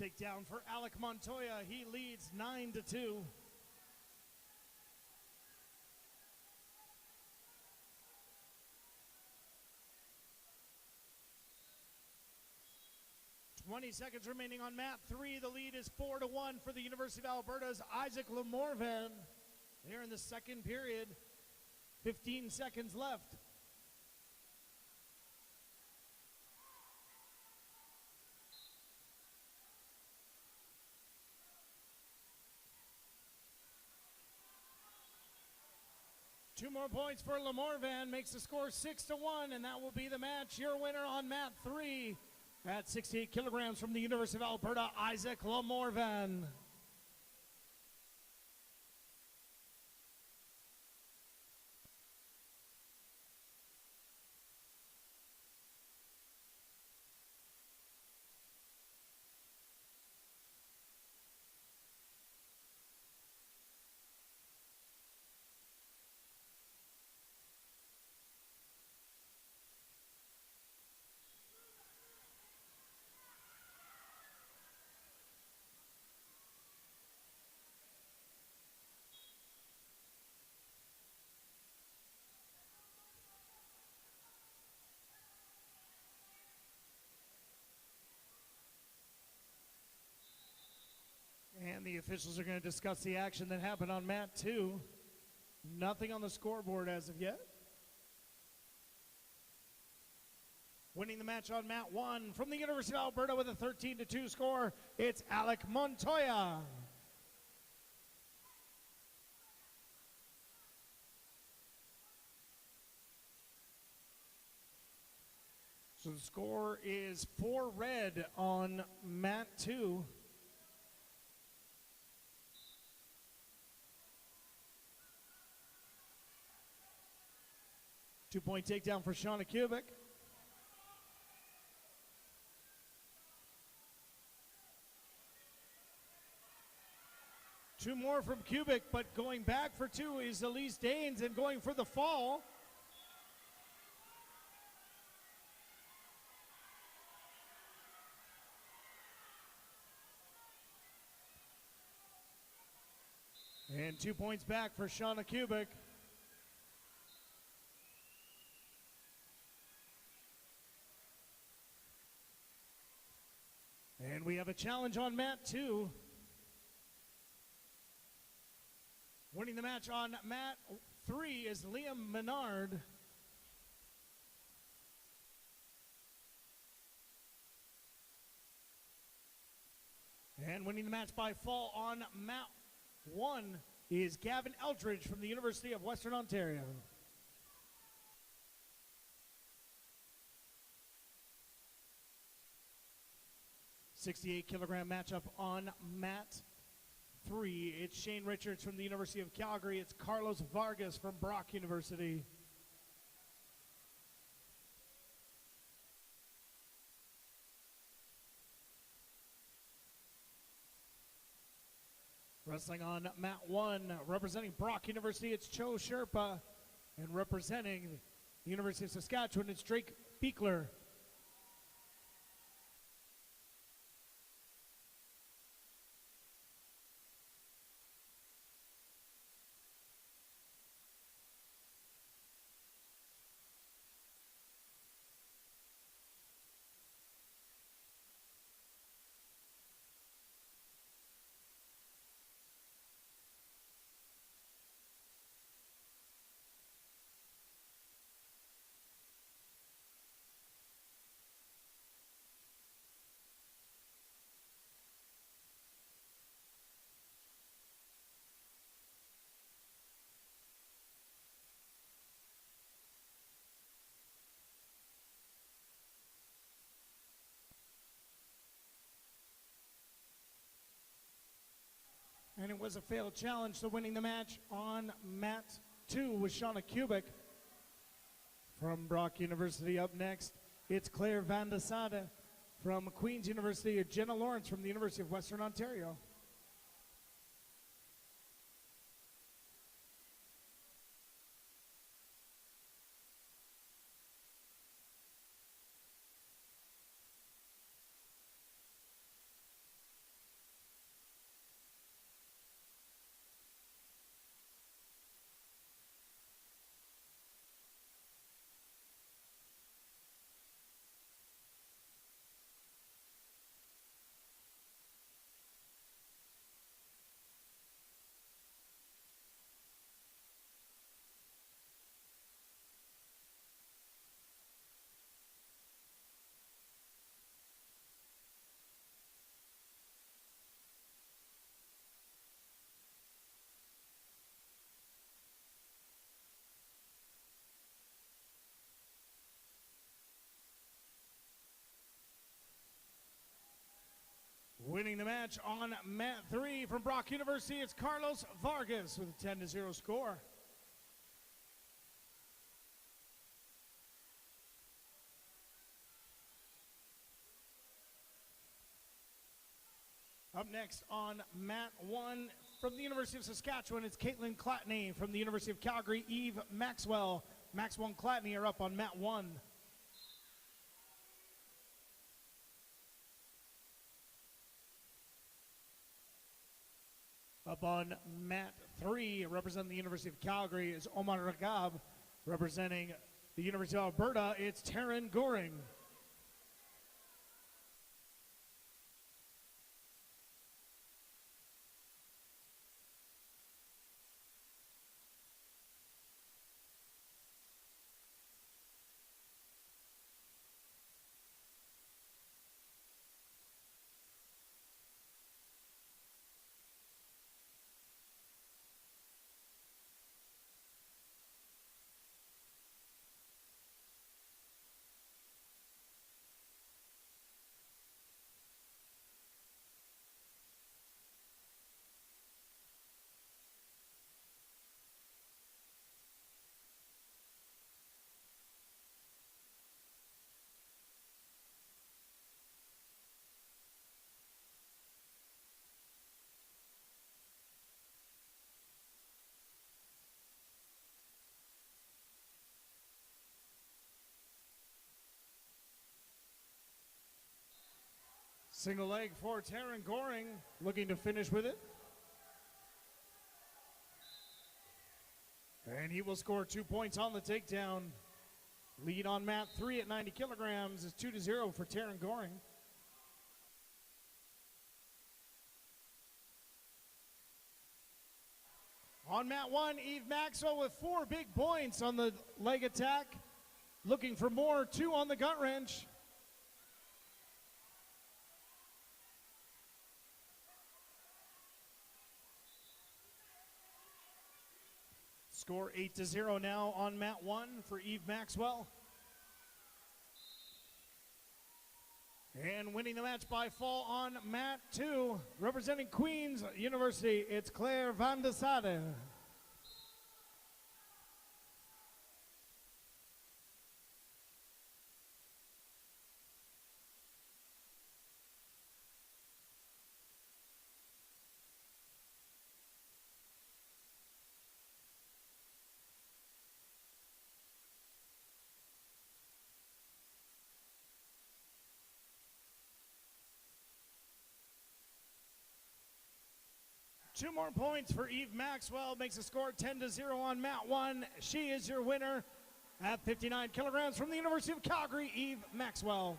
Takedown for Alec Montoya. He leads 9 to 2. Seconds remaining on mat 3. The lead is 4 to 1 for the University of Alberta's Isaac Lamorvan. They're in the second period. 15 seconds left. 2 more points for Lamorvan, makes the score 6-1, and that will be the match. Your winner on mat 3 at 68 kilograms from the University of Alberta, Isaac Lamorvan. And the officials are going to discuss the action that happened on mat 2. Nothing on the scoreboard as of yet. Winning the match on mat 1 from the University of Alberta with a 13-2 score, it's Alec Montoya. So the score is 4 red on mat 2. Two-point takedown for Shauna Kubik. Two more from Kubik, but going back for 2 is Elise Daines, and going for the fall. And 2 points back for Shauna Kubik. And we have a challenge on mat 2. Winning the match on mat 3 is Liam Menard. And winning the match by fall on mat 1 is Gavin Eldridge from the University of Western Ontario. $68-kilogram matchup on mat 3. It's Shane Richards from the University of Calgary. It's Carlos Vargas from Brock University. Wrestling on mat 1, representing Brock University, it's Cho Sherpa. And representing the University of Saskatchewan, it's Drake Beekler. And it was a failed challenge, so winning the match on mat 2 was Shauna Kubik from Brock University. Up next, it's Claire Van de Sade from Queen's University, and Jenna Lawrence from the University of Western Ontario. Winning the match on mat 3 from Brock University, it's Carlos Vargas with a 10-0 score. Up next on mat 1 from the University of Saskatchewan, it's Caitlin Clatney. From the University of Calgary, Eve Maxwell. Maxwell and Clatney are up on mat 1. Up on mat 3, representing the University of Calgary, is Omar Ragab. Representing the University of Alberta, it's Taryn Goring. Single leg for Taryn Goring, looking to finish with it. And he will score 2 points on the takedown. Lead on mat 3 at 90 kilograms is 2-0 for Taryn Goring. On mat 1, Eve Maxwell with 4 big points on the leg attack. Looking for more, 2 on the gut wrench. Score 8-0 now on mat 1 for Eve Maxwell. And winning the match by fall on mat 2, representing Queen's University, it's Claire Van de Sade. Two more points for Eve Maxwell, makes the score 10-0 on mat 1. She is your winner at 59 kilograms from the University of Calgary, Eve Maxwell.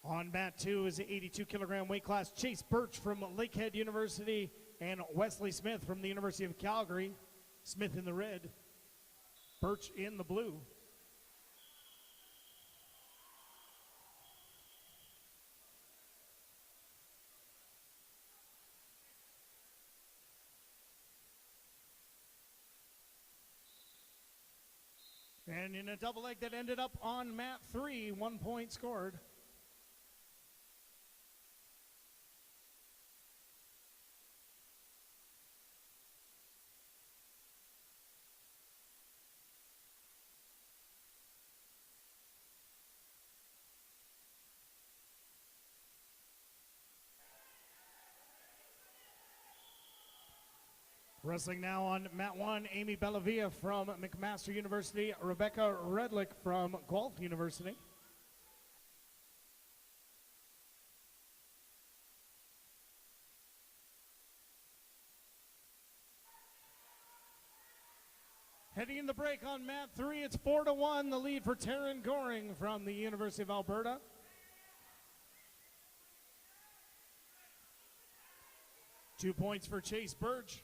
On mat 2 is the 82 kilogram weight class, Chase Birch from Lakehead University and Wesley Smith from the University of Calgary. Smith in the red, Birch in the blue. And in a double leg that ended up on mat 3, 1 point scored. Wrestling now on mat 1, Amy Bellavia from McMaster University, Rebecca Redlick from Guelph University. Heading in the break on mat 3, it's 4-1, the lead for Taryn Goring from the University of Alberta. Two points for Chase Birch.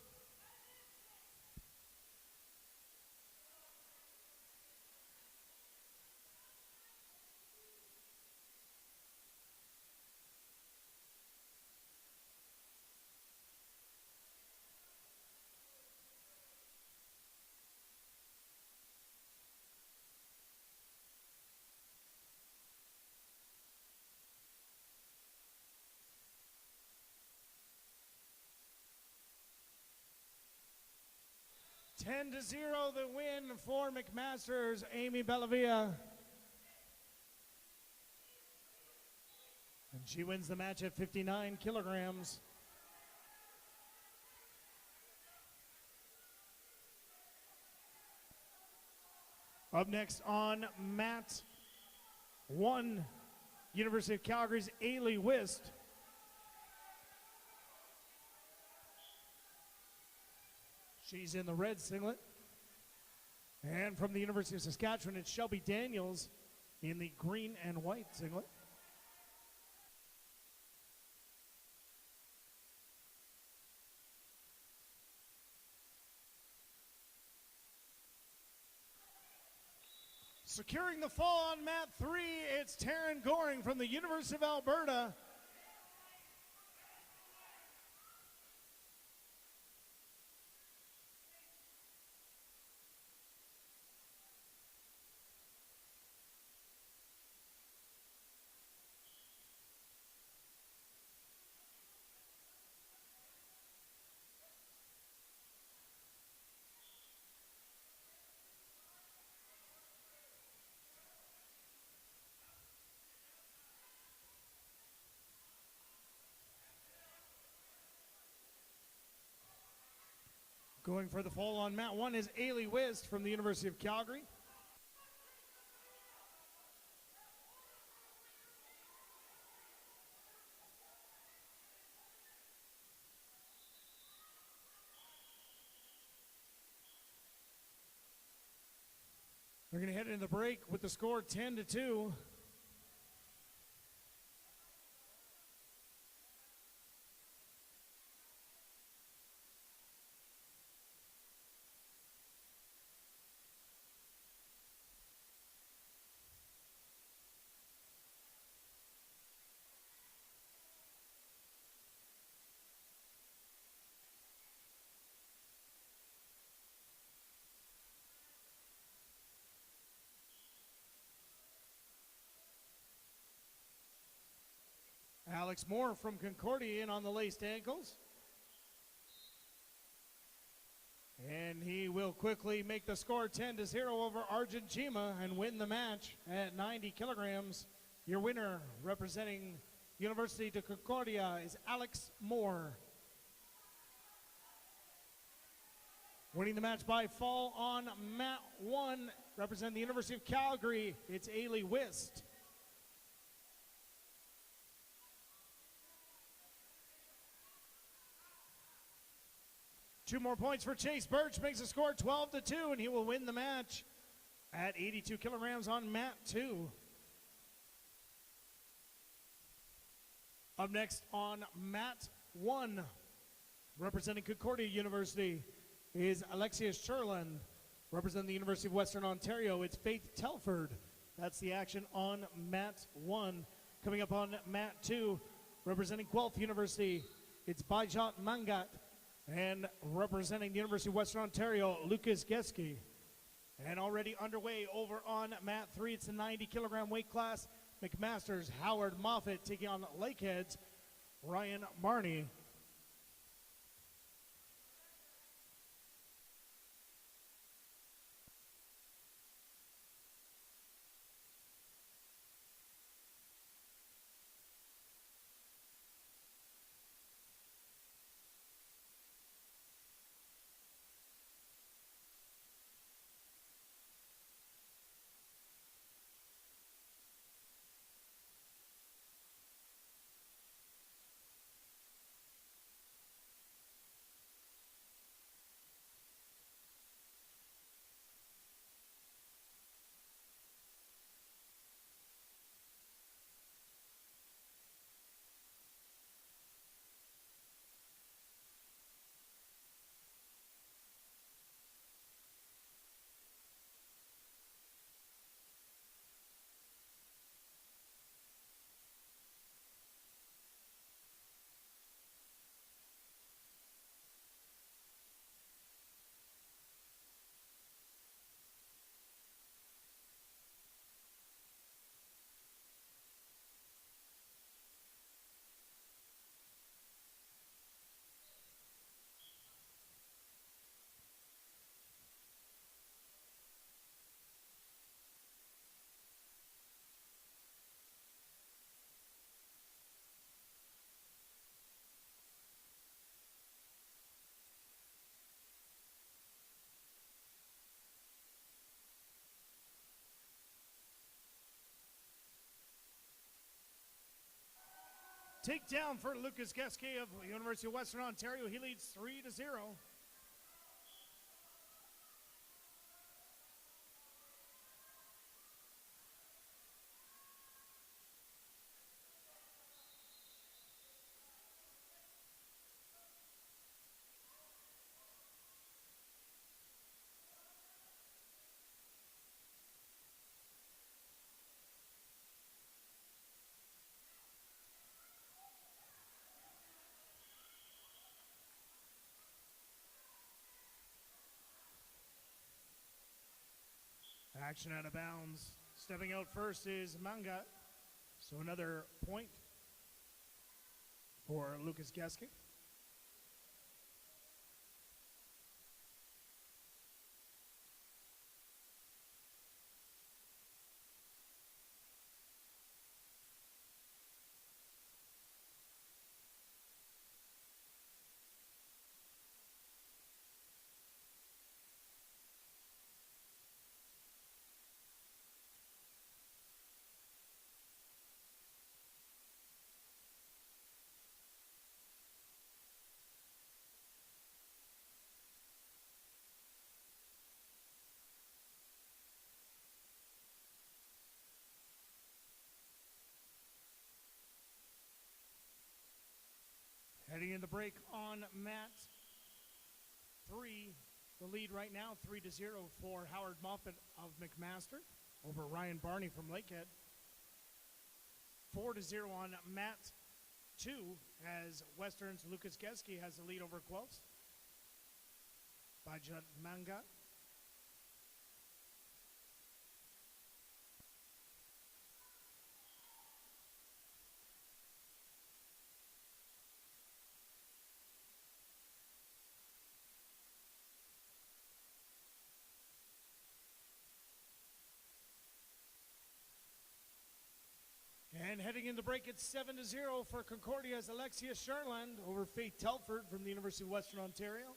10-0 the win for McMaster's Amy Bellavia. And she wins the match at 59 kilograms. Up next on mat 1, University of Calgary's Ailey Wist. She's in the red singlet. And from the University of Saskatchewan, it's Shelby Daniels in the green and white singlet. Securing the fall on mat 3, it's Taryn Goring from the University of Alberta. Going for the fall on mat 1 is Ailey Wist from the University of Calgary. They're going to head into the break with the score 10-2. Alex Moore from Concordia in on the laced ankles. And he will quickly make the score 10-0 over Argentina and win the match at 90 kilograms. Your winner, representing University de Concordia, is Alex Moore. Winning the match by fall on mat 1, representing the University of Calgary, it's Ailey Wist. Two more points for Chase Birch, makes the score 12-2, and he will win the match at 82 kilograms on mat 2. Up next on mat 1, representing Concordia University, is Alexia Sherland. Representing the University of Western Ontario, it's Faith Telford. That's the action on mat 1. Coming up on mat 2, representing Guelph University, it's Bajat Mangat. And representing the University of Western Ontario, Lucas Geske. And already underway over on mat 3, it's the 90-kilogram weight class. McMaster's Howard Moffett taking on Lakehead's Ryan Marney. Takedown for Lucas Geske of University of Western Ontario. He leads 3-0. Action out of bounds. Stepping out first is Manga. So another point for Lucas Geske. Heading in the break on mat 3. The lead right now, 3-0 for Howard Moffat of McMaster over Ryan Barney from Lakehead. 4-0 on mat 2 as Western's Lucas Geske has the lead over Guelphs by Judd Manga. And heading into break, it's 7-0 for Concordia's Alexia Sherland over Faith Telford from the University of Western Ontario.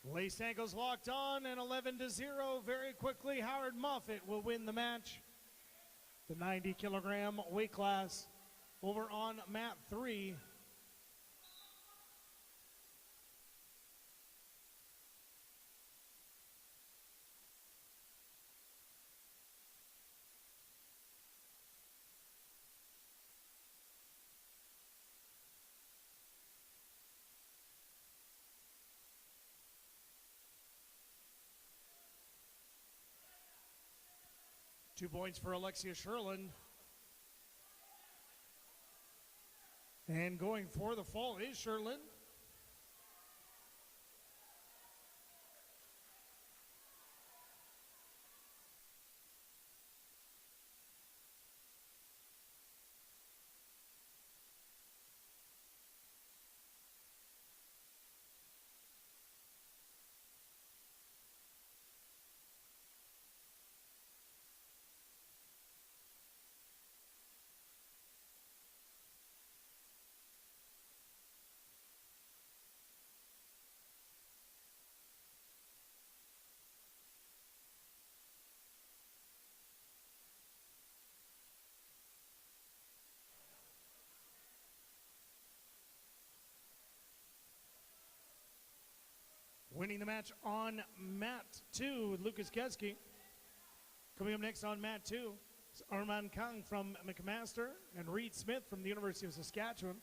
Lace ankles locked on and 11-0. Very quickly, Howard Moffat will win the match. The 90-kilogram weight class over on mat 3. Two points for Alexia Sherland. And going for the fall is Sherland. Winning the match on mat 2, Lucas Geske. Coming up next on mat 2 is Armand Kang from McMaster and Reed Smith from the University of Saskatchewan.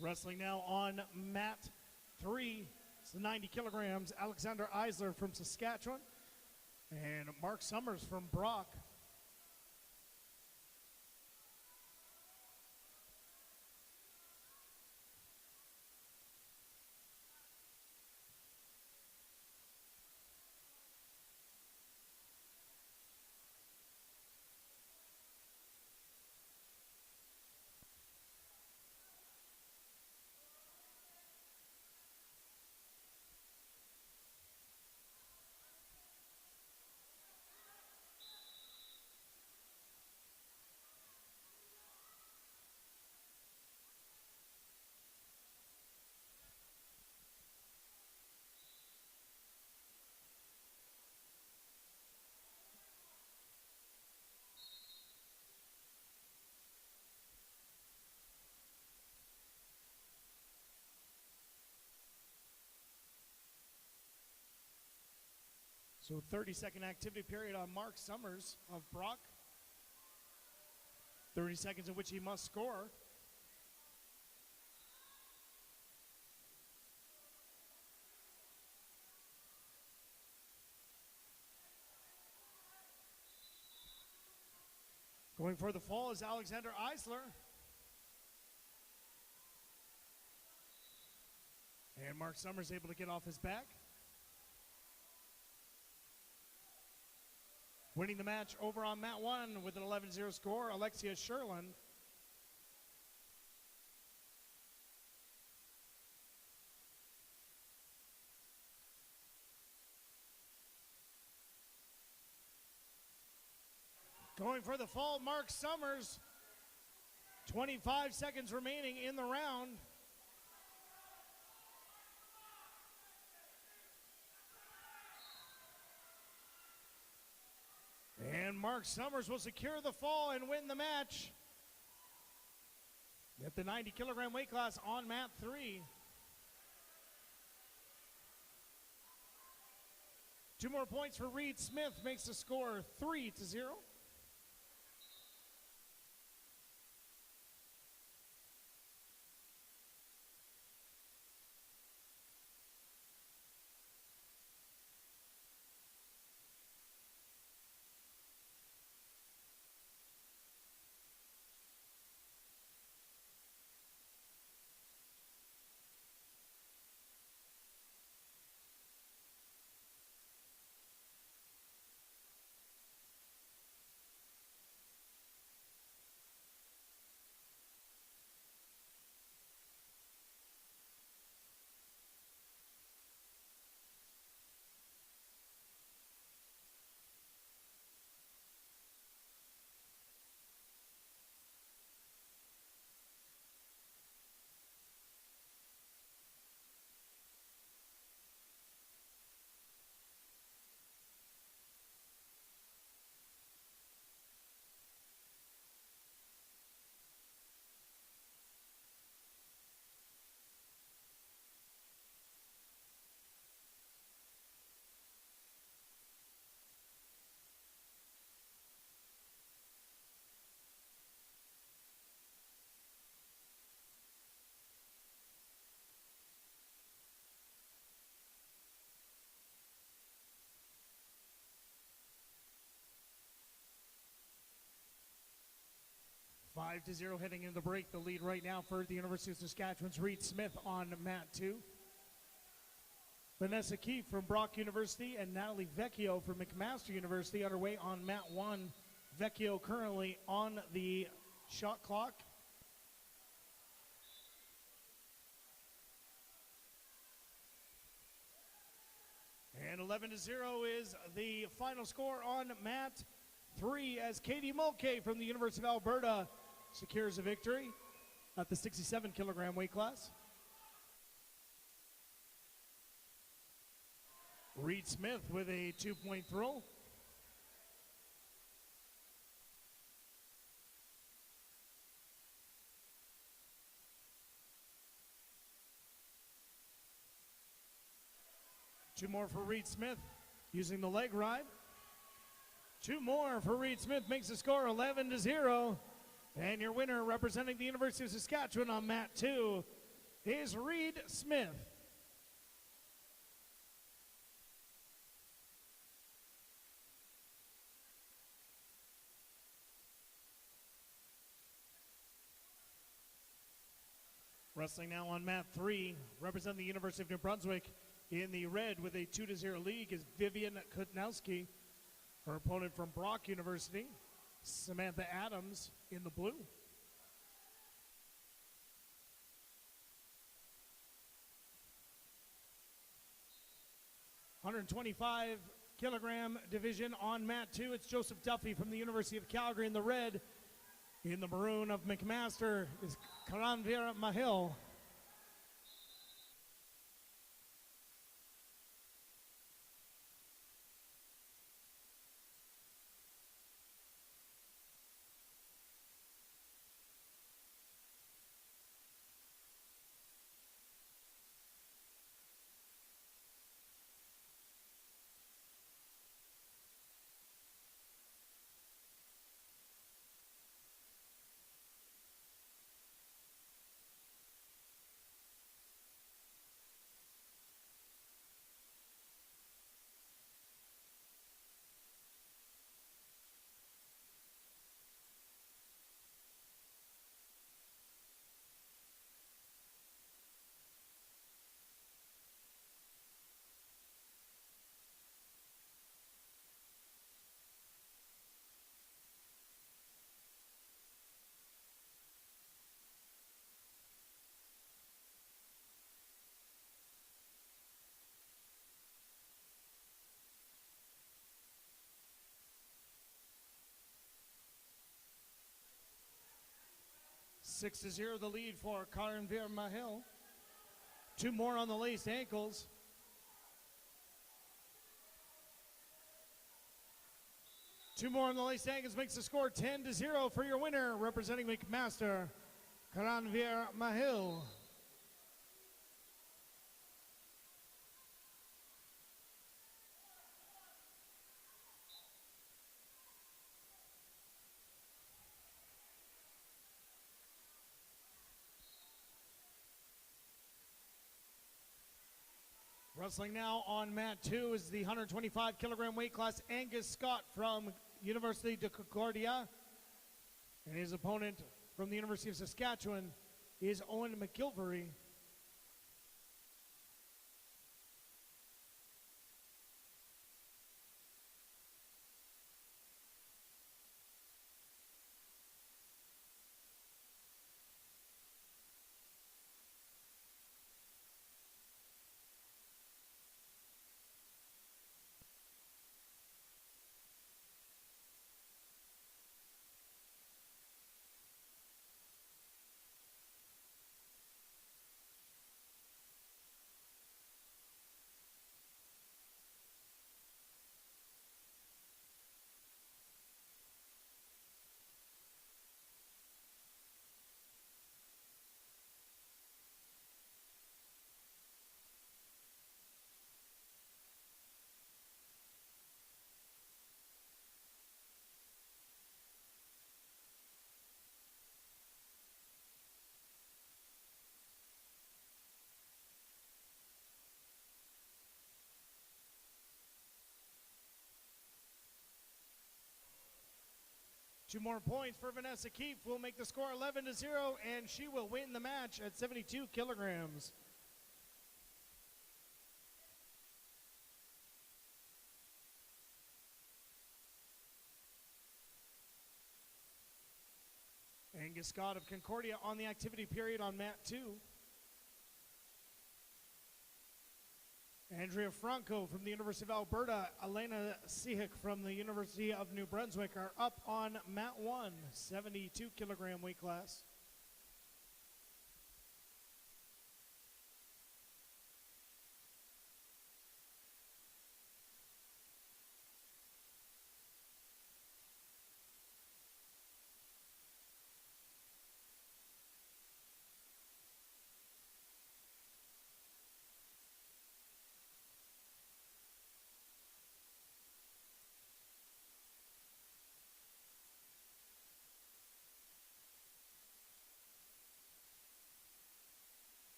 Wrestling now on mat 3. It's the 90 kilograms. Alexander Eisler from Saskatchewan and Mark Summers from Brock. So 30-second activity period on Mark Summers of Brock. 30 seconds in which he must score. Going for the fall is Alexander Eisler. And Mark Summers able to get off his back. Winning the match over on mat 1 with an 11-0 score, Alexia Sherlin. Going for the fall, Mark Summers. 25 seconds remaining in the round. And Mark Summers will secure the fall and win the match at the 90-kilogram weight class on mat 3. 2 more points for Reed Smith, makes the score 3-0. Five to 0 heading into the break. The lead right now for the University of Saskatchewan's Reed Smith on mat 2. Vanessa Keefe from Brock University and Natalie Vecchio from McMaster University underway on mat 1. Vecchio currently on the shot clock. And 11 to 0 is the final score on mat 3 as Katie Mulcahy from the University of Alberta secures a victory at the 67-kilogram weight class. Reed Smith with a 2-point throw. Two more for Reed Smith using the leg ride. 2 more for Reed Smith makes the score 11 to 0. And your winner representing the University of Saskatchewan on mat 2 is Reed Smith. Wrestling now on mat 3, representing the University of New Brunswick in the red with a 2-0 lead is Vivian Kutnowski. Her opponent from Brock University, Samantha Adams, in the blue. $125-kilogram division on mat 2. It's Joseph Duffy from the University of Calgary in the red. In the maroon of McMaster is Karanvir Mahil. 6-0 the lead for Karanvir Mahil. 2 more on the laced ankles. Two more on the laced ankles makes the score 10-0 for your winner, representing McMaster, Karanvir Mahil. Wrestling now on mat 2 is the 125 kilogram weight class, Angus Scott from University de Concordia. And his opponent from the University of Saskatchewan is Owen McGilvery. Two more points for Vanessa Keefe will make the score 11-0, and she will win the match at 72 kilograms. Angus Scott of Concordia on the activity period on mat 2. Andrea Franco from the University of Alberta, Elena Sihik from the University of New Brunswick are up on mat 1, 72 kilogram weight class.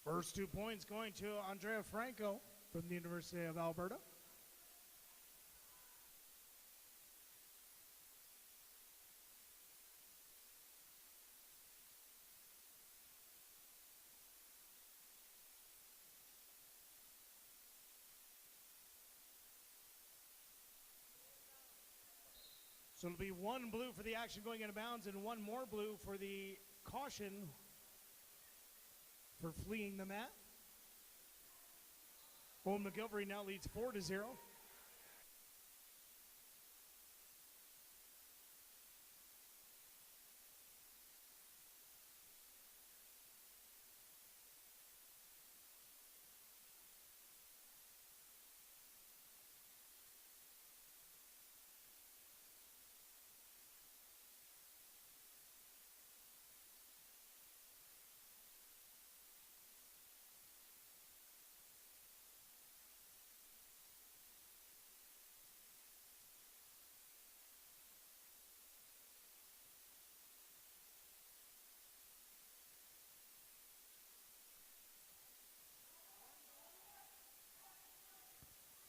First 2 points going to Andrea Franco from the University of Alberta. So it'll be 1 blue for the action going out of bounds and 1 more blue for the caution for fleeing the mat. Owen McGilvery now leads 4-0.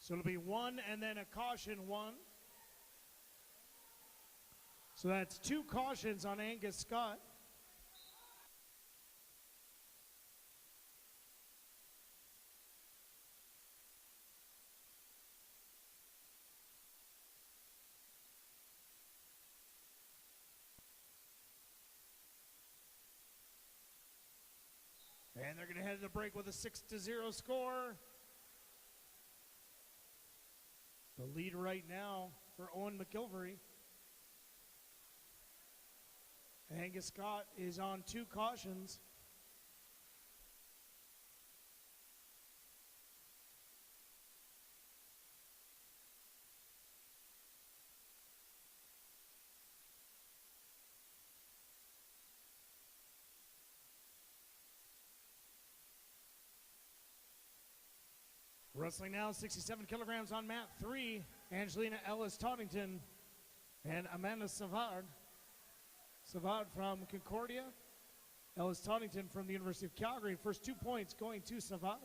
So it'll be 1 and then a caution 1. So that's 2 cautions on Angus Scott. And they're going to head to the break with a 6-0 score. right now for Owen McGilvery. Angus Scott is on 2 cautions. Wrestling now, 67 kilograms on mat 3, Angelina Ellis-Toddington and Amanda Savard. Savard from Concordia, Ellis-Toddington from the University of Calgary. First 2 points going to Savard.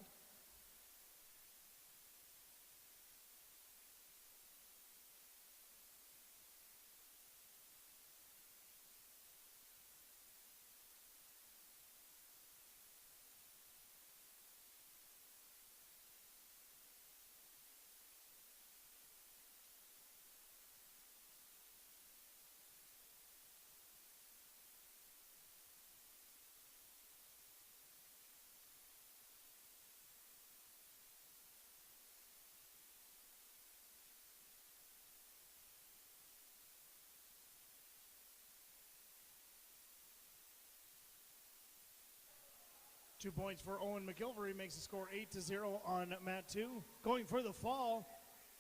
Two points for Owen McGilvery makes the score 8-0 on mat 2. Going for the fall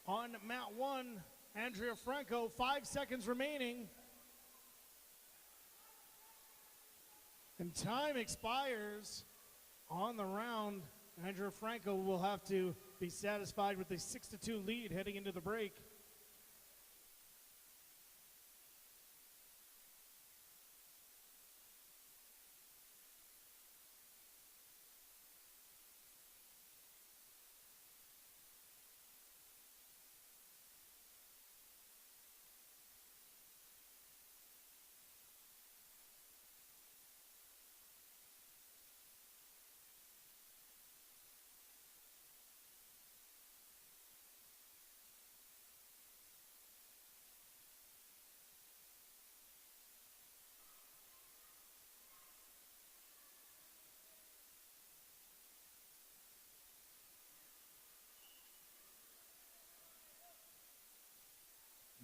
on mat 1, Andrea Franco, 5 seconds remaining. And time expires on the round. Andrea Franco will have to be satisfied with a 6-2 lead heading into the break.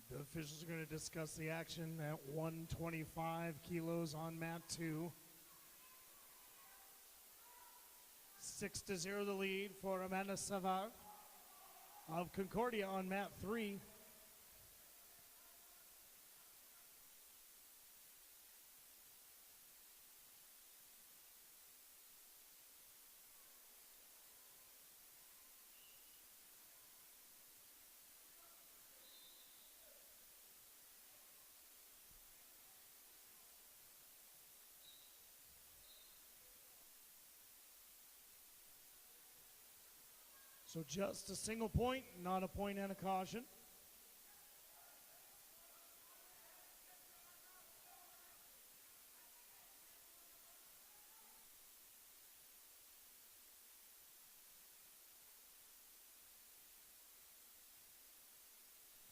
The officials are going to discuss the action at 125 kilos on mat 2. 6-0 the lead for Amanda Savard of Concordia on mat 3. So just a single point, not a point and a caution.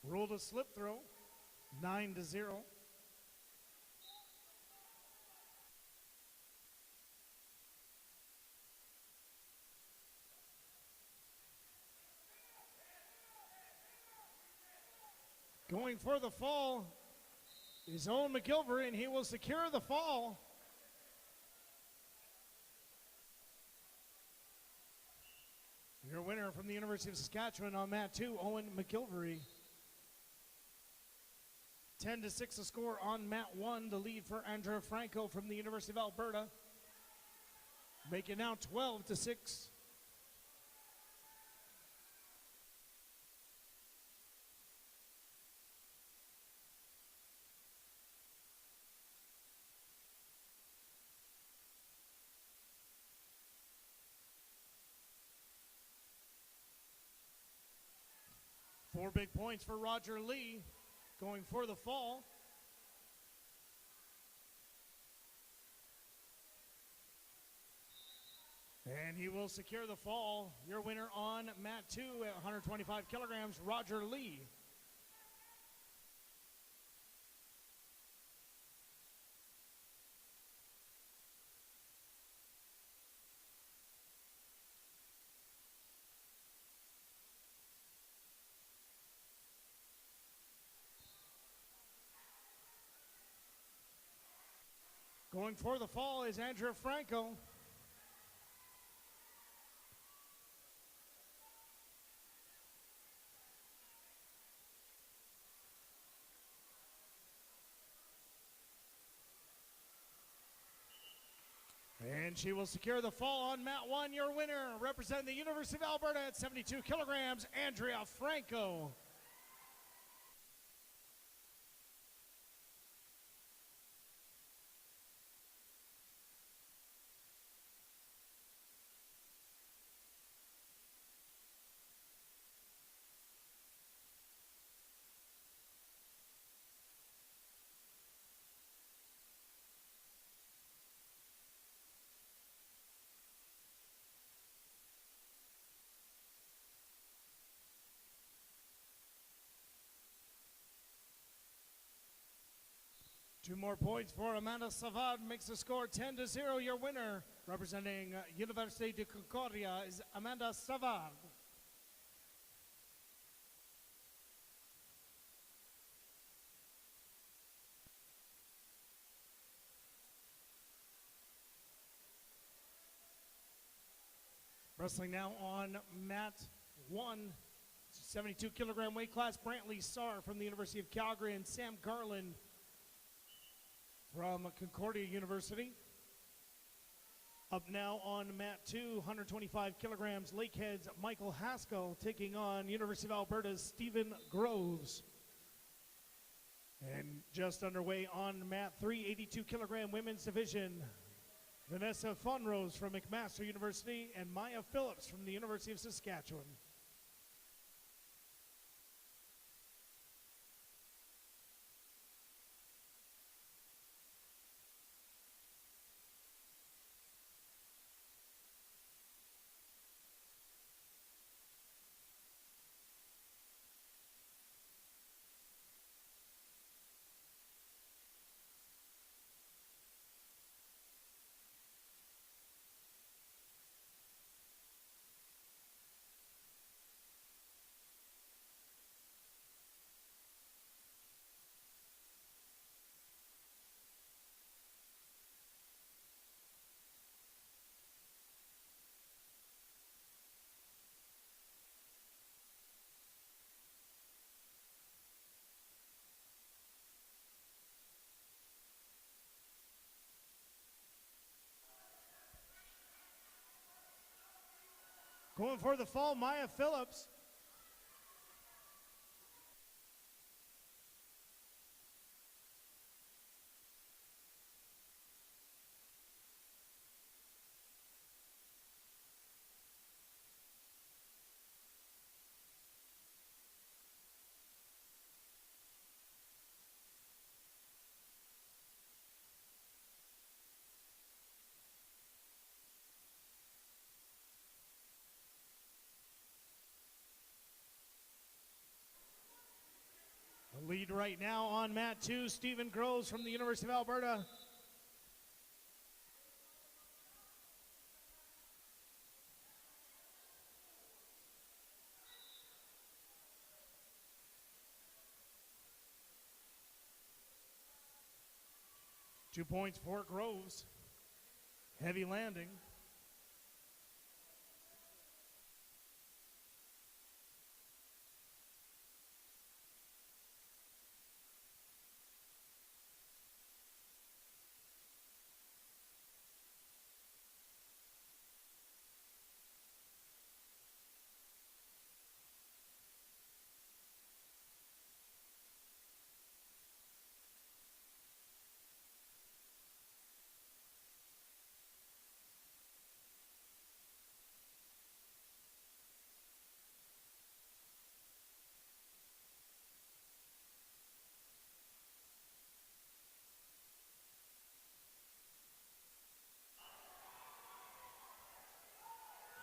Ruled a slip throw, 9-0. Going for the fall is Owen McGilvery, and he will secure the fall. Your winner from the University of Saskatchewan on mat 2, Owen McGilvery. 10-6 the score on mat 1, the lead for Andrea Franco from the University of Alberta. Make it now 12-6. Four big points for Roger Lee, going for the fall. And he will secure the fall. Your winner on mat 2 at 125 kilograms, Roger Lee. Going for the fall is Andrea Franco. And she will secure the fall on mat 1. Your winner, representing the University of Alberta at 72 kilograms, Andrea Franco. Two more points for Amanda Savard makes the score 10-0. Your winner, representing Université de Concordia, is Amanda Savard. Wrestling now on mat 1, 72 kilogram weight class, Brantley Sarr from the University of Calgary and Sam Garland from Concordia University. Up now on mat 2, 125 kilograms, Lakehead's Michael Haskell taking on University of Alberta's Stephen Groves. And just underway on mat 3, 82 kilogram women's division, Vanessa Fonrose from McMaster University and Maya Phillips from the University of Saskatchewan. Going for the fall, Maya Phillips. Lead right now on mat 2, Stephen Groves from the University of Alberta. Two points for Groves. Heavy landing.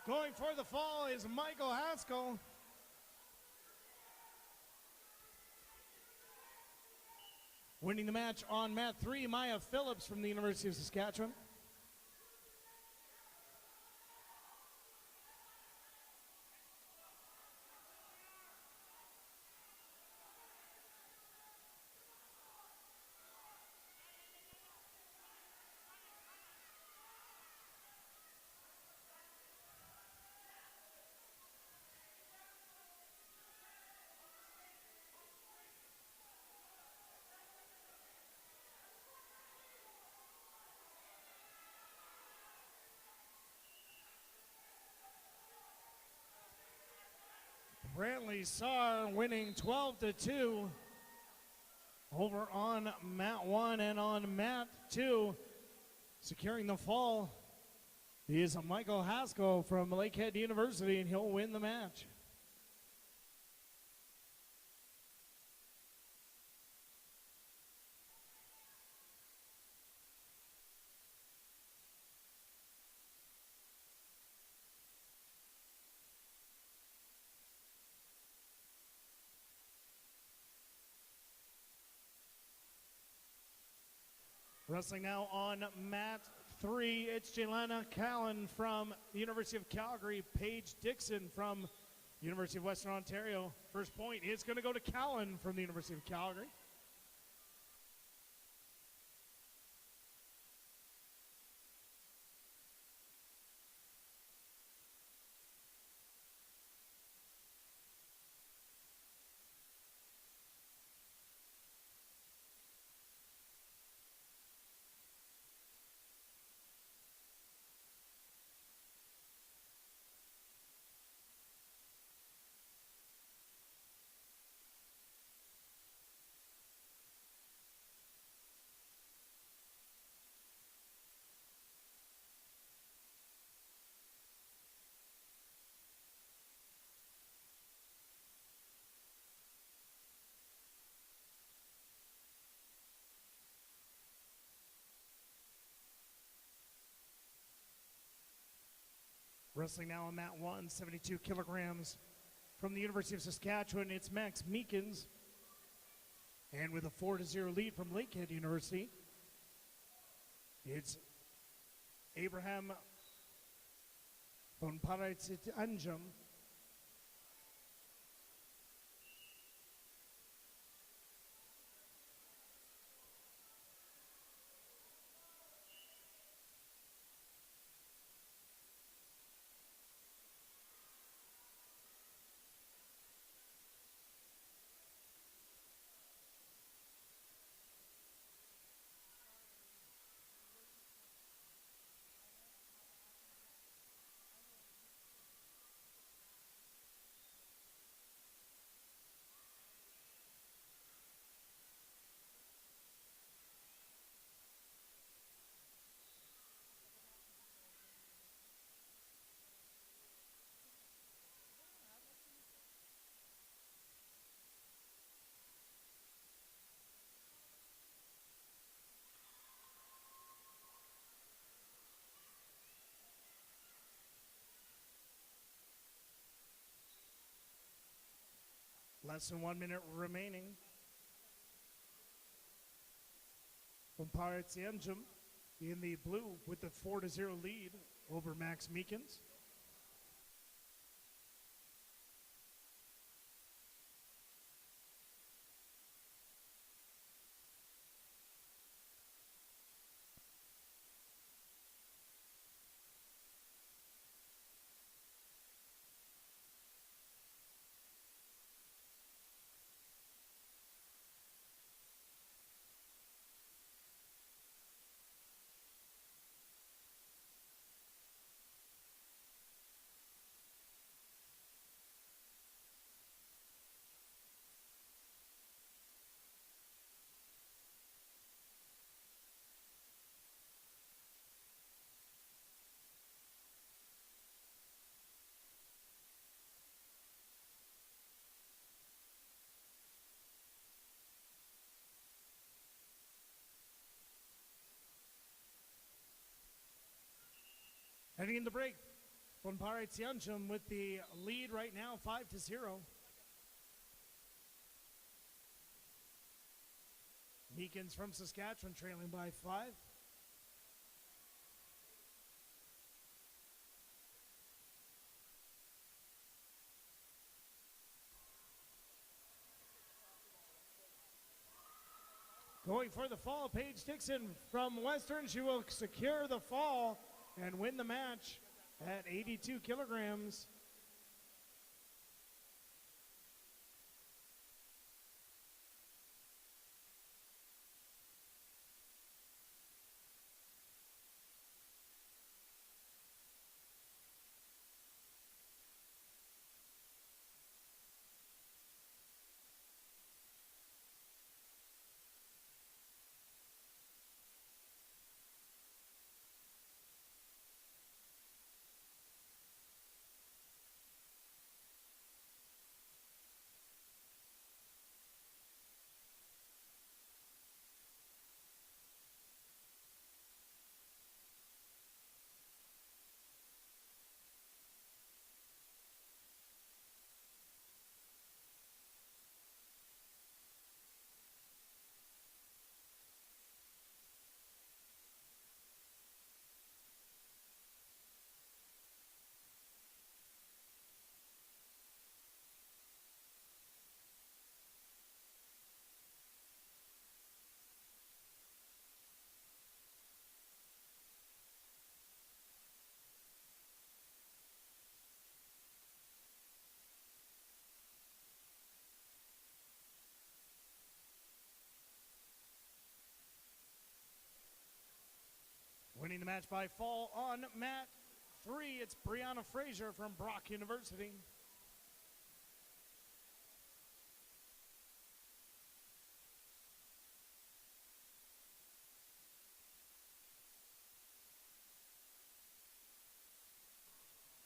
Going for the fall is Michael Haskell. Winning the match on mat 3, Maya Phillips from the University of Saskatchewan. Brantley Saar winning 12-2 over on mat 1, and on mat 2, securing the fall is Michael Haskell from Lakehead University, and he'll win the match. Wrestling now on mat 3, it's Jelena Callan from the University of Calgary, Paige Dixon from University of Western Ontario. First point is going to go to Callan from the University of Calgary. Wrestling now on mat 1, 72 kilograms from the University of Saskatchewan, it's Max Meekins. And with a 4-0 lead from Lakehead University, it's Abraham von Pareitzanjum. Less than 1 minute remaining. Von Pareitzanjum in the blue with the 4-0 lead over Max Meekins. Heading into break, Von Pareitzanjum with the lead right now, 5-0. Meekins from Saskatchewan trailing by 5. Going for the fall, Paige Dixon from Western. She will secure the fall and win the match at 82 kilograms. the match by fall on mat 3, it's Brianna Frazier from Brock University.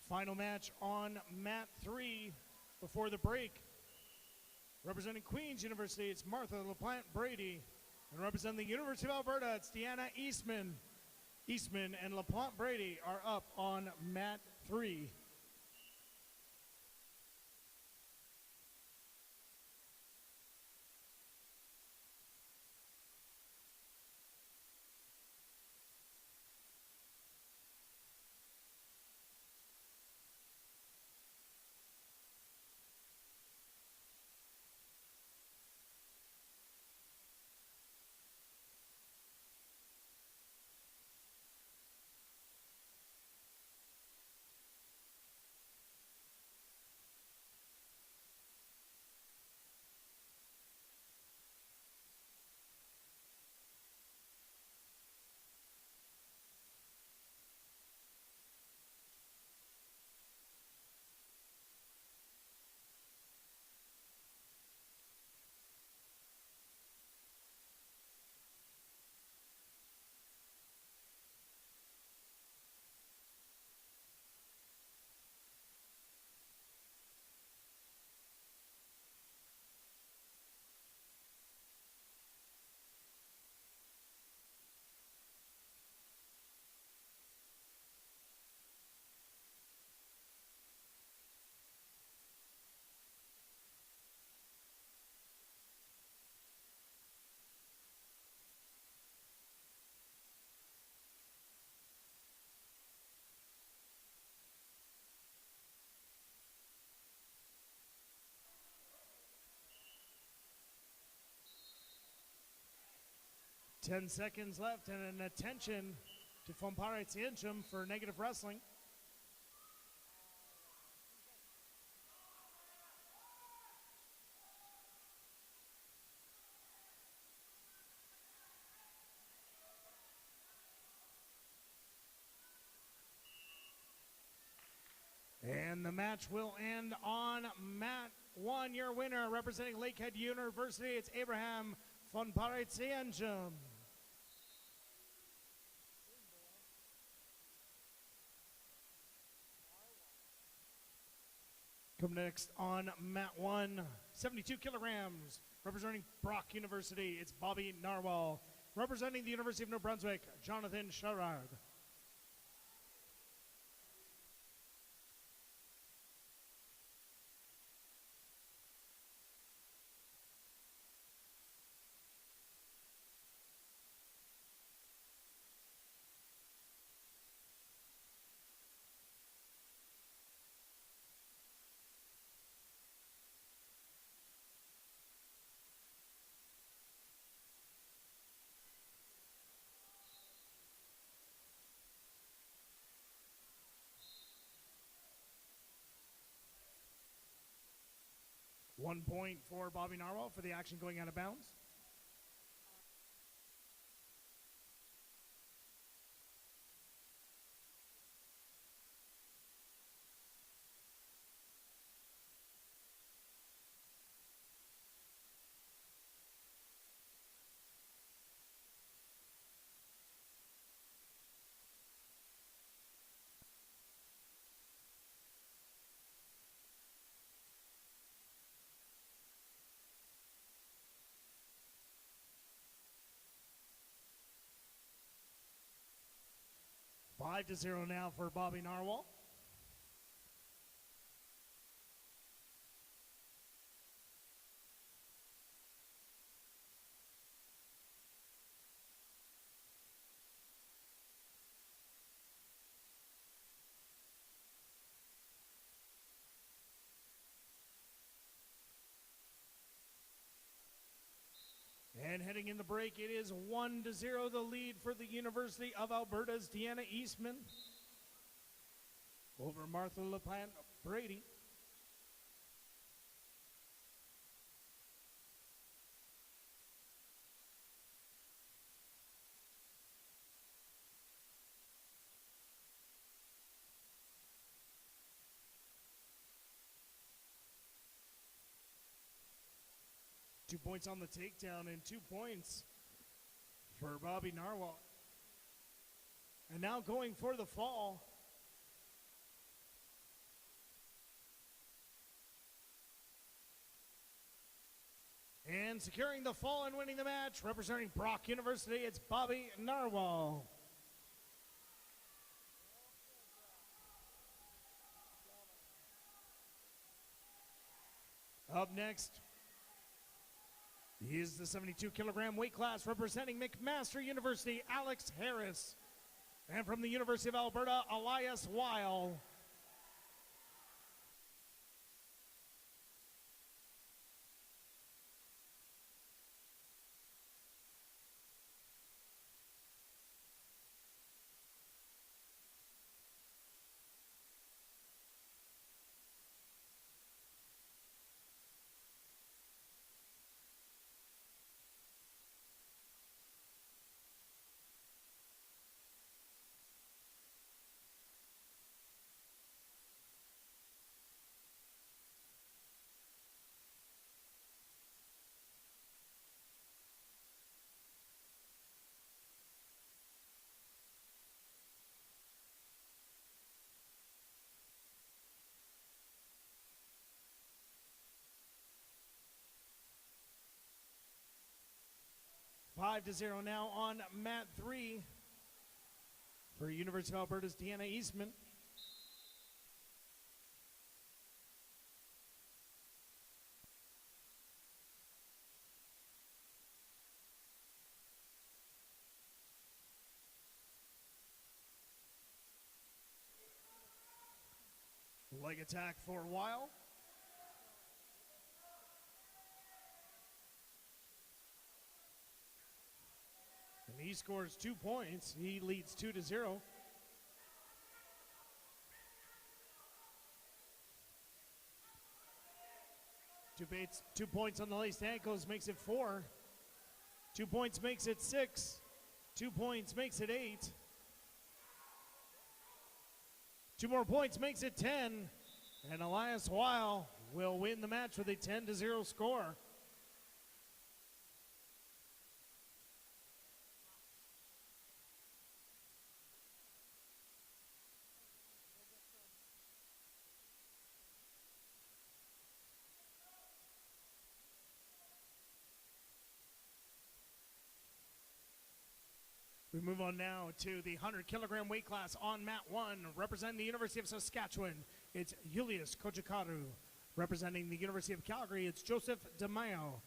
Final match on mat 3 before the break. Representing Queen's University, it's Martha LaPlante Brady. And representing the University of Alberta, it's Deanna Eastman. Eastman and LaPlante Brady are up on mat 3. Ten seconds left and an attention to Fompare Tianchum for negative wrestling. And the match will end on mat 1. Your winner, representing Lakehead University, it's Abraham Fompare Tianchum. Come next on mat 1, 72 kilograms, representing Brock University, it's Bobby Narwhal. Representing the University of New Brunswick, Jonathan Sherrod. One point for Bobby Narwhal for the action going out of bounds. Five to 0 now for Bobby Narwhal. And heading in the break, it is 1 to 0, the lead for the University of Alberta's Deanna Eastman over Martha LaPlante Brady. 2 points on the takedown and 2 points for Bobby Narwhal. And now going for the fall. And securing the fall and winning the match, representing Brock University, it's Bobby Narwhal. Up next is the 72-kilogram weight class, representing McMaster University, Alex Harris. And from the University of Alberta, Elias Weil. Five to 0 now on mat 3 for University of Alberta's Deanna Eastman. Leg attack for Weil. And he scores 2 points. He leads 2 to 0. Two points on the laced ankles makes it 4. 2 points makes it 6. 2 points makes it 8. 2 more points makes it 10. And Elias Weil will win the match with a 10 to 0 score. We move on now to the 100-kilogram weight class on mat 1, representing the University of Saskatchewan. It's Julius Kojikaru. Representing the University of Calgary, it's Joseph DeMayo.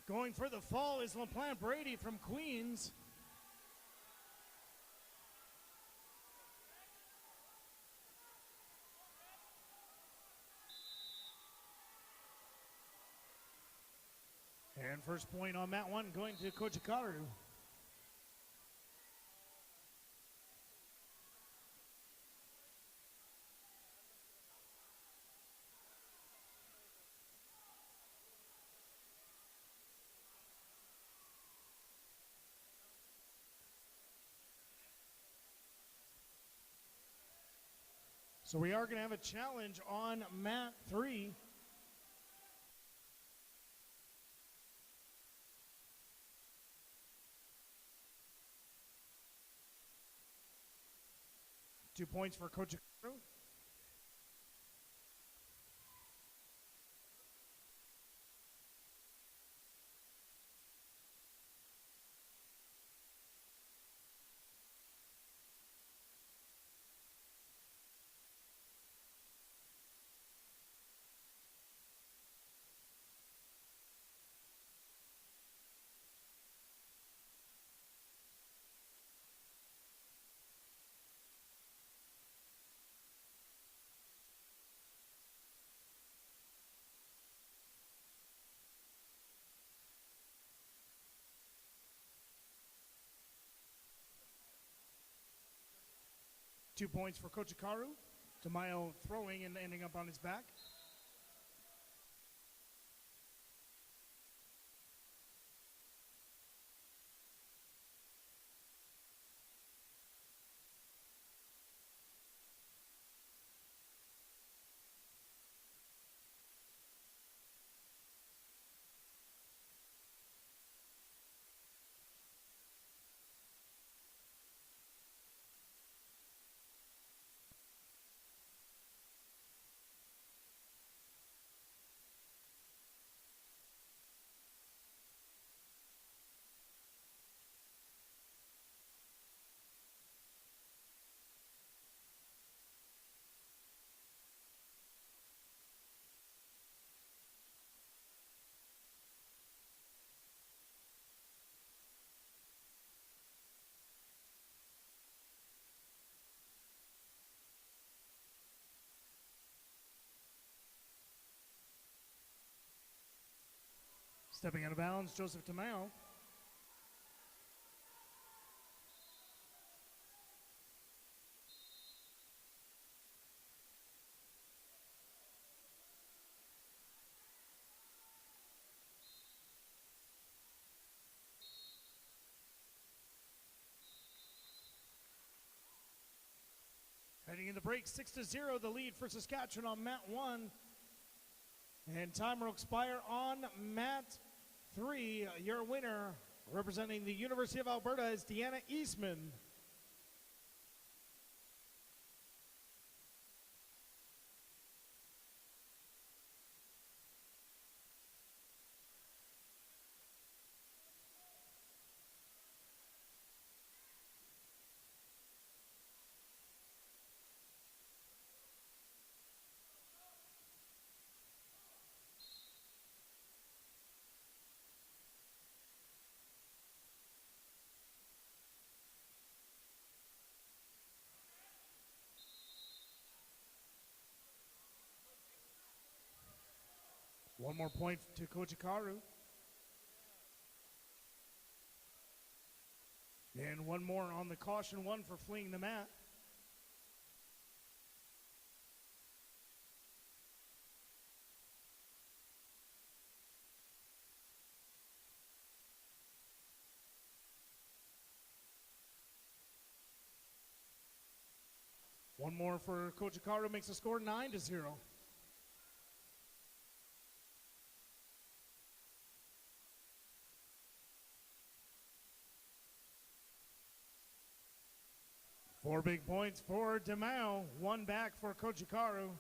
Going for the fall is LaPlante Brady from Queens. And first point on mat 1 going to Kojikaru. So we are going to have a challenge on mat 3. Two points for Kojikaru. 2 points for Kochikaru. Tamayo throwing and ending up on his back. Stepping out of bounds, Joseph Tamayo. Heading in the break, 6-0, the lead for Saskatchewan on mat 1. And time will expire on mat 3. Your winner, representing the University of Alberta, is Deanna Eastman. One more point to Kochikaru. And one more on the caution one for fleeing the mat. One more for Kochikaru makes the score 9-0. Four big points for Tamayo, one back for Kochikaru.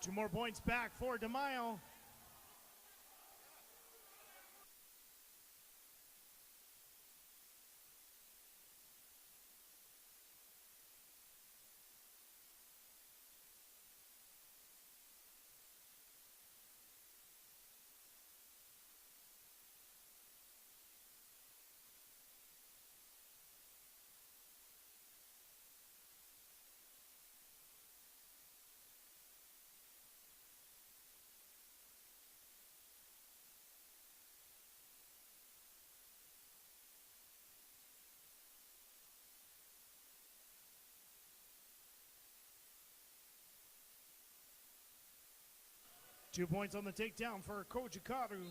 Two more points back for Tamayo. Two points on the takedown for Kochikaru.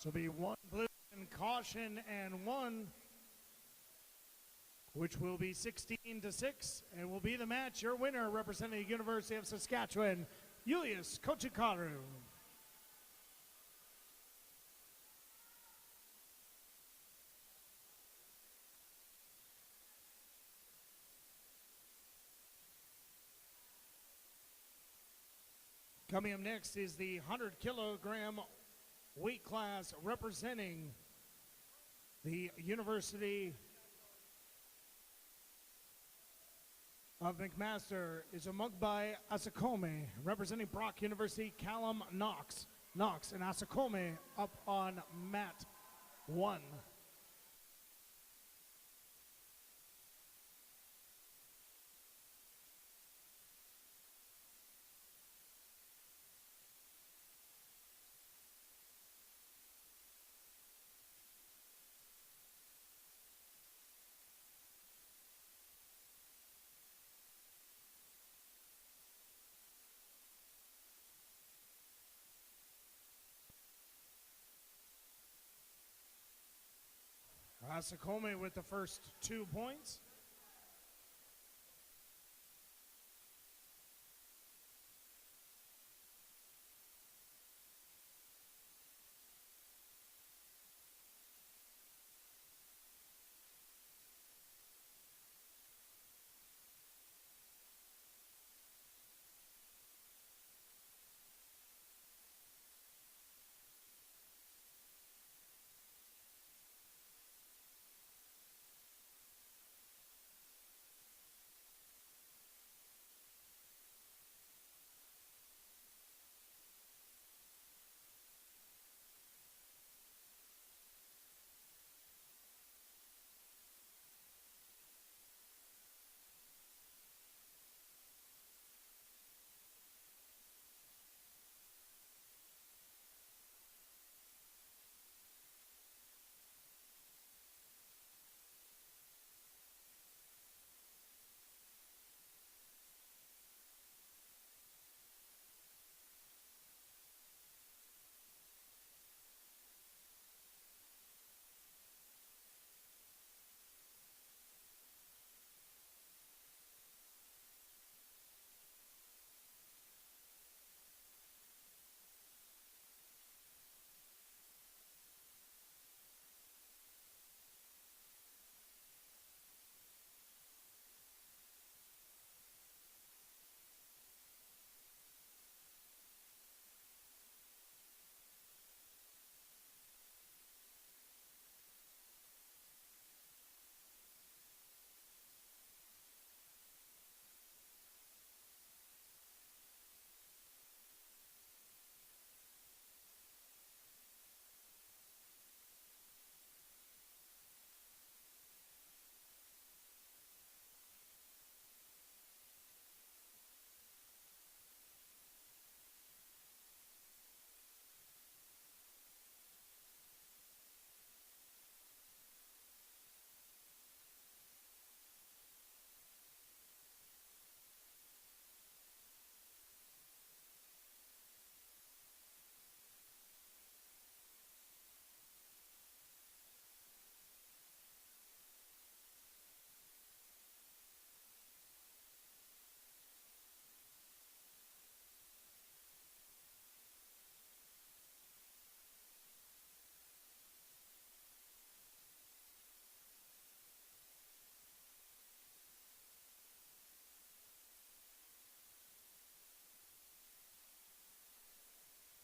So be one blue and caution and one, which will be 16-6, and will be the match. Your winner, representing the University of Saskatchewan, Julius Kochikaru. Coming up next is the 100-kilogram weight class, representing the University of McMaster is Amugbai Asakome, representing Brock University, Callum Knox. Knox and Asakome up on mat 1. Asakome with the first 2 points.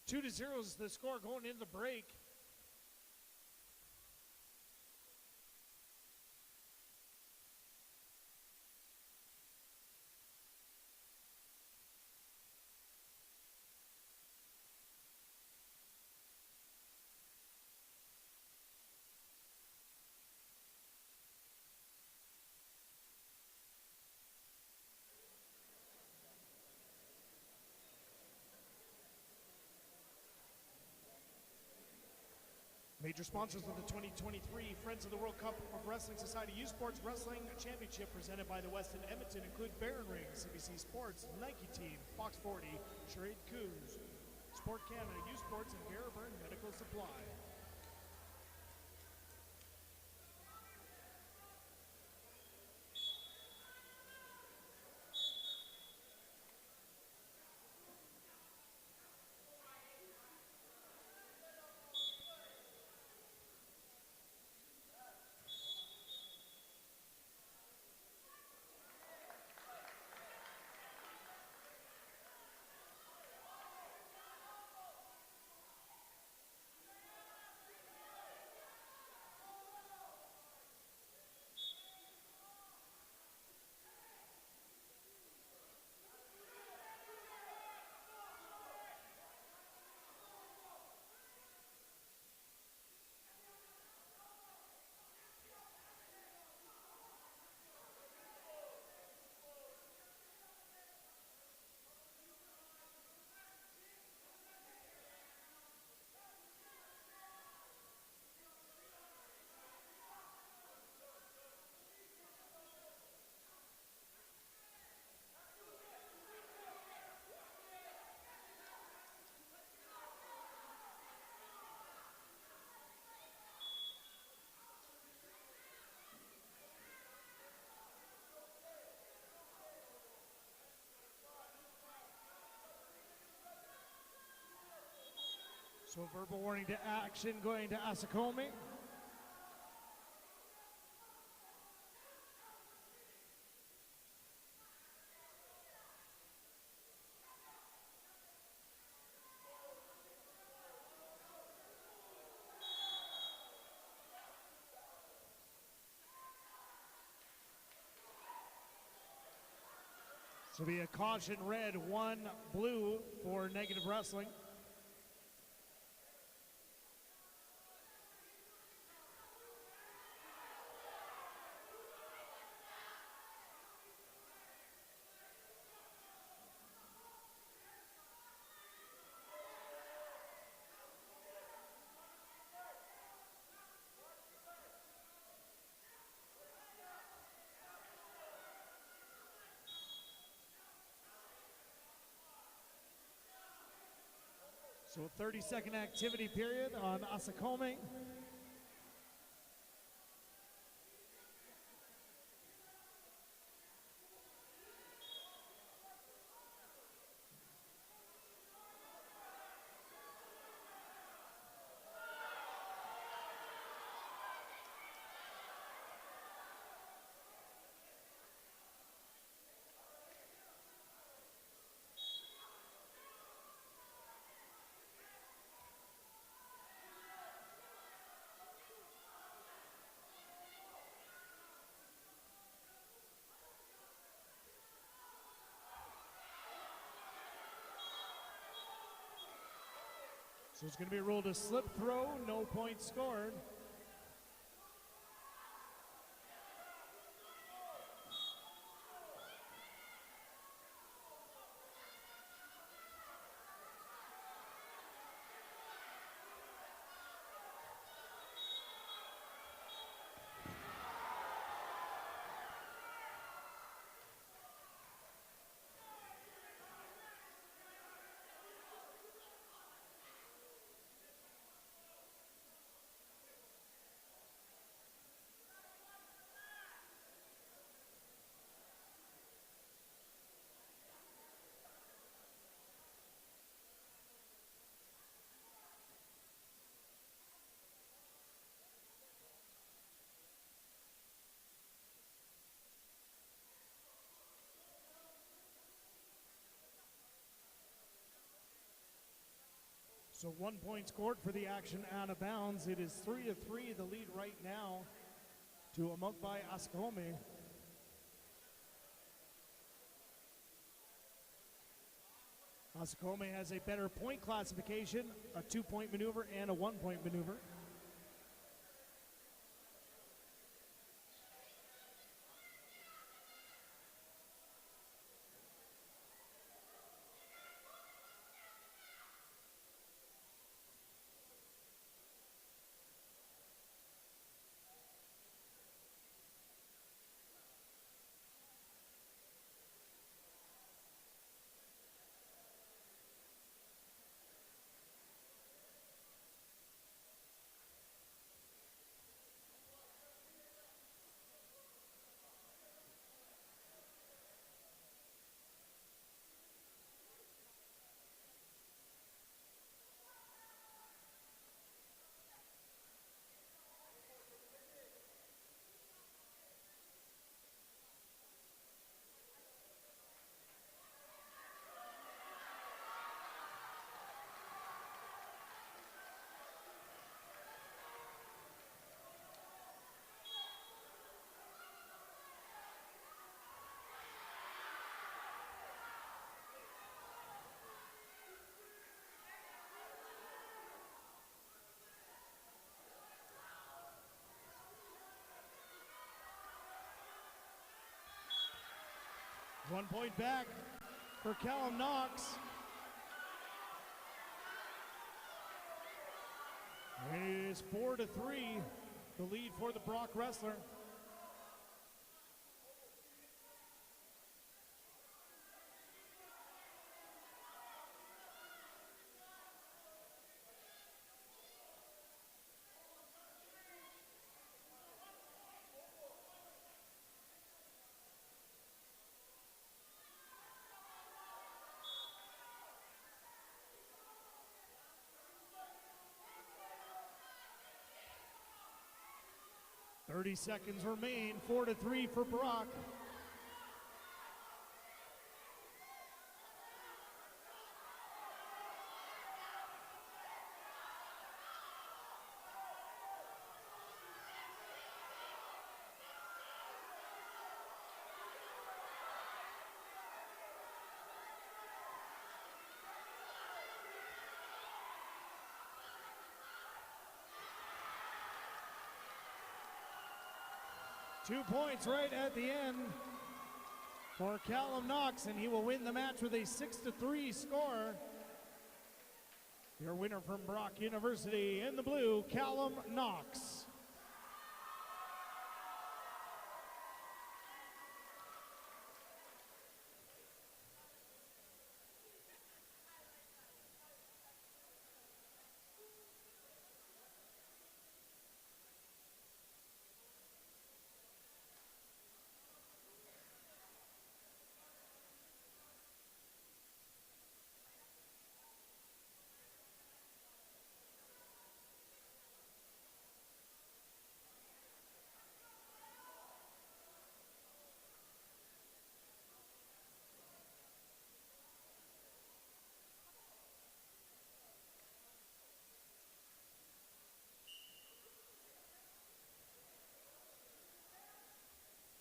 Two to 0 is the score going into the break. Major sponsors of the 2023 Friends of the World Cup of Wrestling Society U Sports Wrestling Championship presented by the Westin Edmonton include Baron Ring, CBC Sports, Nike Team, Fox 40, Charade Coos, Sport Canada, U Sports, and Garaburn Medical Supply. So verbal warning to action going to Asakome. So be a caution red, 1 blue for negative wrestling. So 30-second activity period on Asakome. So it's going to be ruled a slip throw, no points scored. So 1 point scored for the action out of bounds. It is 3-3, the lead right now to a monk by Asakome. Asakome has a better point classification, a 2-point maneuver and a 1-point maneuver. One point back for Callum Knox. And it is 4-3, the lead for the Brock wrestler. 30 seconds remain, 4-3 for Brock. Two points right at the end for Callum Knox, and he will win the match with a 6-3 score. Your winner from Brock University in the blue, Callum Knox.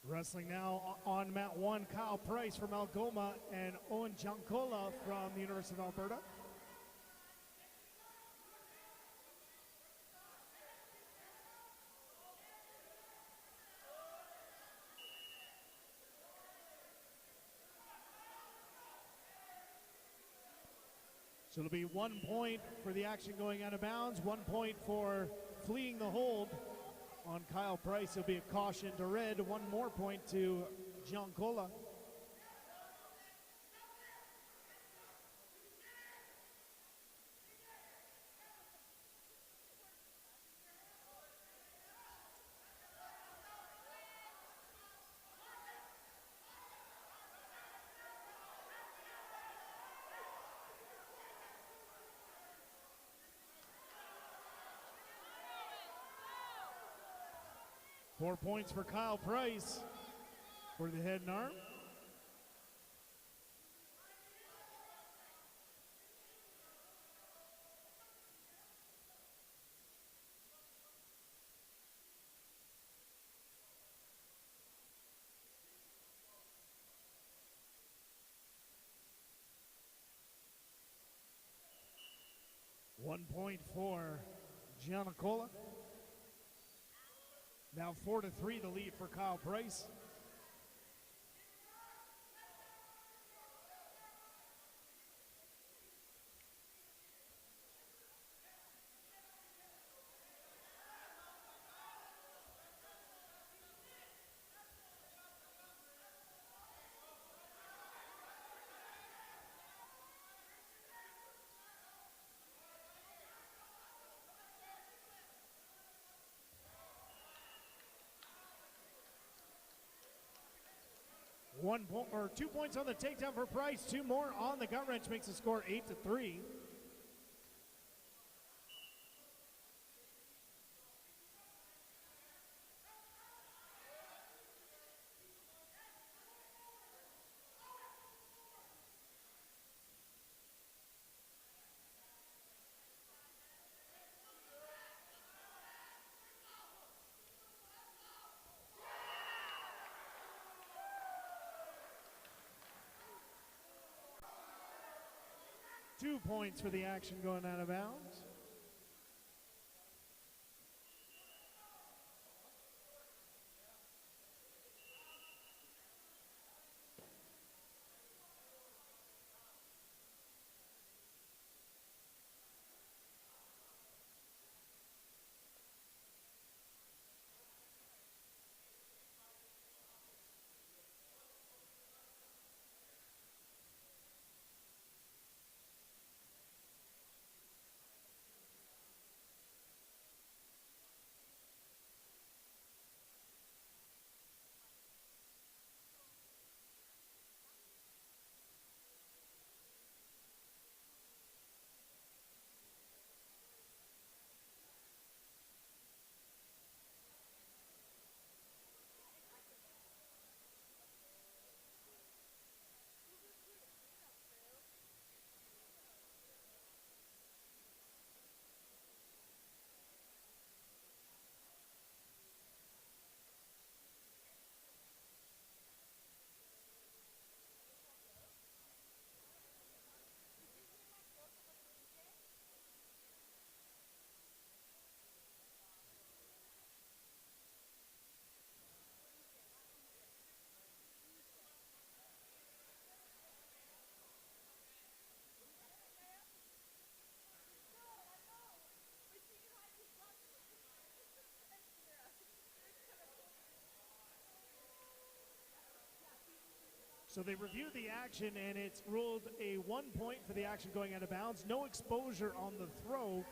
Wrestling now on mat 1, Kyle Price from Algoma and Owen Giancola from the University of Alberta. So it'll be 1 point for the action going out of bounds, 1 point for fleeing the hold. On Kyle Price, it'll be a caution to red, 1 more point to Giancola. Four points for Kyle Price for the head and arm. One point for Giancola. Now 4-3 the lead for Kyle Price. One point or 2 points on the takedown for Price, 2 more on the gut wrench makes the score 8-3. Two points for the action going out of bounds. So they reviewed the action, and it's ruled a 1 point for the action going out of bounds. No exposure on the throw,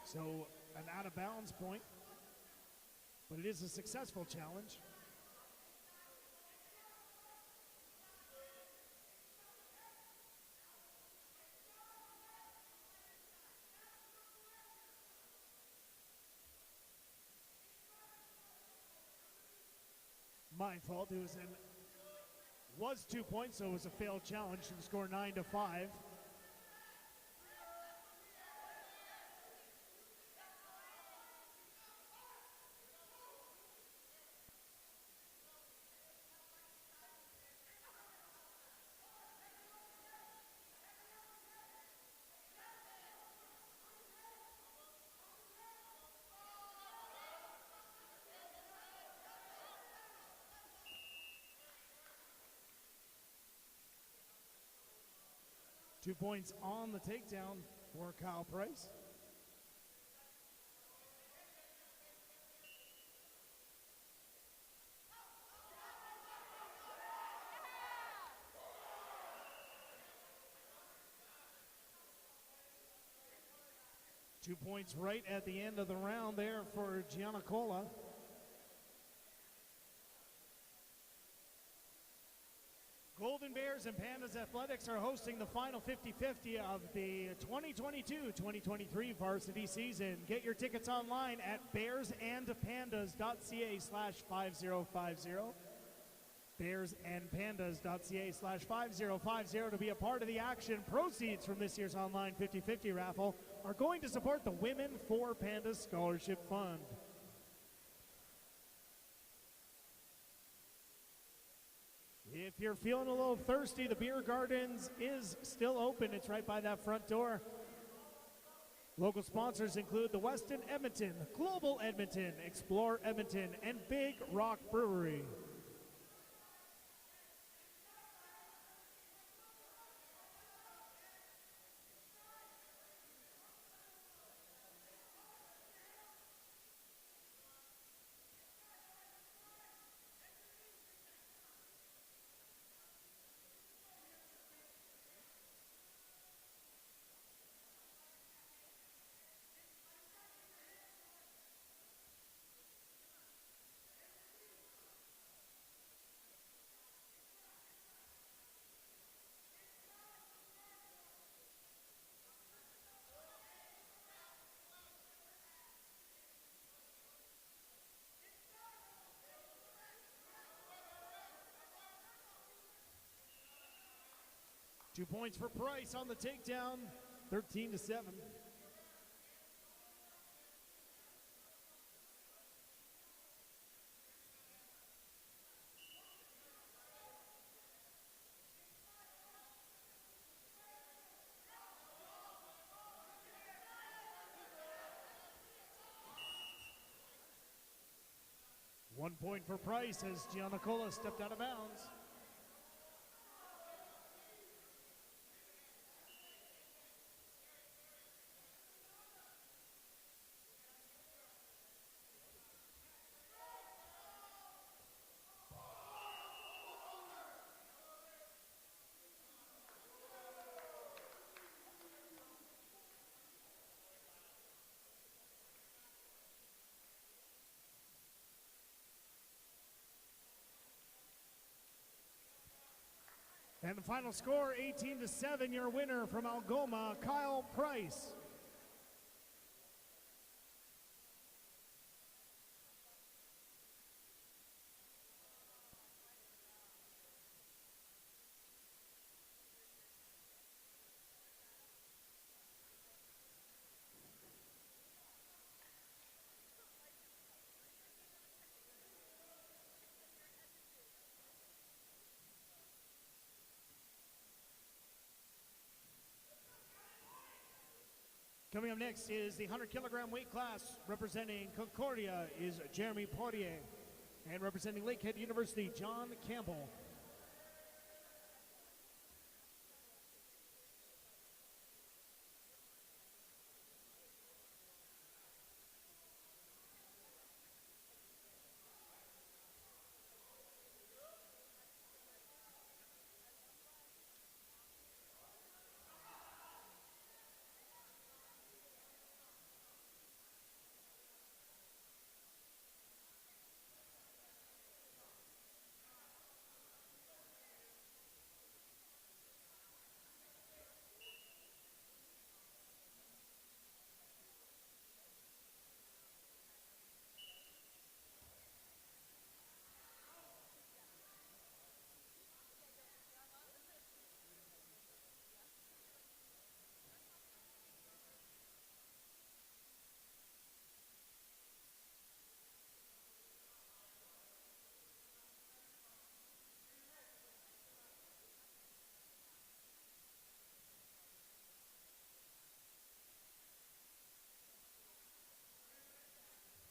so an out of bounds point. But it is a successful challenge. My fault. It was 2 points, so it was a failed challenge. The score 9-5. Two points on the takedown for Kyle Price. Two points right at the end of the round there for Giannicola. Golden Bears and Pandas Athletics are hosting the final 50-50 of the 2022-2023 varsity season. Get your tickets online at bearsandpandas.ca/5050. bearsandpandas.ca/5050 to be a part of the action. Proceeds from this year's online 50-50 raffle are going to support the Women for Pandas Scholarship Fund. If you're feeling a little thirsty, the Beer Gardens is still open. It's right by that front door. Local sponsors include the Westin Edmonton, Global Edmonton, Explore Edmonton, and Big Rock Brewery. Two points for Price on the takedown, 13-7. One point for Price as Giannicola stepped out of bounds. And the final score, 18-7, your winner from Algoma, Kyle Price. Coming up next is the 100-kilogram weight class. Representing Concordia is Jeremy Poirier. And representing Lakehead University, John Campbell.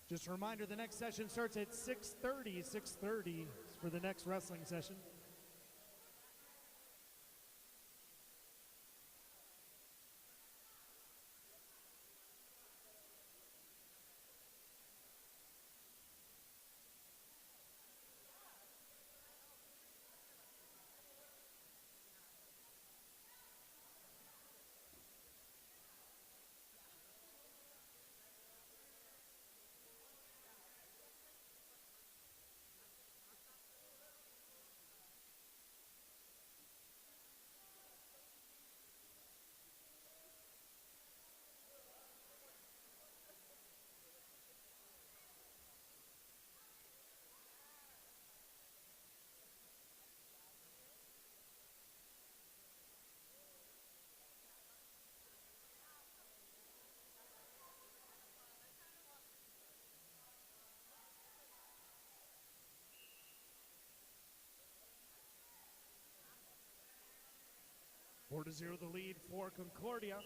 Just a reminder, the next session starts at 6:30. 6:30 for the next wrestling session. Four to 0 the lead for Concordia.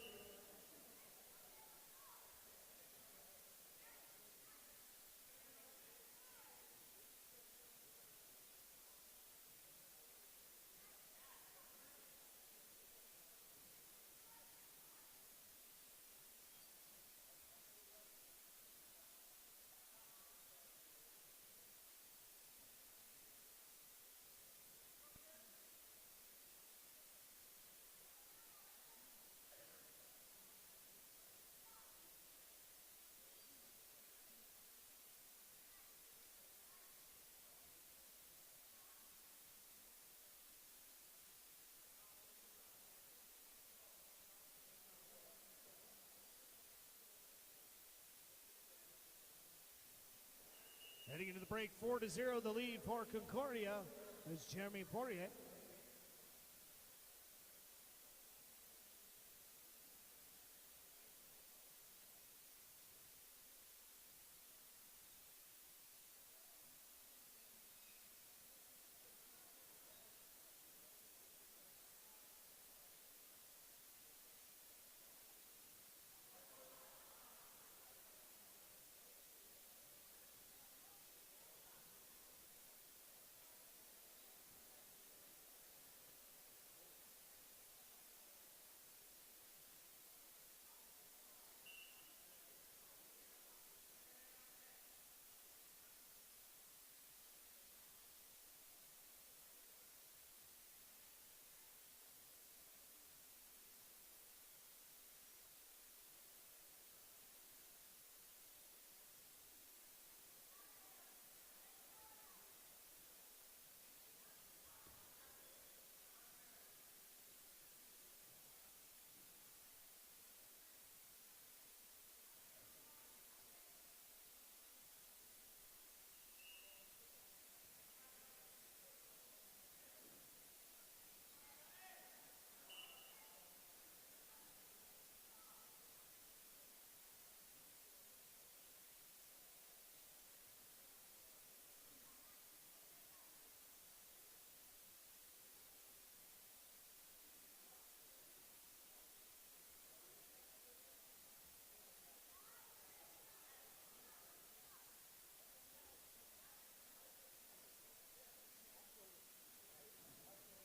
Heading into the break, 4 to 0 the lead for Concordia is Jeremy Poirier.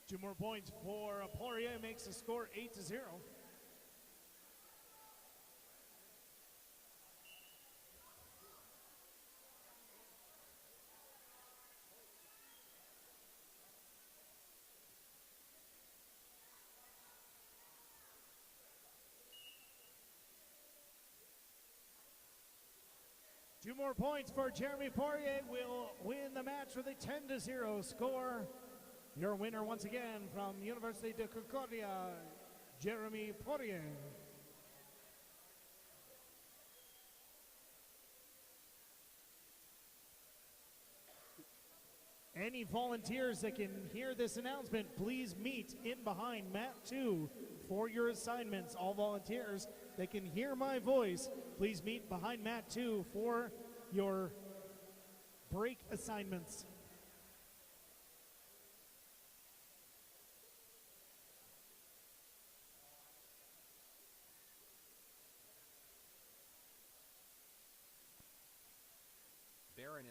Two more points for Poirier, makes the score 8 to 0. Two more points for Jeremy Poirier will win the match with a 10 to 0 score. Your winner once again from University de Concordia, Jeremy Poirier. Any volunteers that can hear this announcement, please meet in behind mat 2 for your assignments. All volunteers that can hear my voice, please meet behind mat 2 for your break assignments.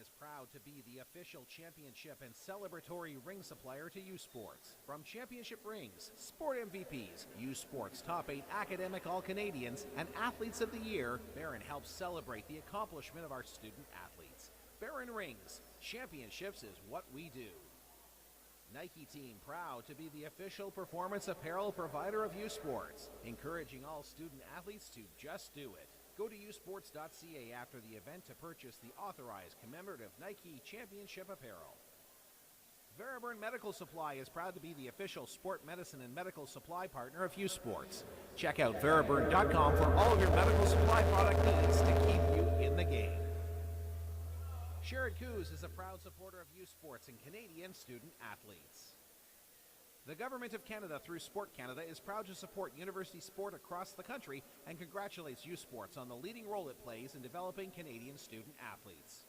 is proud to be the official championship and celebratory ring supplier to U Sports. From championship rings, sport MVPs, U Sports top 8 academic All-Canadians, and Athletes of the Year, Barron helps celebrate the accomplishment of our student athletes. Barron Rings, championships is what we do. Nike Team proud to be the official performance apparel provider of U Sports, encouraging all student athletes to just do it. Go to usports.ca after the event to purchase the authorized commemorative Nike Championship apparel. Veriburn Medical Supply is proud to be the official sport medicine and medical supply partner of U Sports. Check out veriburn.com for all of your medical supply product needs to keep you in the game. Sherrod Coos is a proud supporter of U Sports and Canadian student athletes. The Government of Canada, through Sport Canada, is proud to support university sport across the country and congratulates U Sports on the leading role it plays in developing Canadian student athletes.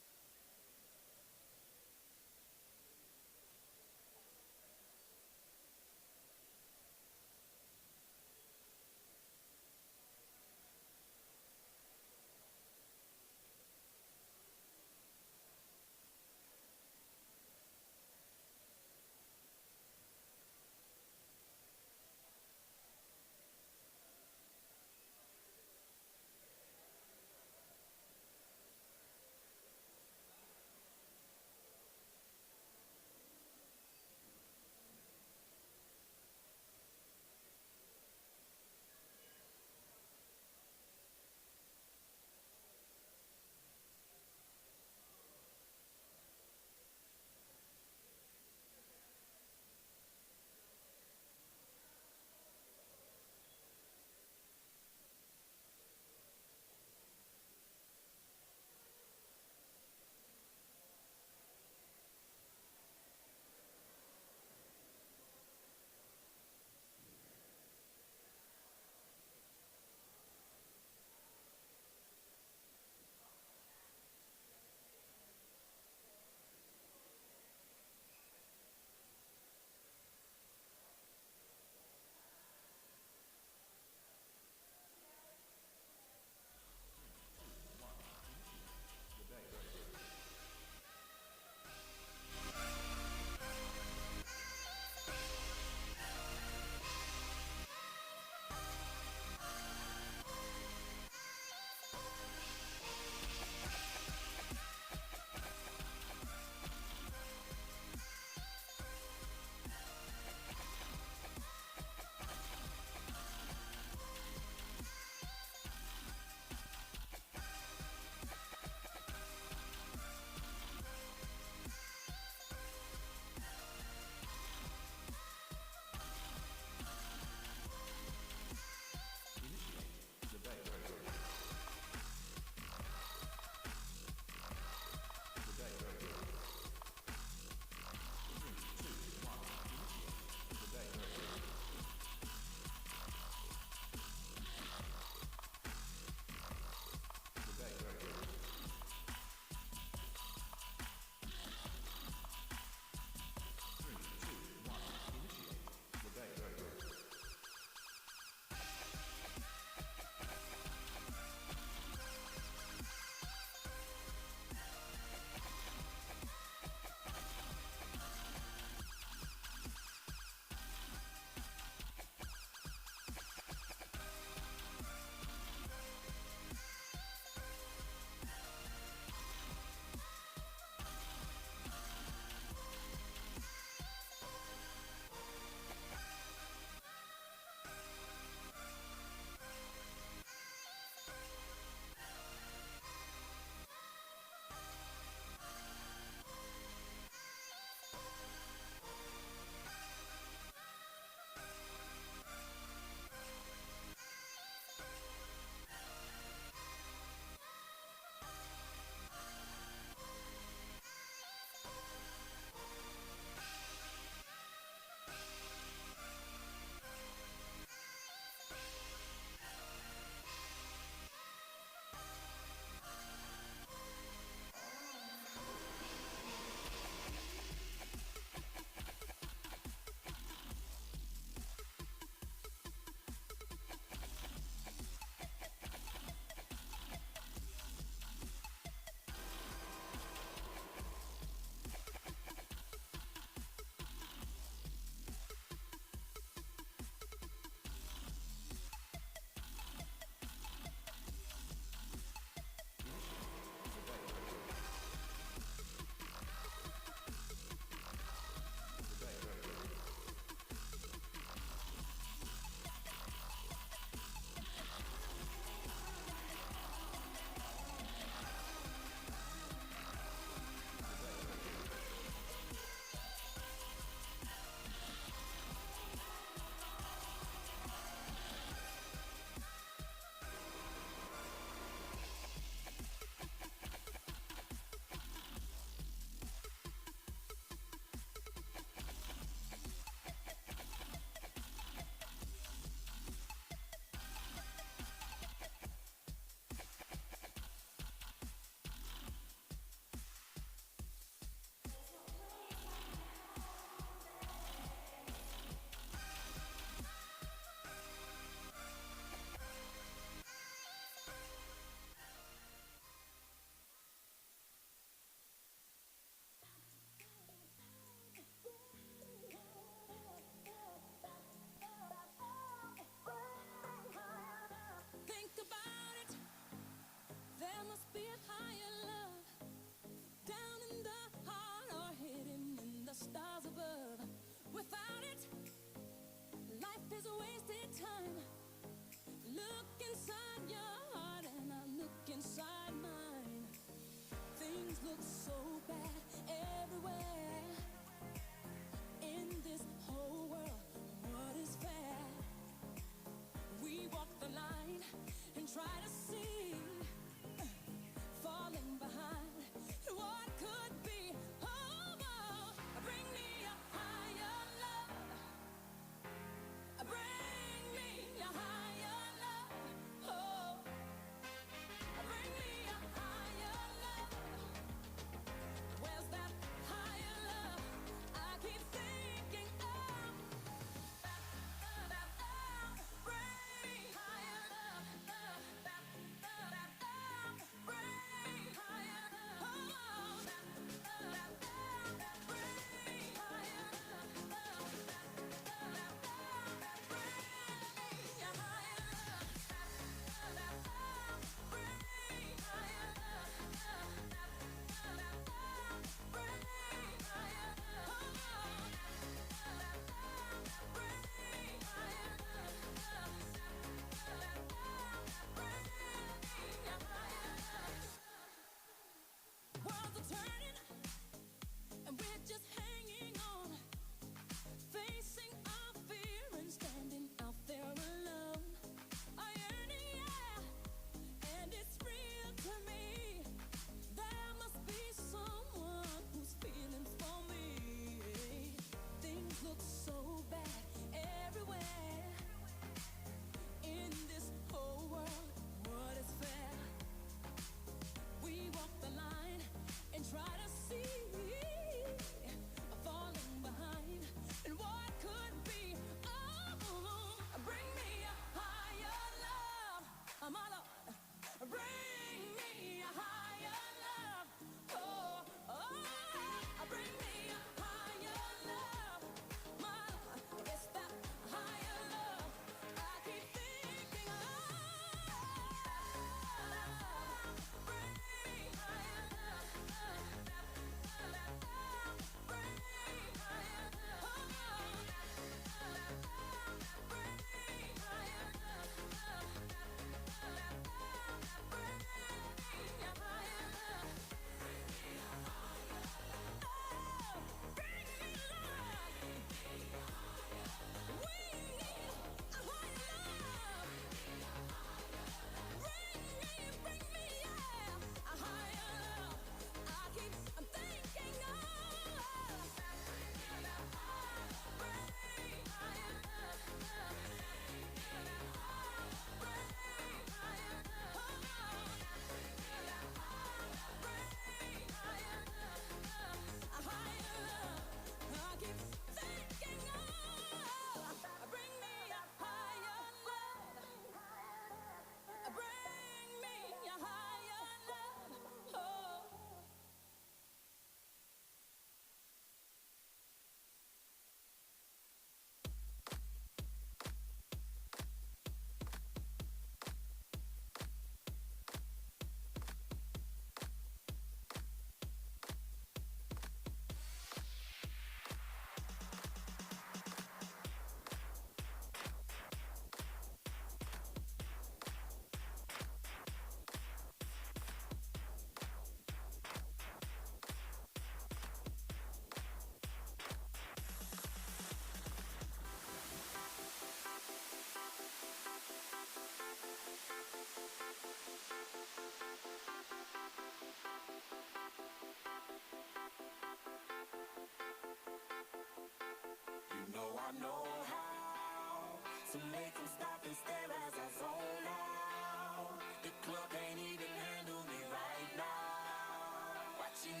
I know how to make them stop and stare as I zone out. The club can't even handle me right now. Watching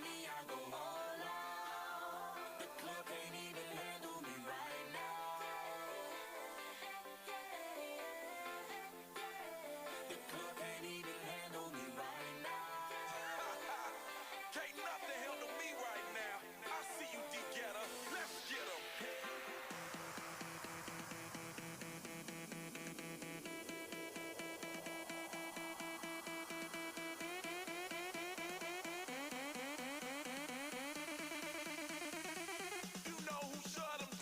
me, I go all out. The club can't even handle me right now. The club can't even handle me right now. Can't nothing handle me right now. I see you, D-Getter. Let's get 'em. You know who shut 'em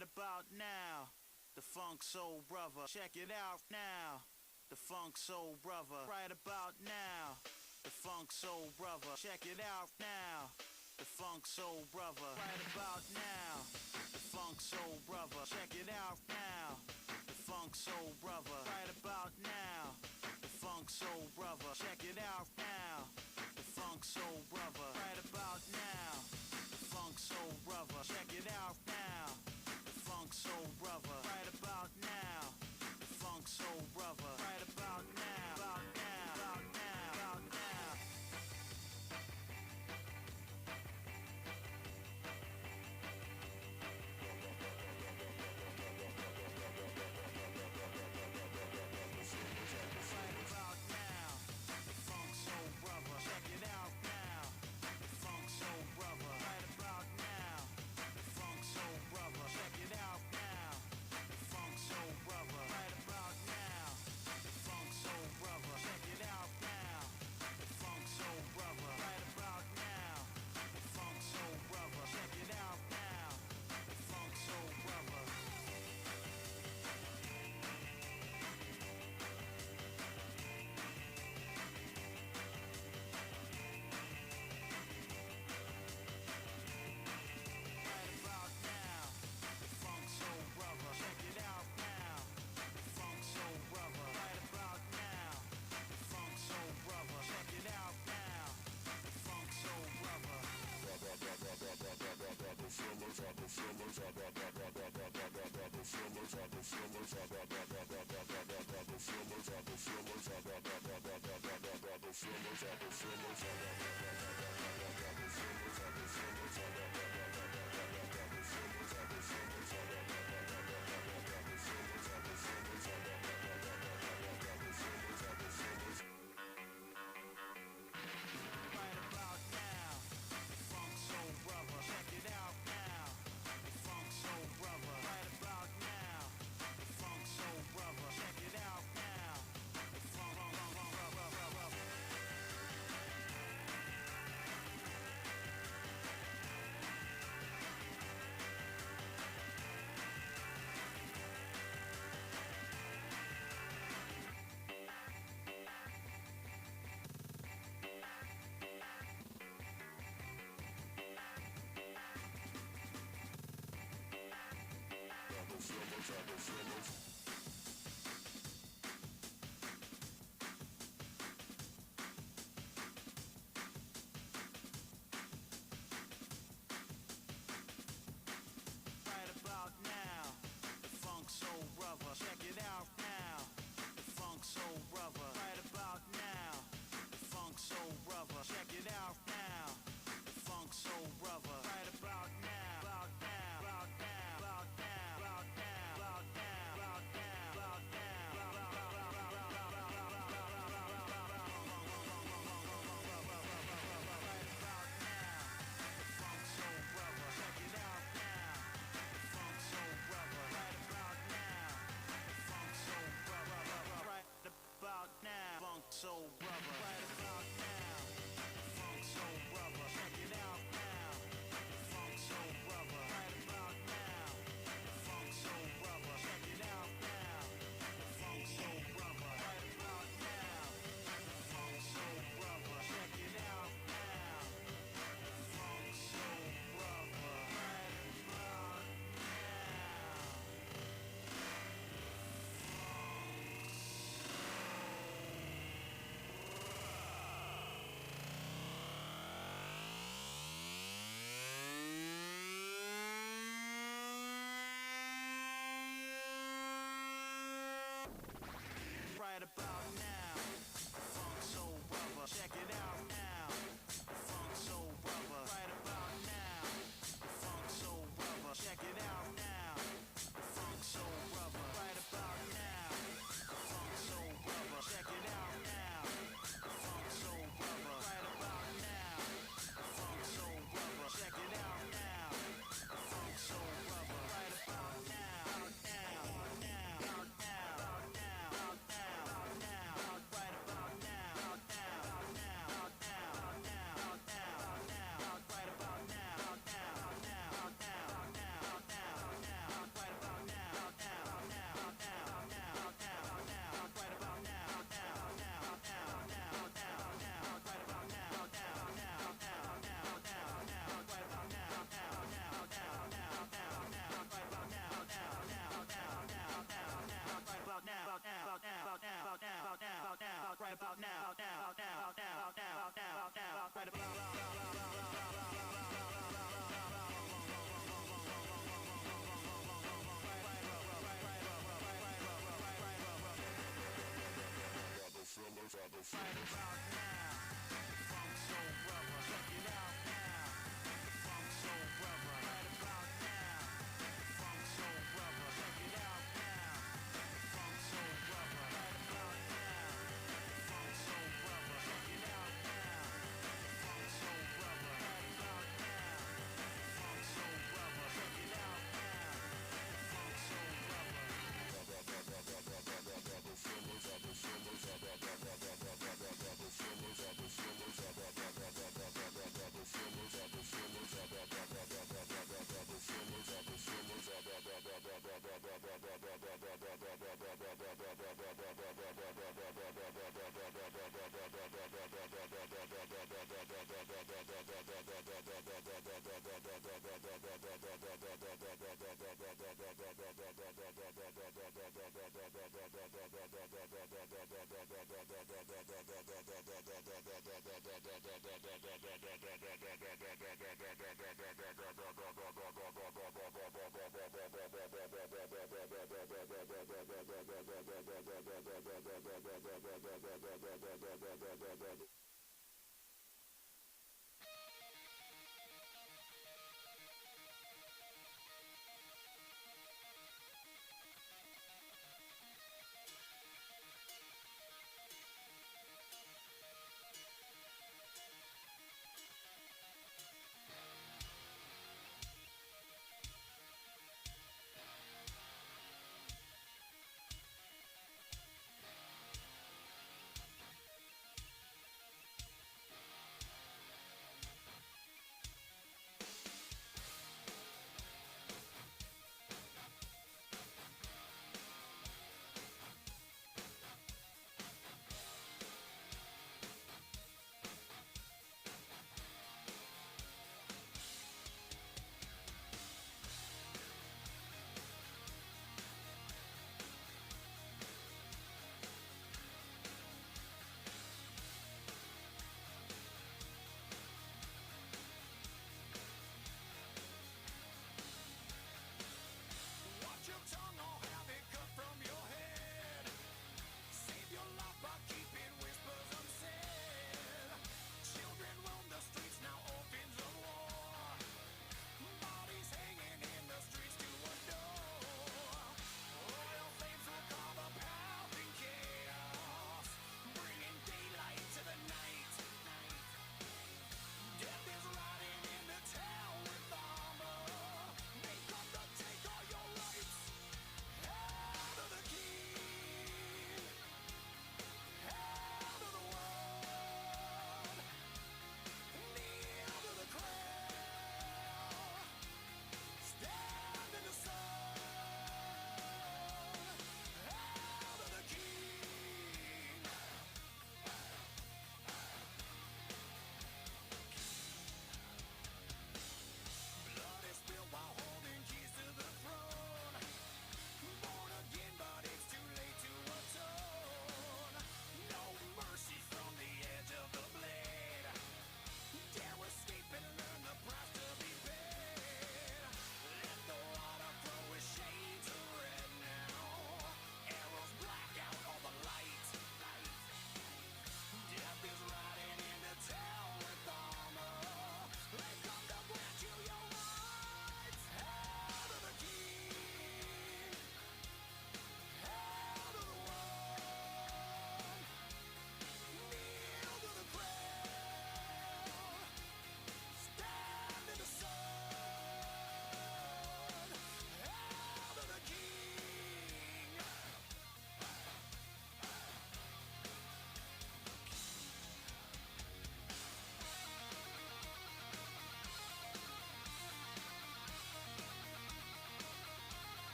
right about now. The Funk Soul Brother, check it out now. The Funk Soul Brother, right about now. The Funk Soul Brother, check it out now. The Funk Soul Brother, right about now. The Funk Soul Brother, check it out now. The Funk Soul Brother, right about now. The Funk Soul Brother, check it out now. The Funk Soul Brother, right about now. The Funk Soul Brother, check it out now. The Funk Soul Brother, right about now. The Funk Soul Brother, right about now. About now, about now, about now. Right about now. The Funk Soul Brother, check it out now. The Funk Soul Brother, right about now. The Funk Soul Brother, check it out now. The Funk Soul Brother, right about now. The Funk Soul Brother, check it out now. The Funk Soul Brother, right about now. The Funk Soul Brother, check it out now. The Funk Soul Brother. Right about now, the Funk Soul Brother, check it out now. The Funk Soul Brother, right about now. The Funk Soul Brother, check it out now. The Funk Soul Brother. Right about now, the Funk Soul Brother, check it out now. The Funk Soul Brother, right about now. The Funk Soul Brother, check it out now. The Funk Brother. Right about now, the Funk Soul Brother, check it out now. The Funk Soul Brother, right about now. The Funk Soul Brother, check it out now. The Funk Soul Brother, right about now. About now, about now, about now, about now, about now, about Right about now, the Funk Soul Brother. Check it out now, the Funk Soul Brother. Right about now, the Funk Soul Brother. Check it out now, the Funk Soul Brother. Right about now, the Funk Soul Brother. Check it out now, the Funk Soul Brother. Right about now, the Funk Soul Brother. Check it out now, the Funk Soul Brother.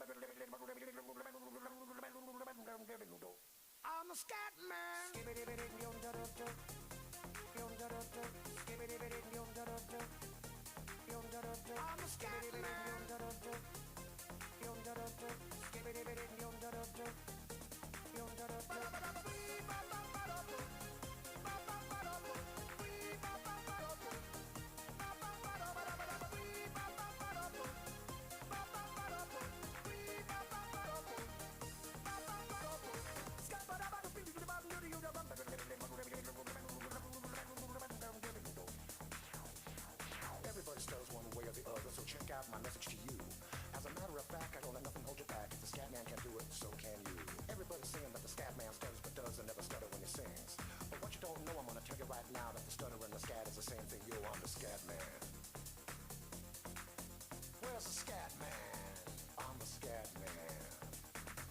I'm a scat man. I'm a scat Everybody stutters one way or the other, so check out my message to you. As a matter of fact, I don't let nothing hold you back. If the scat man can do it, so can you. Everybody's saying that the scat man stutters but does and never stutter when he sings. But what you don't know, I'm gonna tell you right now that the stutter and the scat is the same thing. Yo, I'm the scat man. Where's the scat man? I'm the scat man.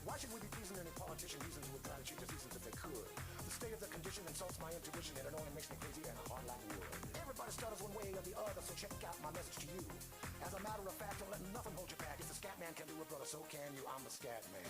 Why should we be pleasing any politician reasons who would try to change the seasons if they could? The state of the condition insults my intuition and it only makes me crazy and hard like wood. Everybody stutters one way or the other, so check out my message to you. As a matter of fact, don't let nothing hold you back. If the scat man can do it, brother, so can you. I'm the scat man.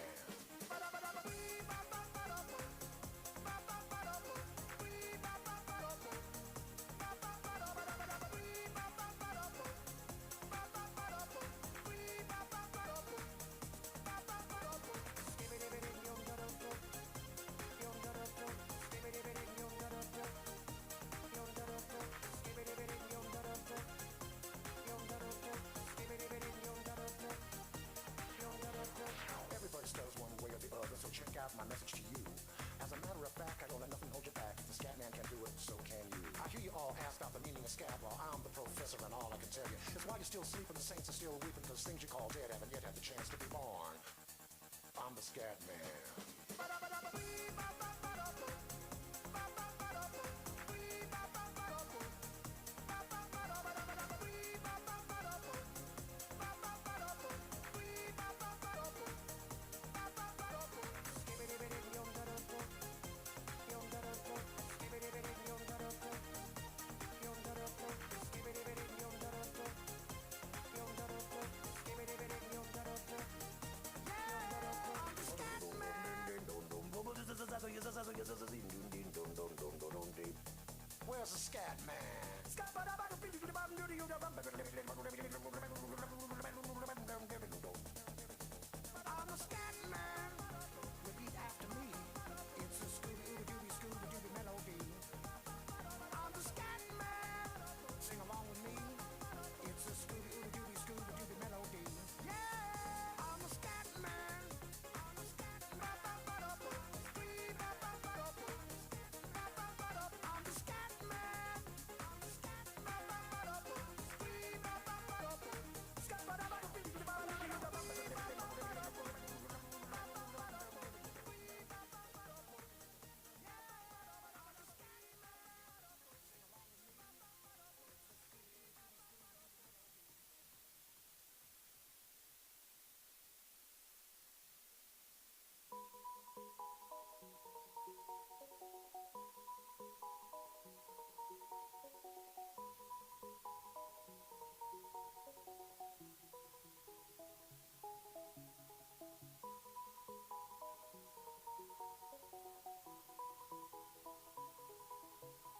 Everybody stutters one way or the other, so check out my message to you. As a matter of fact, I don't let nothing hold you back. If the scat man can do it, so can you. I hear you all ask about the meaning of scat. Well, I'm the professor and all I can tell you is why you're still sleeping, the saints are still weeping, because things you call dead haven't yet had the chance to be born. I'm the scat man. Where's the scat man? I'm a scat man. Repeat after me. It's a Scooby-Dooby melody. I'm the scat man. Sing along with me. It's a Scooby-Dooby melody. Yeah, I'm a scat man. I'm a scat man. I'm the scat man.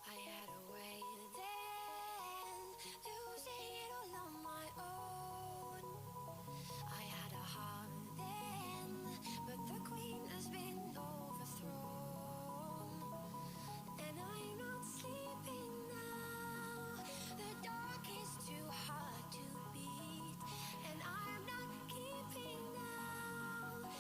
I had a way then, losing it all on my own. I had a heart then, but the queen has been overthrown. And I'm not sleeping now, the dark is too hard to beat. And I'm not keeping now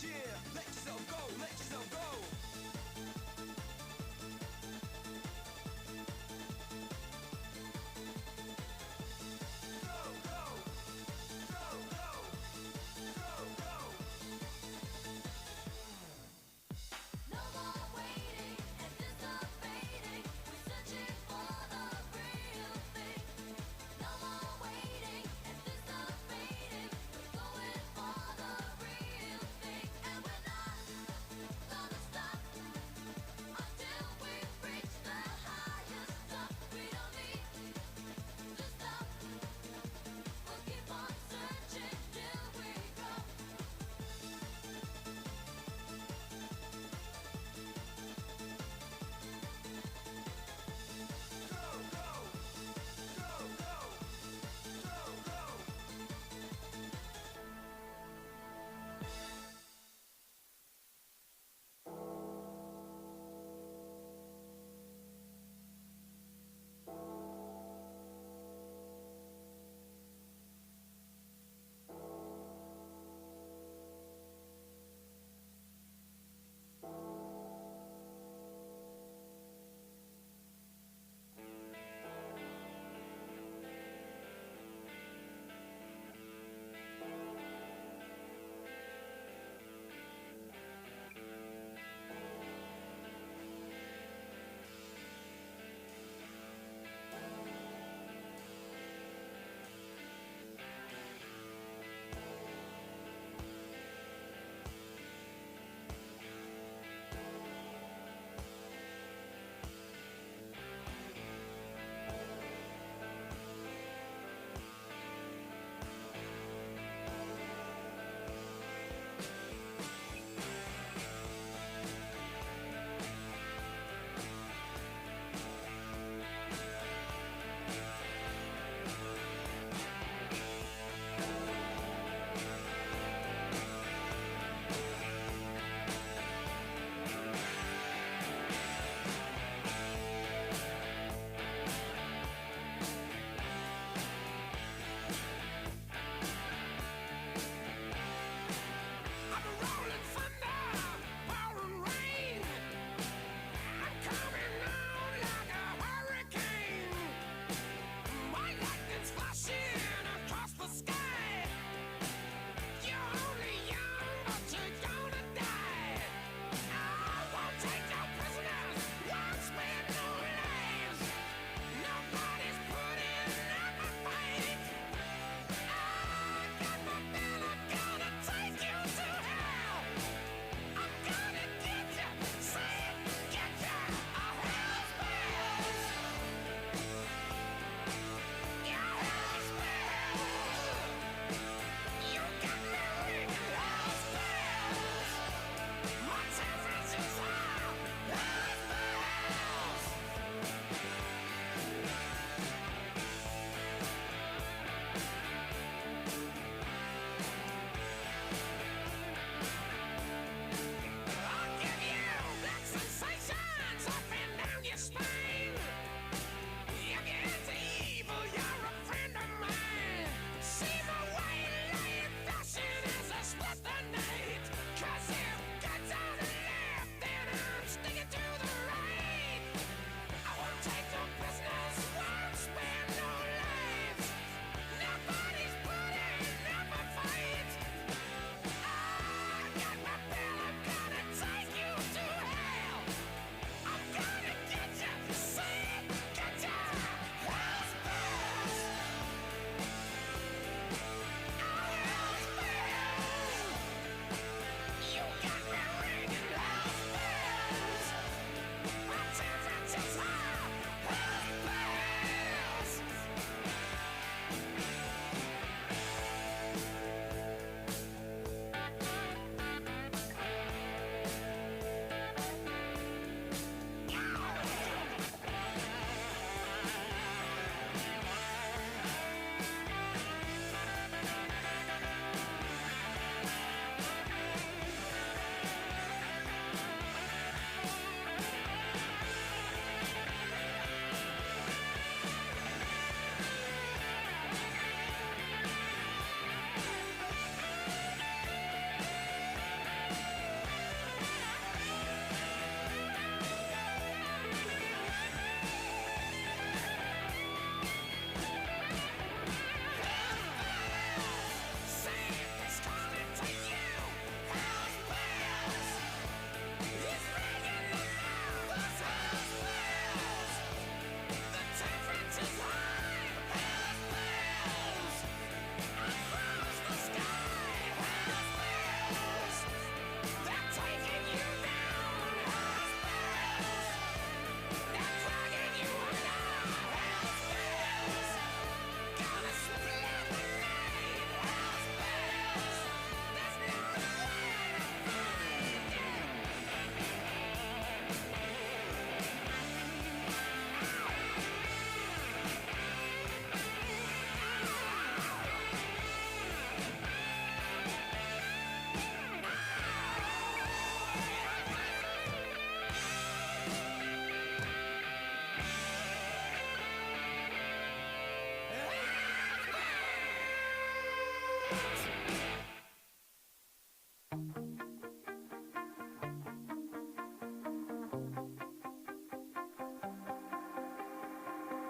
Yeah, let yourself go, let yourself go. No more waiting, anticipating. We're searching for the real thing. No more waiting, anticipating. We're going for the real thing, and we're not gonna stop.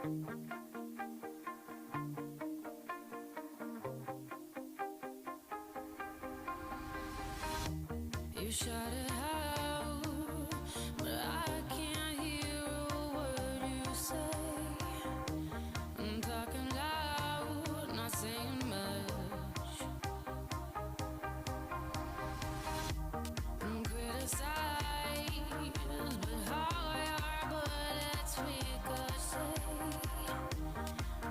You shut it out, but I can't hear a word you say. I'm talking loud, not saying much. I'm criticized, but how your bullets ricochet.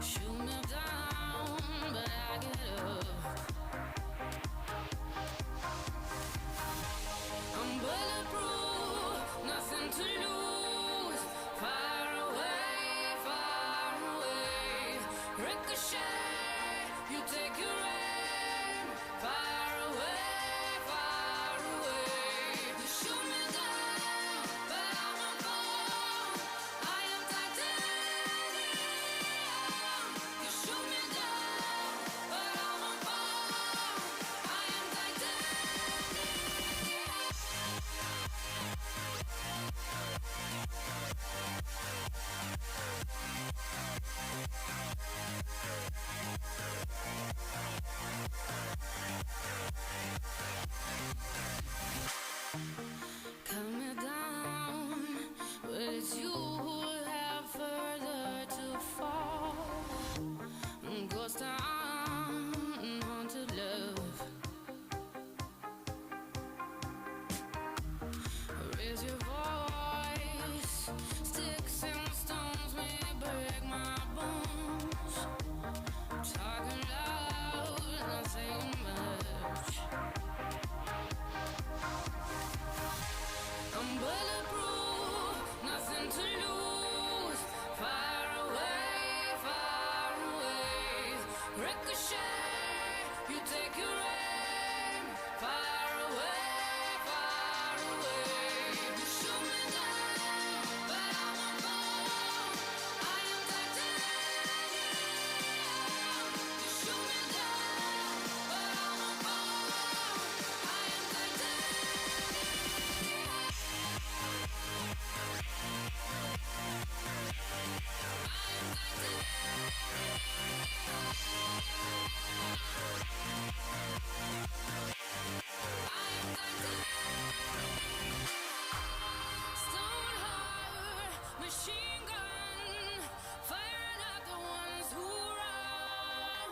Shoot me down, but I get up. I'm bulletproof, nothing to lose. Far away, ricochet. You take your aim. Far away. You shoot me down, but I won't fall. I am titanium. You shoot me down, but I won't fall. I am titanium. Cut me down, but it's you who have further to fall. Ghost town, haunted love. Raise your voice, sticks and stones may break my bones. Talking loud, not saying much. I'm bulletproof, nothing to lose. Far away, ricochet. You take your aim. Far away. You shoot me down, but I won't fall. I am titanium. You shoot me down, but I won't fall. I am titanium. Stone heart, machine gun, firing at the ones who run.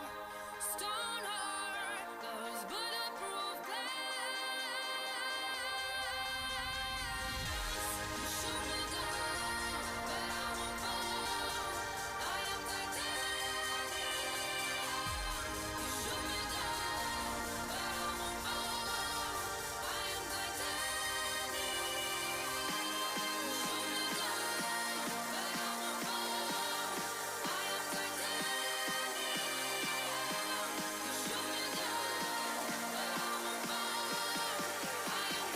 Stone heart, those bulletproof glass. You shoot me down, but I won't fall. I am titanium. You shoot me down, but I won't fall. I am titanium. You shoot me down, but I won't fall. I am titanium. You shoot me down, but I won't fall. I am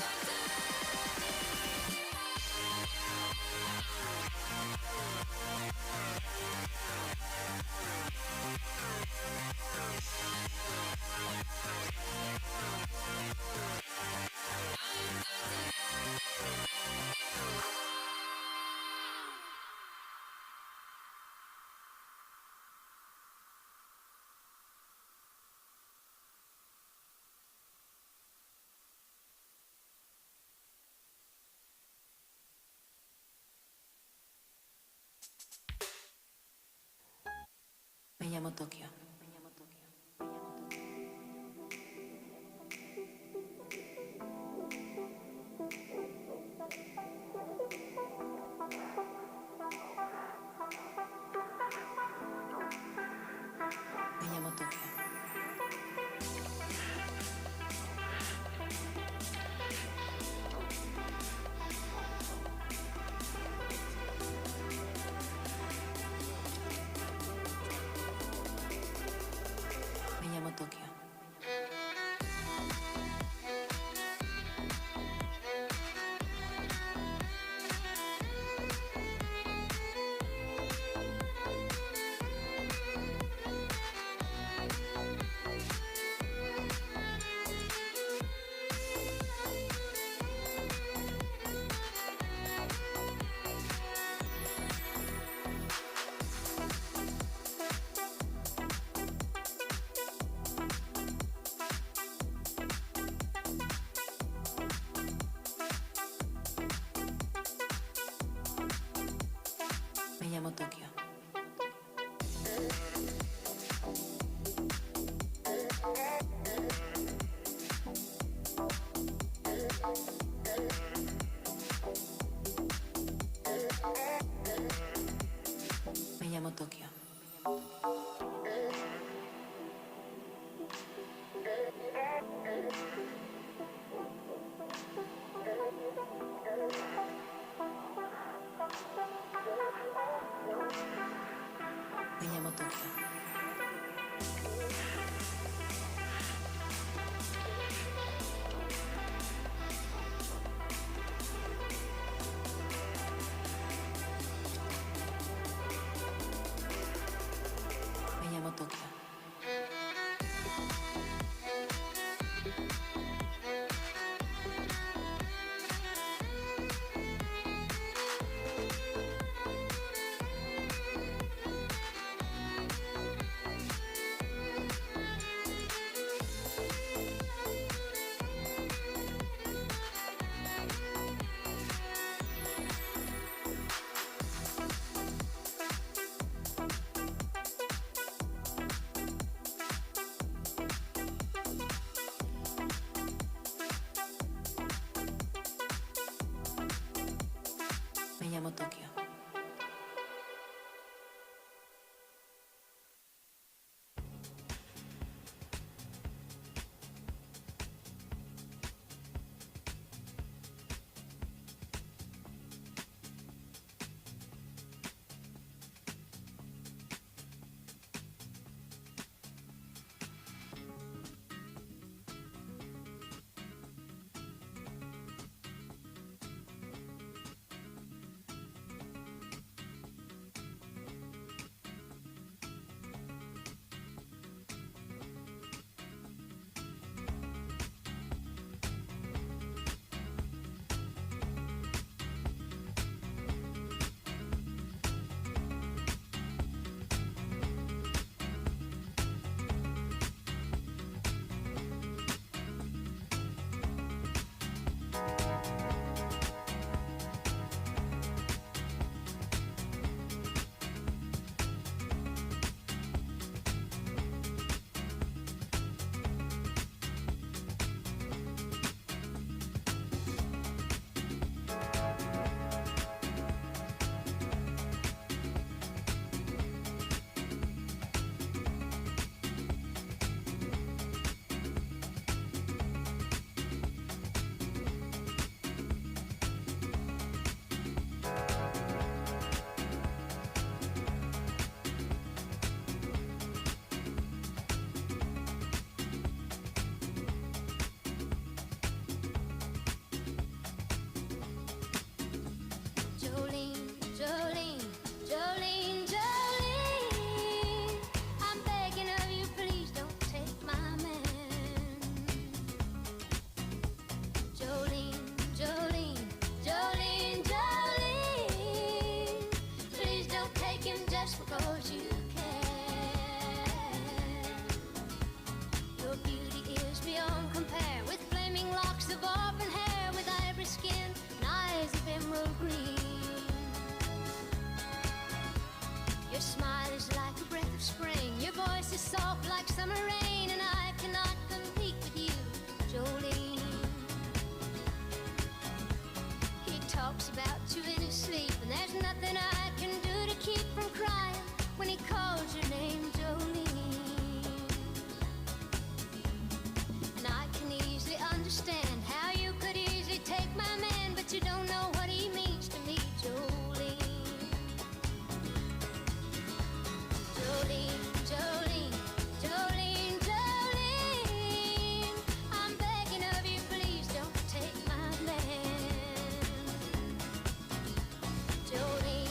Me llamo Tokio. Me llamo Tokio. Me llamo Tokio. Me llamo Tokio. Me llamo Tokio. Jolene, Jolene, Jolene, Jolene, I'm begging of you, please don't take my man. Jolene, Jolene, Jolene, Jolene, please don't take him just because you can. Your beauty is beyond compare, with flaming locks of auburn hair, with ivory skin and eyes of emerald green. Your smile is like a breath of spring. Your voice is soft like summer rain, and I cannot compete with you, Jolene. He talks about you in his sleep, and there's nothing I can do to keep from crying when he calls your name, Jolene. And I can easily understand how you could easily take my man, but you don't know what he means to me, Jolene. Jolene, Jolene, Jolene, Jolene, I'm begging of you, please don't take my man. Jolene,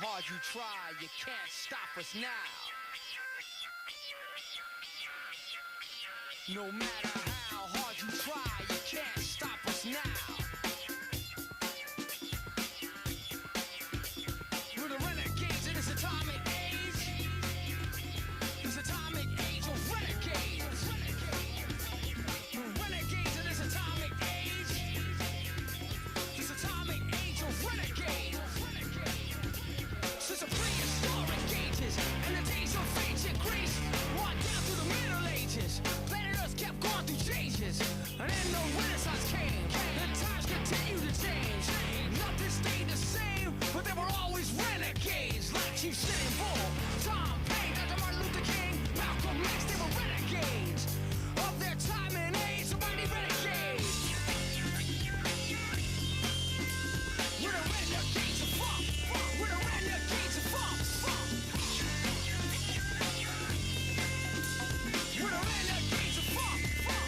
hard you try, you can't stop us now. No matter how hard you try, you can't stop us now. We're the renegades in this atomic age. This atomic age of renegades. The renegades in this atomic age. This atomic age of renegades. Since the prehistoric ages and the days of ancient Greece, on down to the Middle Ages, planet Earth kept going through changes. And then the Renaissance came, and times continue to change. Nothing stayed the same, but there were always renegades, like Chief Sitting Bull, Tom Paine, Dr. Martin Luther King, Malcolm X. They were renegades of their time and age, so mighty renegades. We're the renegades of funk. We're the renegades of funk. We're the renegades of funk.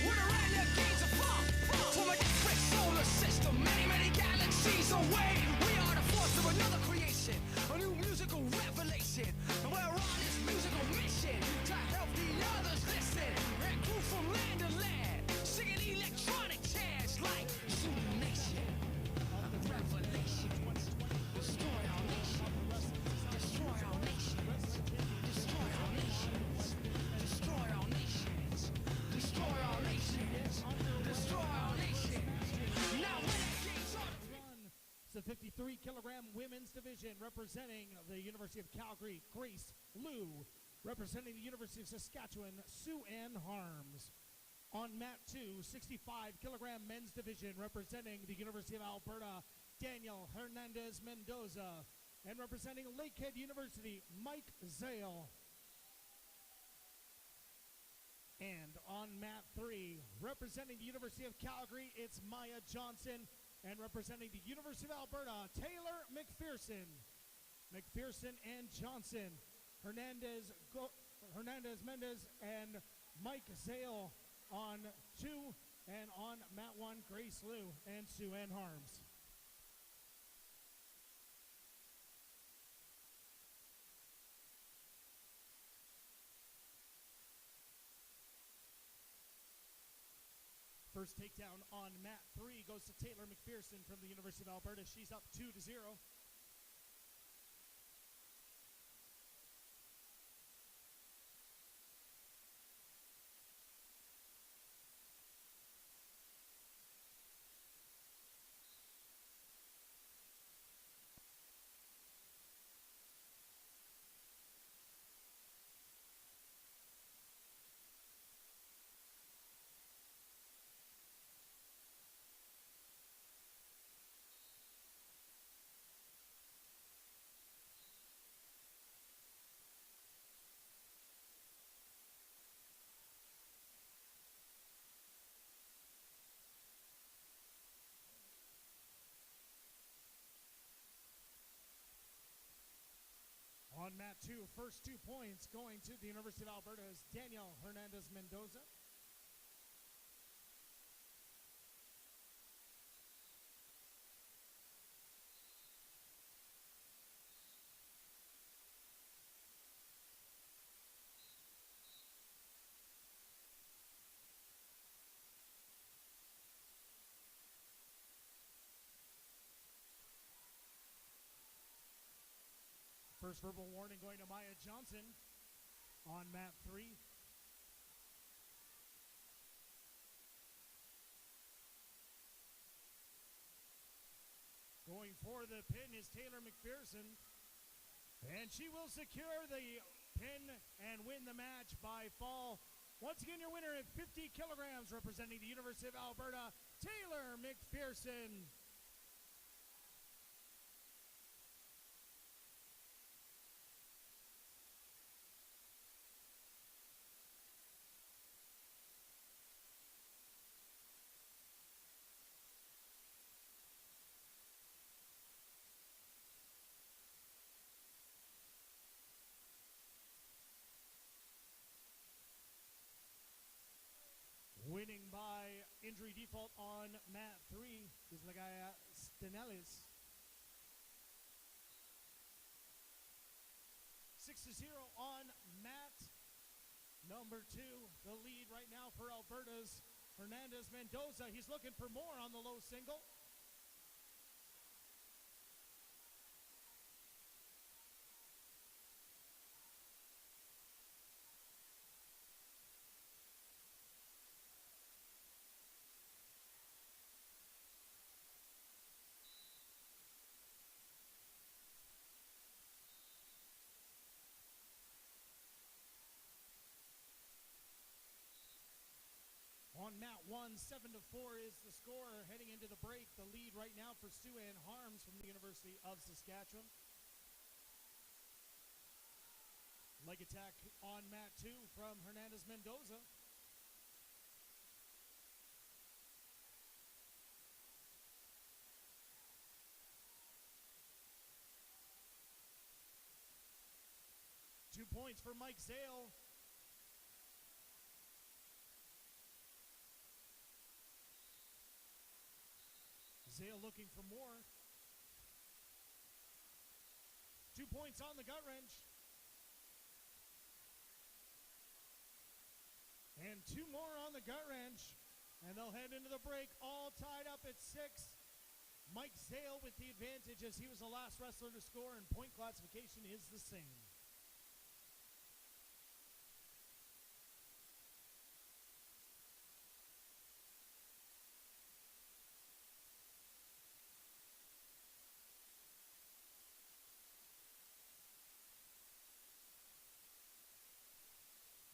We're the renegades of funk. From a different solar system, many, many galaxies away, we are the force of another creation, a new musical revelation. And we're on this musical mission to help the others listen and groove from land to land, singing electronic chants like Zulu Nation, Revelation, destroy our nation, destroy our nations, destroy our nations, destroy our nations, destroy our nations, destroy our nations. Now renegades are It's the 53-kilogram women's division representing the University of Calgary, Grace Liu. Representing the University of Saskatchewan, Sue Ann Harms. On mat 2, 65-kilogram men's division representing the University of Alberta, Daniel Hernandez Mendoza. And representing Lakehead University, Mike Zale. And on mat 3, representing the University of Calgary, it's Maya Johnson. And representing the University of Alberta, Taylor McPherson. McPherson and Johnson. Hernandez Mendez and Mike Zale on 2. And on mat 1, Grace Liu and Sue Ann Harms. First takedown on mat 3 goes to Taylor McPherson from the University of Alberta. She's up 2-0. On mat 2, first 2 points going to the University of Alberta's Daniel Hernandez Mendoza. First verbal warning going to Maya Johnson on mat 3. Going for the pin is Taylor McPherson. And she will secure the pin and win the match by fall. Once again, your winner at 50 kilograms representing the University of Alberta, Taylor McPherson. Winning by injury default on mat 3 is Lagaya Stenelis. 6-0 on mat number 2. The lead right now for Alberta's Hernandez Mendoza. He's looking for more on the low single. On mat 1, 7-4 is the score heading into the break. The lead right now for Sue-Ann Harms from the University of Saskatchewan. Leg attack on mat 2 from Hernandez Mendoza. Two points for Mike Zale. Zale looking for more. 2 points on the gut wrench. And 2 more on the gut wrench. And they'll head into the break all tied up at 6. Mike Zale with the advantage as he was the last wrestler to score, and point classification is the same.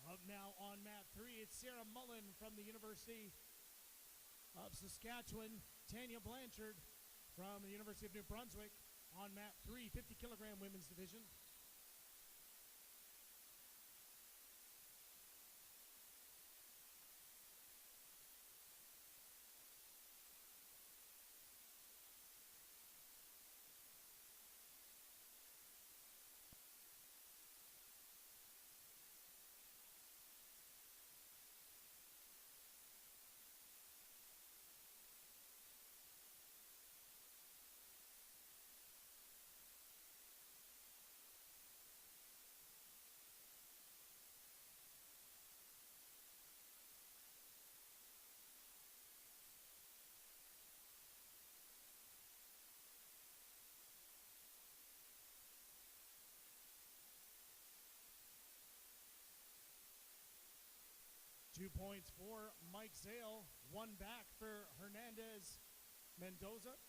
Up now on mat 3, it's Sarah Mullen from the University of Saskatchewan. Tanya Blanchard from the University of New Brunswick on mat 3, 50-kilogram women's division. Two points for Mike Zale, 1 back for Hernandez Mendoza.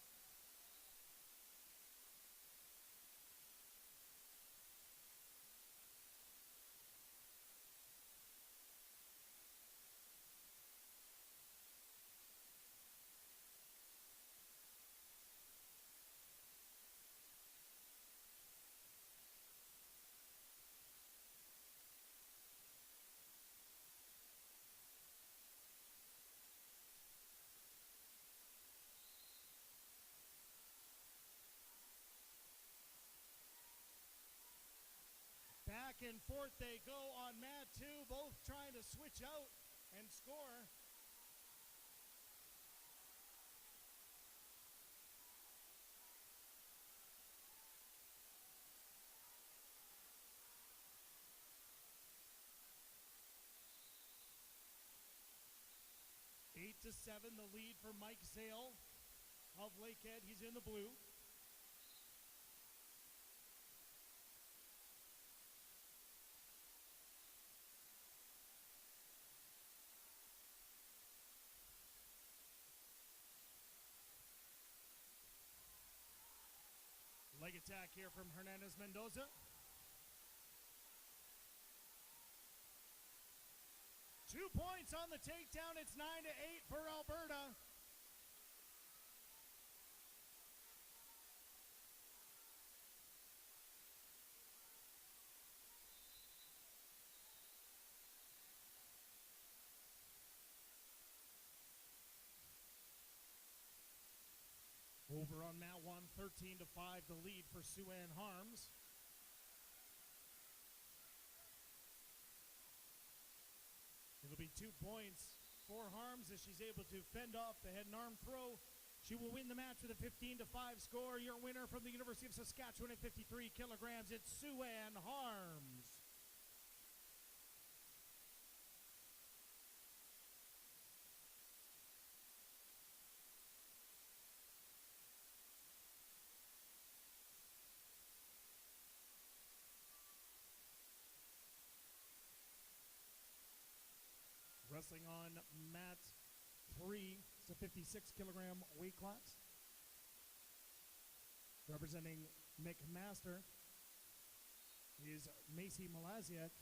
Back and forth they go on mat 2, both trying to switch out and score. Eight to 7, the lead for Mike Zale of Lakehead. He's in the blue. Leg attack here from Hernandez Mendoza. Two points on the takedown. It's 9-8 for Alberta. Over on mat 1, 13-5, the lead for Sue-Ann Harms. It'll be 2 points for Harms as she's able to fend off the head and arm throw. She will win the match with a 15-5 score. Your winner from the University of Saskatchewan at 53 kilograms, it's Sue-Ann Harms. Wrestling on mat 3, it's a 56 kilogram weight class. Representing McMaster is Macy Malaziak.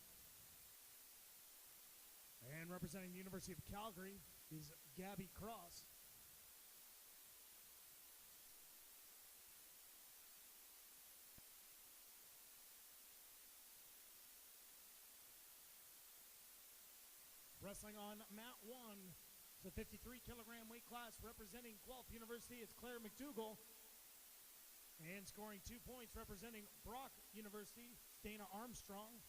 And representing the University of Calgary is Gabby Cross. Wrestling on mat 1, it's a 53 kilogram weight class. Representing Guelph University, it's Claire McDougall. And scoring 2 points, representing Brock University, it's Dana Armstrong.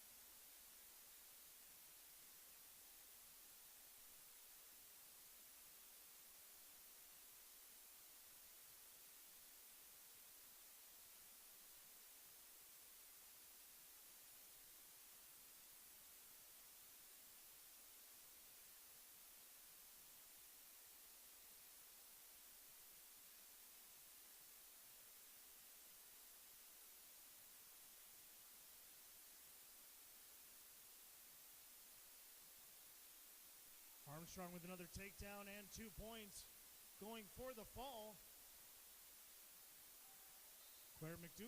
Armstrong with another takedown and 2 points, going for the fall. Claire McDougall